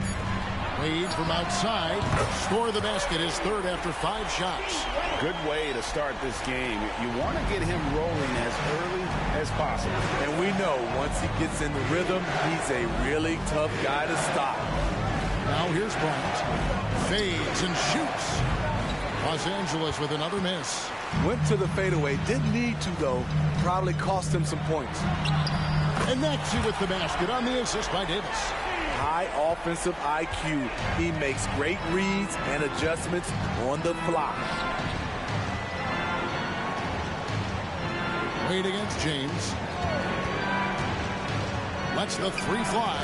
Wade from outside. Score the basket, his third after 5 shots. Good way to start this game. You want to get him rolling as early as possible. And we know once he gets in the rhythm, he's a really tough guy to stop. Now here's Bryant. Fades and shoots. Los Angeles with another miss. Went to the fadeaway. Didn't need to, though. Probably cost him some points. And Maxey with the basket on the assist by Davis. High offensive IQ. He makes great reads and adjustments on the fly. Wade against James. Lets the 3 fly.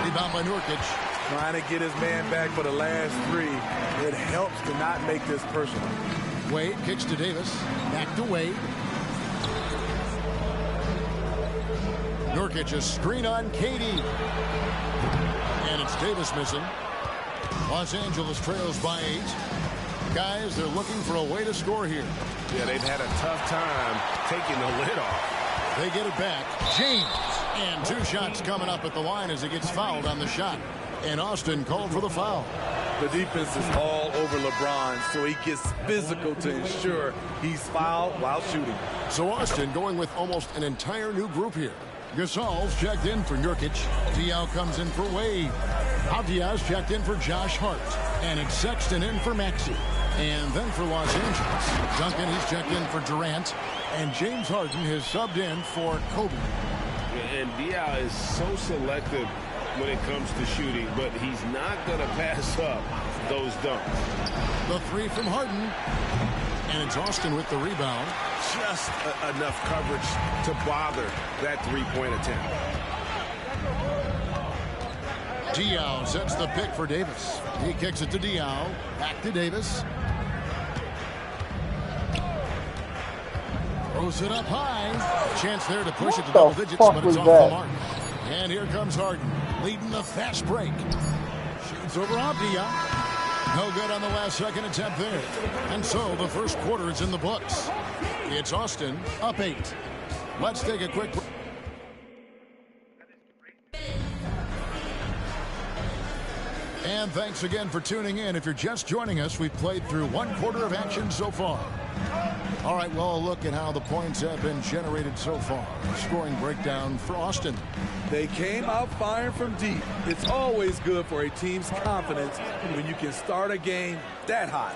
Rebound by Nurkic. Trying to get his man back for the last 3. It helps to not make this personal. Wade kicks to Davis. Back to Wade. Nurkic a screen on Katie. And it's Davis missing. Los Angeles trails by 8. Guys, they're looking for a way to score here. Yeah, they've had a tough time taking the lid off. They get it back. James. And 2 shots coming up at the line as he gets fouled on the shot. And Austin called for the foul. The defense is all over LeBron, so he gets physical to ensure he's fouled while shooting. So Austin going with almost an entire new group here. Gasol's checked in for Nurkic. Diaw comes in for Wade. Diaz checked in for Josh Hart. And it's Sexton in for Maxey. And then for Los Angeles, Duncan, he's checked in for Durant. And James Harden has subbed in for Kobe. And Diaw is so selective when it comes to shooting, but he's not going to pass up those dunks. The 3 from Harden. And it's Austin with the rebound. Just enough coverage to bother that 3-point attempt. Diaw sets the pick for Davis. He kicks it to Diaw. Back to Davis. Throws it up high. Chance there to push it to double digits, but it's off the mark. And here comes Harden, leading the fast break. Shoots over Diaw. No good on the last second attempt there. And so the first quarter is in the books. It's Austin up 8. Let's take a quick break. And thanks again for tuning in. If you're just joining us, we've played through 1 quarter of action so far. All right, well, a look at how the points have been generated so far. Scoring breakdown for Austin. They came out firing from deep. It's always good for a team's confidence when you can start a game that hot.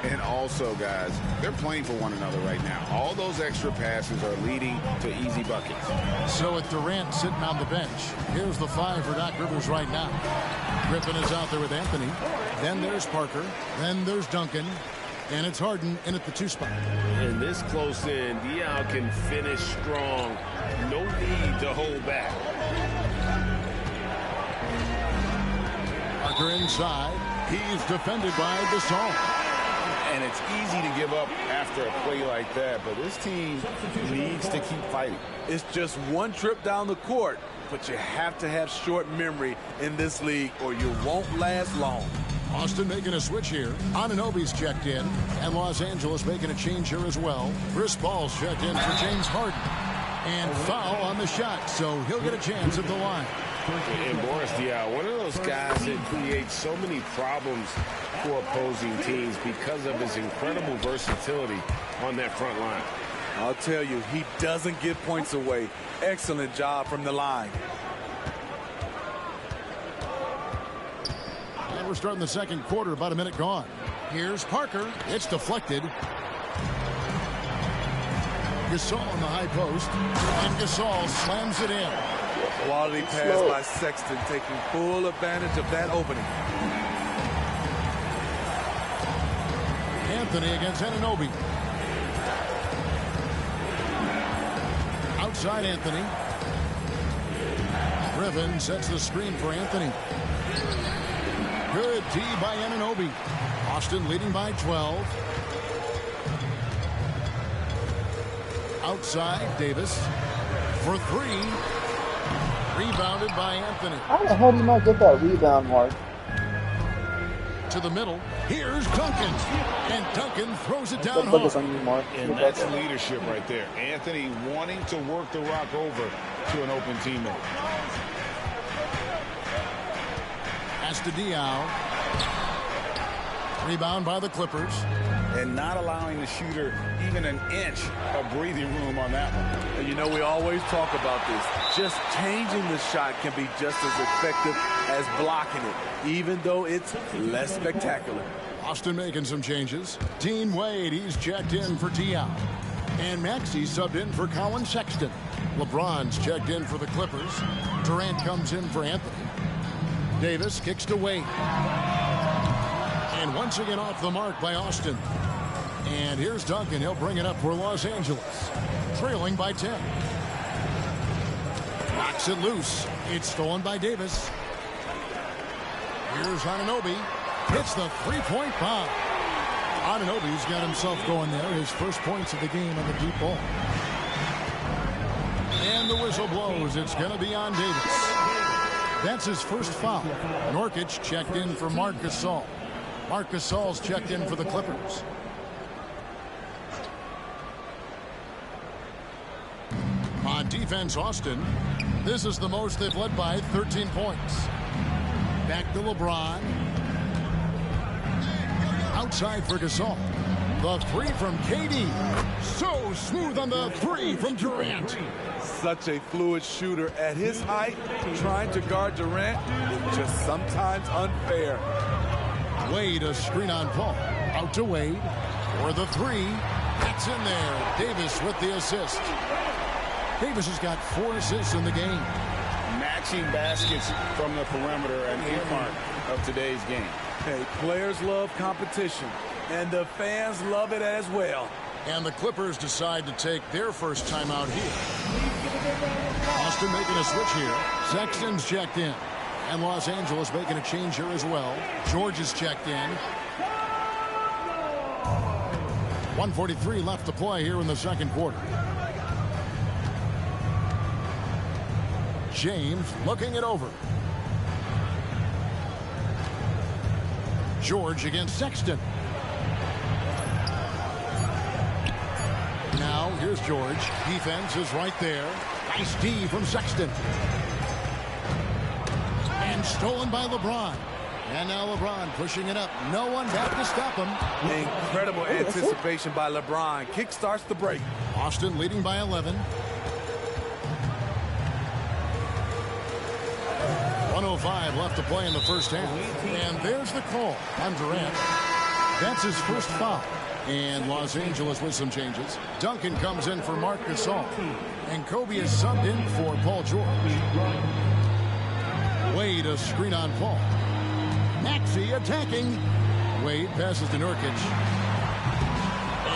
And also, guys, they're playing for one another right now. All those extra passes are leading to easy buckets. So with Durant sitting on the bench, here's the 5 for Doc Rivers right now. Griffin is out there with Anthony. Then there's Parker. Then there's Duncan. And it's Harden in at the 2 spot. And this close in, Diaw can finish strong. No need to hold back. Parker inside. He's defended by Gasol. And it's easy to give up after a play like that, but this team needs to keep fighting. It's just one trip down the court, but you have to have short memory in this league or you won't last long. Austin making a switch here. Anunoby's checked in, and Los Angeles making a change here as well. Chris Paul's checked in for James Harden. And foul on the shot, so he'll get a chance at the line. And Boris Diaw, one of those guys that creates so many problems for opposing teams because of his incredible versatility on that front line. I'll tell you, he doesn't give points away. Excellent job from the line. And we're starting the second quarter, about a minute gone. Here's Parker. It's deflected. Gasol on the high post. And Gasol slams it in. Quality pass by Sexton, taking full advantage of that opening. Anthony against Anunoby. Outside Anthony. Griffin sets the screen for Anthony. Good D by Anunoby. Austin leading by 12. Outside Davis for 3. Rebounded by Anthony. How the hell do you not get that rebound, Mark? To the middle. Here's Duncan. And Duncan throws it down Focus home. on you, Mark. And that's leadership right there. Anthony wanting to work the rock over to an open teammate. Pass to Diaw. Rebound by the Clippers. And not allowing the shooter even an inch of breathing room on that one. And you know, we always talk about this. Just changing the shot can be just as effective as blocking it, even though it's less spectacular. Austin making some changes. Dean Wade, he's checked in for Diaw. And Maxey subbed in for Colin Sexton. LeBron's checked in for the Clippers. Durant comes in for Anthony. Davis kicks to Wade. And once again off the mark by Austin. And here's Duncan. He'll bring it up for Los Angeles. Trailing by 10. Knocks it loose. It's stolen by Davis. Here's Anunoby. Hits the three-point bomb. Anunoby's got himself going there. His first points of the game on the deep ball. And the whistle blows. It's going to be on Davis. That's his first foul. Nurkic checked in for Marc Gasol. Marc Gasol's checked in for the Clippers. On defense, Austin. This is the most they've led by, 13 points. Back to LeBron. Outside for Gasol. The 3 from KD. So smooth on the 3 from Durant. Such a fluid shooter at his height. Trying to guard Durant is just sometimes unfair. Wade, a screen on Paul. Out to Wade. For the 3. That's in there. Davis with the assist. Davis has got 4 assists in the game. Matching baskets from the perimeter, an earmark of today's game. Hey, players love competition, and the fans love it as well. And the Clippers decide to take their first timeout here. Austin making a switch here. Sexton's checked in. And Los Angeles making a change here as well. George is checked in. 1:43 left to play here in the second quarter. James looking it over. George against Sexton. Now here's George. Defense is right there. Nice D from Sexton. And stolen by LeBron. And now LeBron pushing it up. No one back to stop him. Incredible anticipation by LeBron. Kick starts the break. Austin leading by 11. 1:05 left to play in the first half. And there's the call on Durant. That's his first foul. And Los Angeles with some changes. Duncan comes in for Marc Gasol. And Kobe is subbed in for Paul George. Wade, a screen on Paul. Maxey attacking. Wade passes to Nurkic.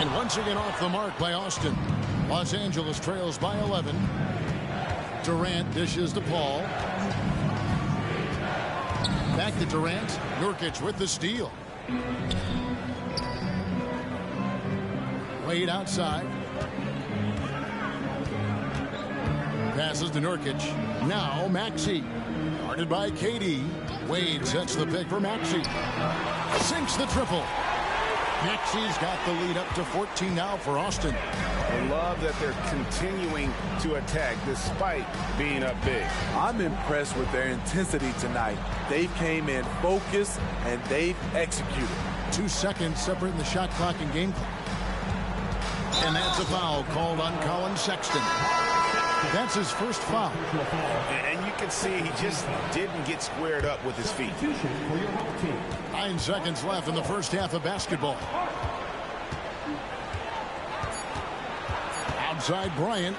And once again off the mark by Austin. Los Angeles trails by 11. Durant dishes to Paul. Back to Durant. Nurkic with the steal. Wade outside. Passes to Nurkic. Now Maxey. Guarded by KD. Wade sets the pick for Maxey. Sinks the triple. Maxey's got the lead up to 14 now for Austin. I love that they're continuing to attack despite being up big. I'm impressed with their intensity tonight. They came in focused and they've executed. 2 seconds separating the shot clock and game clock. And that's a foul called on Colin Sexton. That's his first foul. And you can see he just didn't get squared up with his feet. 9 seconds left in the first half of basketball. Outside Bryant.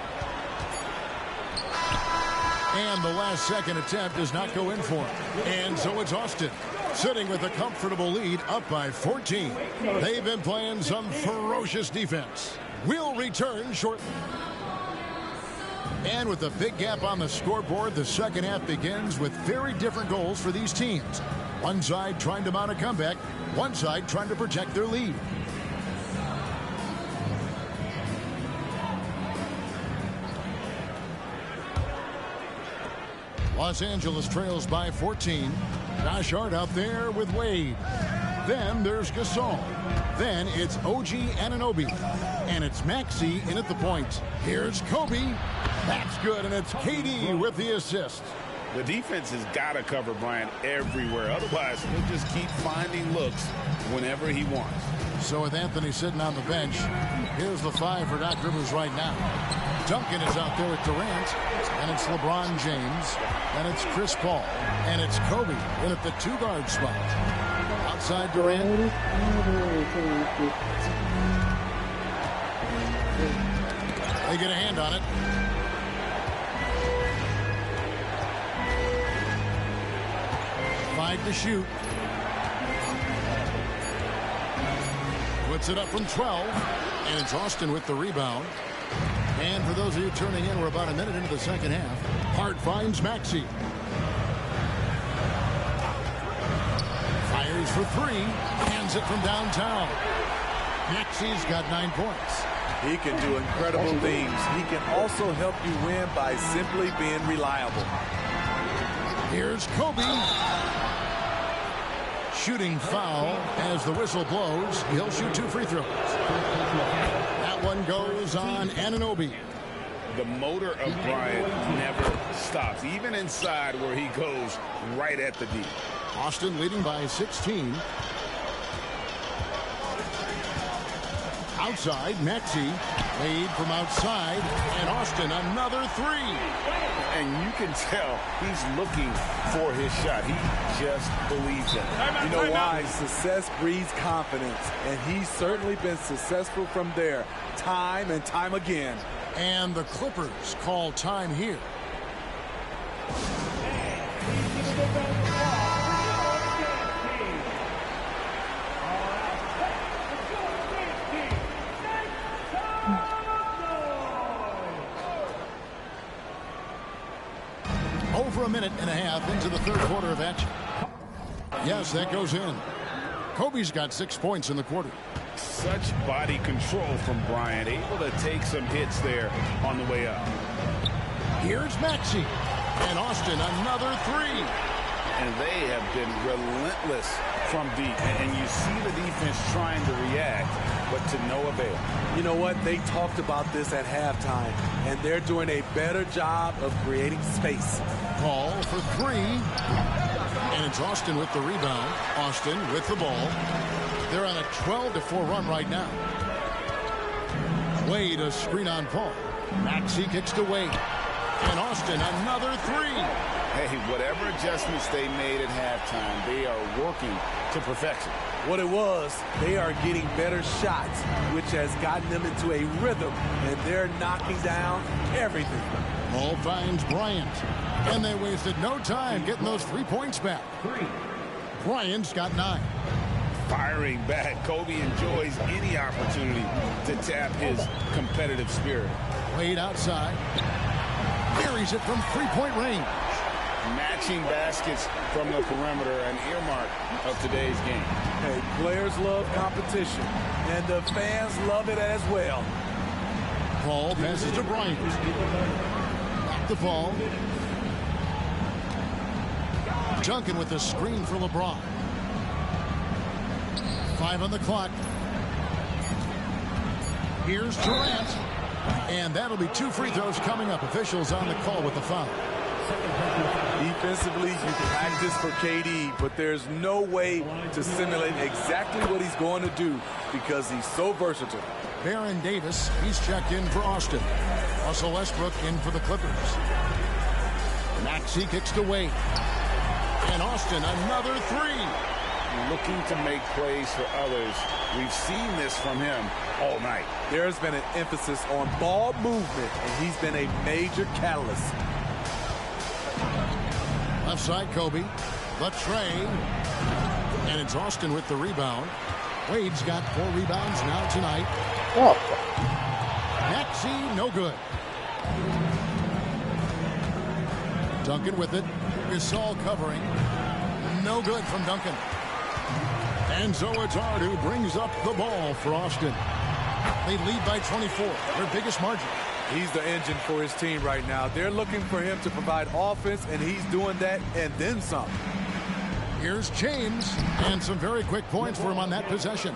And the last second attempt does not go in for him. And so it's Austin sitting with a comfortable lead up by 14. They've been playing some ferocious defense. We'll return shortly. And with a big gap on the scoreboard, the second half begins with very different goals for these teams. One side trying to mount a comeback, one side trying to protect their lead. Los Angeles trails by 14. Josh Hart out there with Wade. Then there's Gasol. Then it's OG Anunoby. And it's Maxey in at the point. Here's Kobe. That's good, and it's KD with the assist. The defense has got to cover Bryant everywhere. Otherwise, he'll just keep finding looks whenever he wants. So with Anthony sitting on the bench, here's the 5 for Doc Rivers right now. Duncan is out there with Durant, and it's LeBron James, and it's Chris Paul, and it's Kobe in at the 2-guard spot. Outside Durant. They get a hand on it. To shoot. Puts it up from 12, and it's Austin with the rebound. And for those of you turning in, we're about a minute into the second half. Hart finds Maxey. Fires for 3, hands it from downtown. Maxey's got 9 points. He can do incredible things. He can also help you win by simply being reliable. Here's Kobe. Shooting foul as the whistle blows. He'll shoot 2 free throws. That one goes on Anunoby. The motor of Bryant never stops, even inside where he goes right at the D. Austin leading by 16. Outside, Maxey. Wade from outside. And Austin, another 3. And you can tell he's looking for his shot. He just believes it. You know why? Success breeds confidence. And he's certainly been successful from there, time and time again. And the Clippers call time here. Over a minute and a half into the third quarter of action. Yes, that goes in. Kobe's got 6 points in the quarter. Such body control from Bryant, able to take some hits there on the way up. Here's Maxey. And Austin, another 3. And they have been relentless from deep. And you see the defense trying to react, but to no avail. You know what? They talked about this at halftime, and they're doing a better job of creating space. Paul for 3. And it's Austin with the rebound. Austin with the ball. They're on a 12-4 run right now. Wade, a screen on Paul. Maxey kicks to Wade. And Austin, another 3. Hey, whatever adjustments they made at halftime, they are working to perfection. What it was, they are getting better shots, which has gotten them into a rhythm, and they're knocking down everything. Paul finds Bryant, and they wasted no time getting those 3 points back. Bryant's got 9. firing back. Kobe enjoys any opportunity to tap his competitive spirit. Wade outside. Buries it from three-point range. Matching baskets from the perimeter, an earmark of today's game. Hey, players love competition, and the fans love it as well. Paul passes to Bryant. Back to Paul. Duncan with the screen for LeBron. 5 on the clock. Here's Durant. And that'll be 2 free throws coming up. Officials on the call with the foul. Defensively, you can practice for KD, but there's no way to simulate exactly what he's going to do because he's so versatile. Baron Davis, he's checked in for Austin. Russell Westbrook in for the Clippers. Maxey kicks to Wade. And Austin, another 3. Looking to make plays for others. We've seen this from him all night. There's been an emphasis on ball movement, and he's been a major catalyst. Left side, Kobe. Left tray. And it's Austin with the rebound. Wade's got 4 rebounds now tonight. Oh. Maxey, no good. Duncan with it. Gasol covering. No good from Duncan. And so it's Ard who brings up the ball for Austin. They lead by 24, their biggest margin. He's the engine for his team right now. They're looking for him to provide offense, and he's doing that and then some. Here's James, and some very quick points for him on that possession.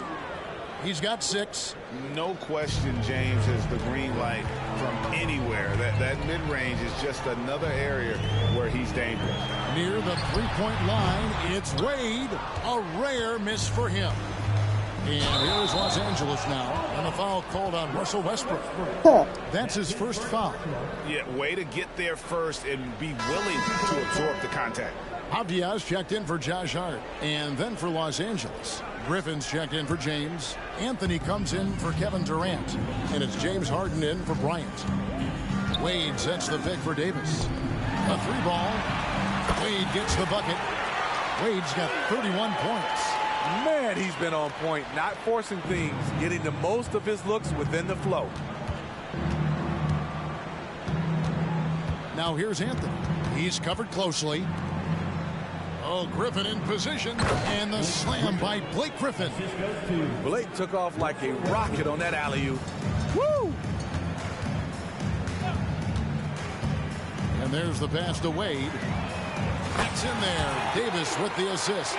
He's got 6. No question James has the green light from anywhere. That mid-range is just another area where he's dangerous. Near the three-point line, it's Wade. A rare miss for him. And here's Los Angeles now, and a foul called on Russell Westbrook. That's his first foul. Yeah, way to get there first and be willing to absorb the contact. Avdia's checked in for Josh Hart, and then for Los Angeles. Griffin's checked in for James. Anthony comes in for Kevin Durant, and it's James Harden in for Bryant. Wade sets the pick for Davis. A 3-ball. Wade gets the bucket. Wade's got 31 points. Man, he's been on point, not forcing things, getting the most of his looks within the flow. Now here's Anthony. He's covered closely. Oh, Griffin in position, and the slam by Blake Griffin. Blake took off like a rocket on that alley-oop. Woo! And there's the pass to Wade. That's in there. Davis with the assist.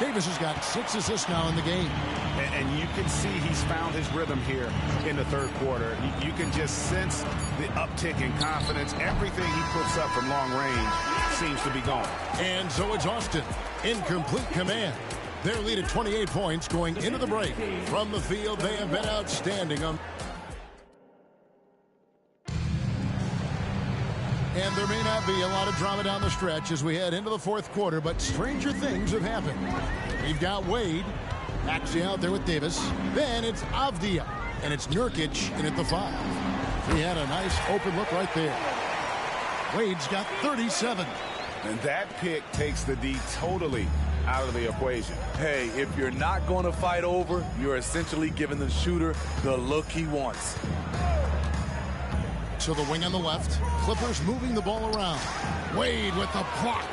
Davis has got 6 assists now in the game. And you can see he's found his rhythm here in the third quarter. You can just sense the uptick in confidence. Everything he puts up from long range seems to be gone. And so it's Austin in complete command. Their lead at 28 points going into the break. From the field, they have been outstanding. And there may not be a lot of drama down the stretch as we head into the fourth quarter, but stranger things have happened. We've got Wade. Maxey out there with Davis. Then it's Avdia. And it's Nurkic in at the 5. He had a nice open look right there. Wade's got 37. And that pick takes the D totally out of the equation. Hey, if you're not going to fight over, you're essentially giving the shooter the look he wants. To the wing on the left. Clippers moving the ball around. Wade with the block.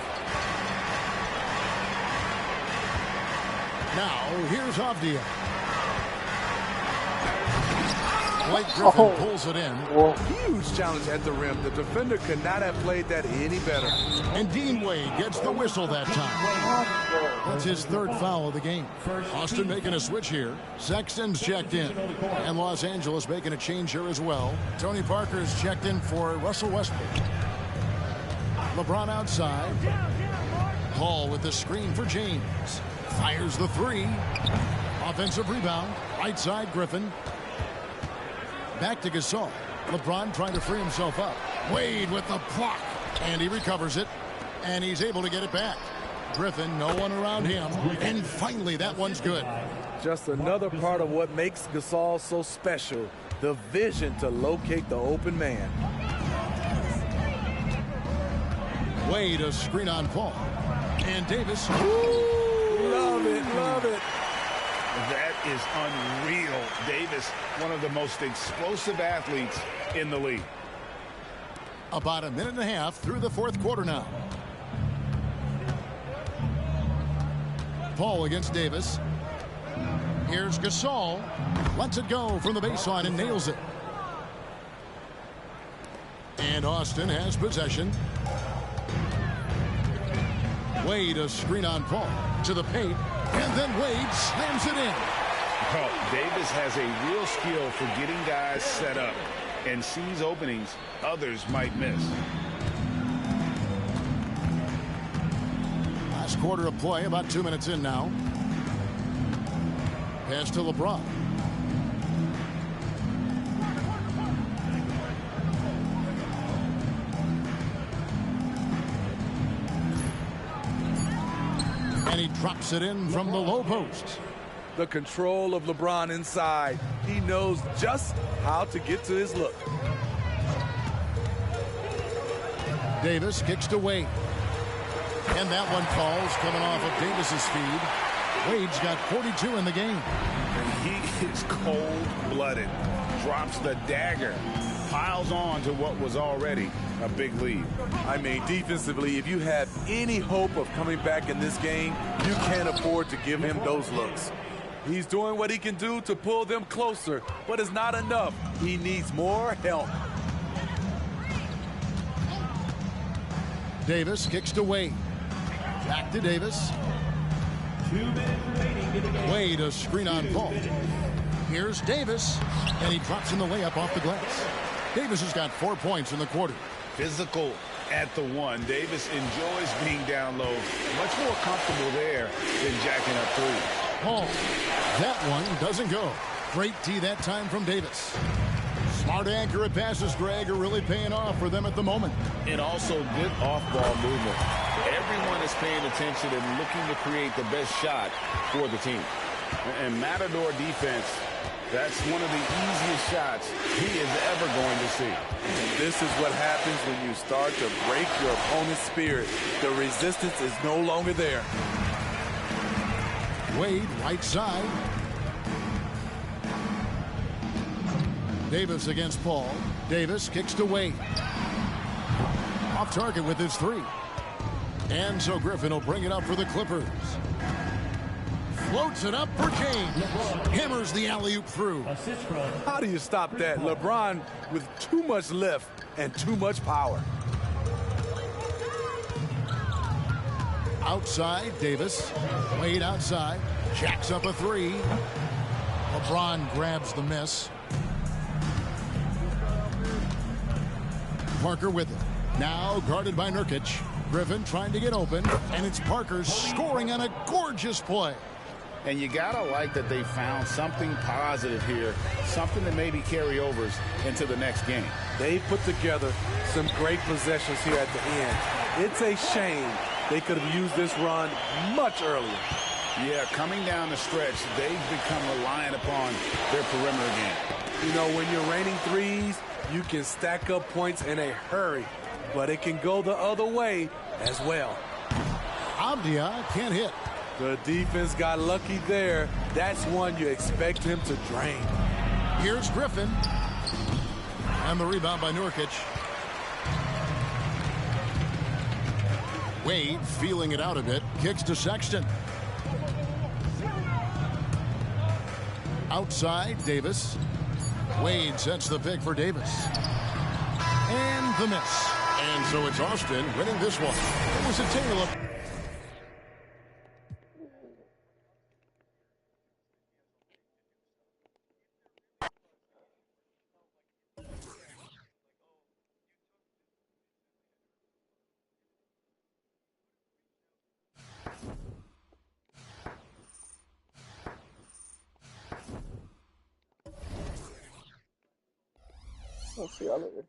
Now, here's Avdia. Blake Griffin pulls it in. Huge challenge at the rim. The defender could not have played that any better. And Dean Wade gets the whistle that time. That's his 3rd foul of the game. Austin making a switch here. Sexton's checked in. And Los Angeles making a change here as well. Tony Parker's checked in for Russell Westbrook. LeBron outside. Hall with the screen for James. Fires the 3. Offensive rebound. Right side, Griffin. Back to Gasol. LeBron trying to free himself up. Wade with the block. And he recovers it. And he's able to get it back. Griffin, no one around him. And finally, that one's good. Just another part of what makes Gasol so special. The vision to locate the open man. Wade, a screen on Paul. And Davis. Ooh, love Love it, love it. That is unreal. Davis, one of the most explosive athletes in the league. About a minute and a half through the fourth quarter now. Paul against Davis. Here's Gasol. Lets it go from the baseline and nails it. And Austin has possession. Wade a screen on Paul to the paint. And then Wade slams it in. Well, Davis has a real skill for getting guys set up and sees openings others might miss. Last quarter of play, about 2 minutes in now. Pass to LeBron. And he drops it in from the low post. The control of LeBron inside. He knows just how to get to his look. Davis kicks to Wade. And that one falls coming off of Davis's feed. Wade's got 42 in the game. And he is cold-blooded. Drops the dagger. Piles on to what was already a big lead. I mean, defensively, if you have any hope of coming back in this game, you can't afford to give him those looks. He's doing what he can do to pull them closer, but it's not enough. He needs more help. Davis kicks to Wade. Back to Davis. 2 minutes remaining in the game. Wade a screen on Paul. Here's Davis, and he drops in the layup off the glass. Davis has got 4 points in the quarter. Physical at the one. Davis enjoys being down low. Much more comfortable there than jacking up threes. Paul, that one doesn't go. Great D that time from Davis. Smart, accurate passes, Greg, are really paying off for them at the moment. And also good off-ball movement. Everyone is paying attention and looking to create the best shot for the team. And Matador defense, that's one of the easiest shots he is ever going to see. This is what happens when you start to break your opponent's spirit. The resistance is no longer there. Wade, right side. Davis against Paul. Davis kicks to Wade. Off target with his three. And so Griffin will bring it up for the Clippers. Floats it up for James. Hammers the alley-oop through. How do you stop that? LeBron with too much lift and too much power. Outside, Davis. Wade outside. Jacks up a three. LeBron grabs the miss. Parker with it. Now guarded by Nurkic. Griffin trying to get open. And it's Parker scoring on a gorgeous play. And you gotta like that they found something positive here, something that maybe carry overs into the next game. They put together some great possessions here at the end. It's a shame they could have used this run much earlier. Yeah, coming down the stretch, they've become reliant upon their perimeter game. You know, when you're raining threes, you can stack up points in a hurry, but it can go the other way as well. Avdia can't hit. The defense got lucky there. That's one you expect him to drain. Here's Griffin. And the rebound by Nurkic. Wade feeling it out a bit. Kicks to Sexton. Outside, Davis. Wade sets the pick for Davis. And the miss. And so it's Austin winning this one. It was a tale of... I'll see y'all later.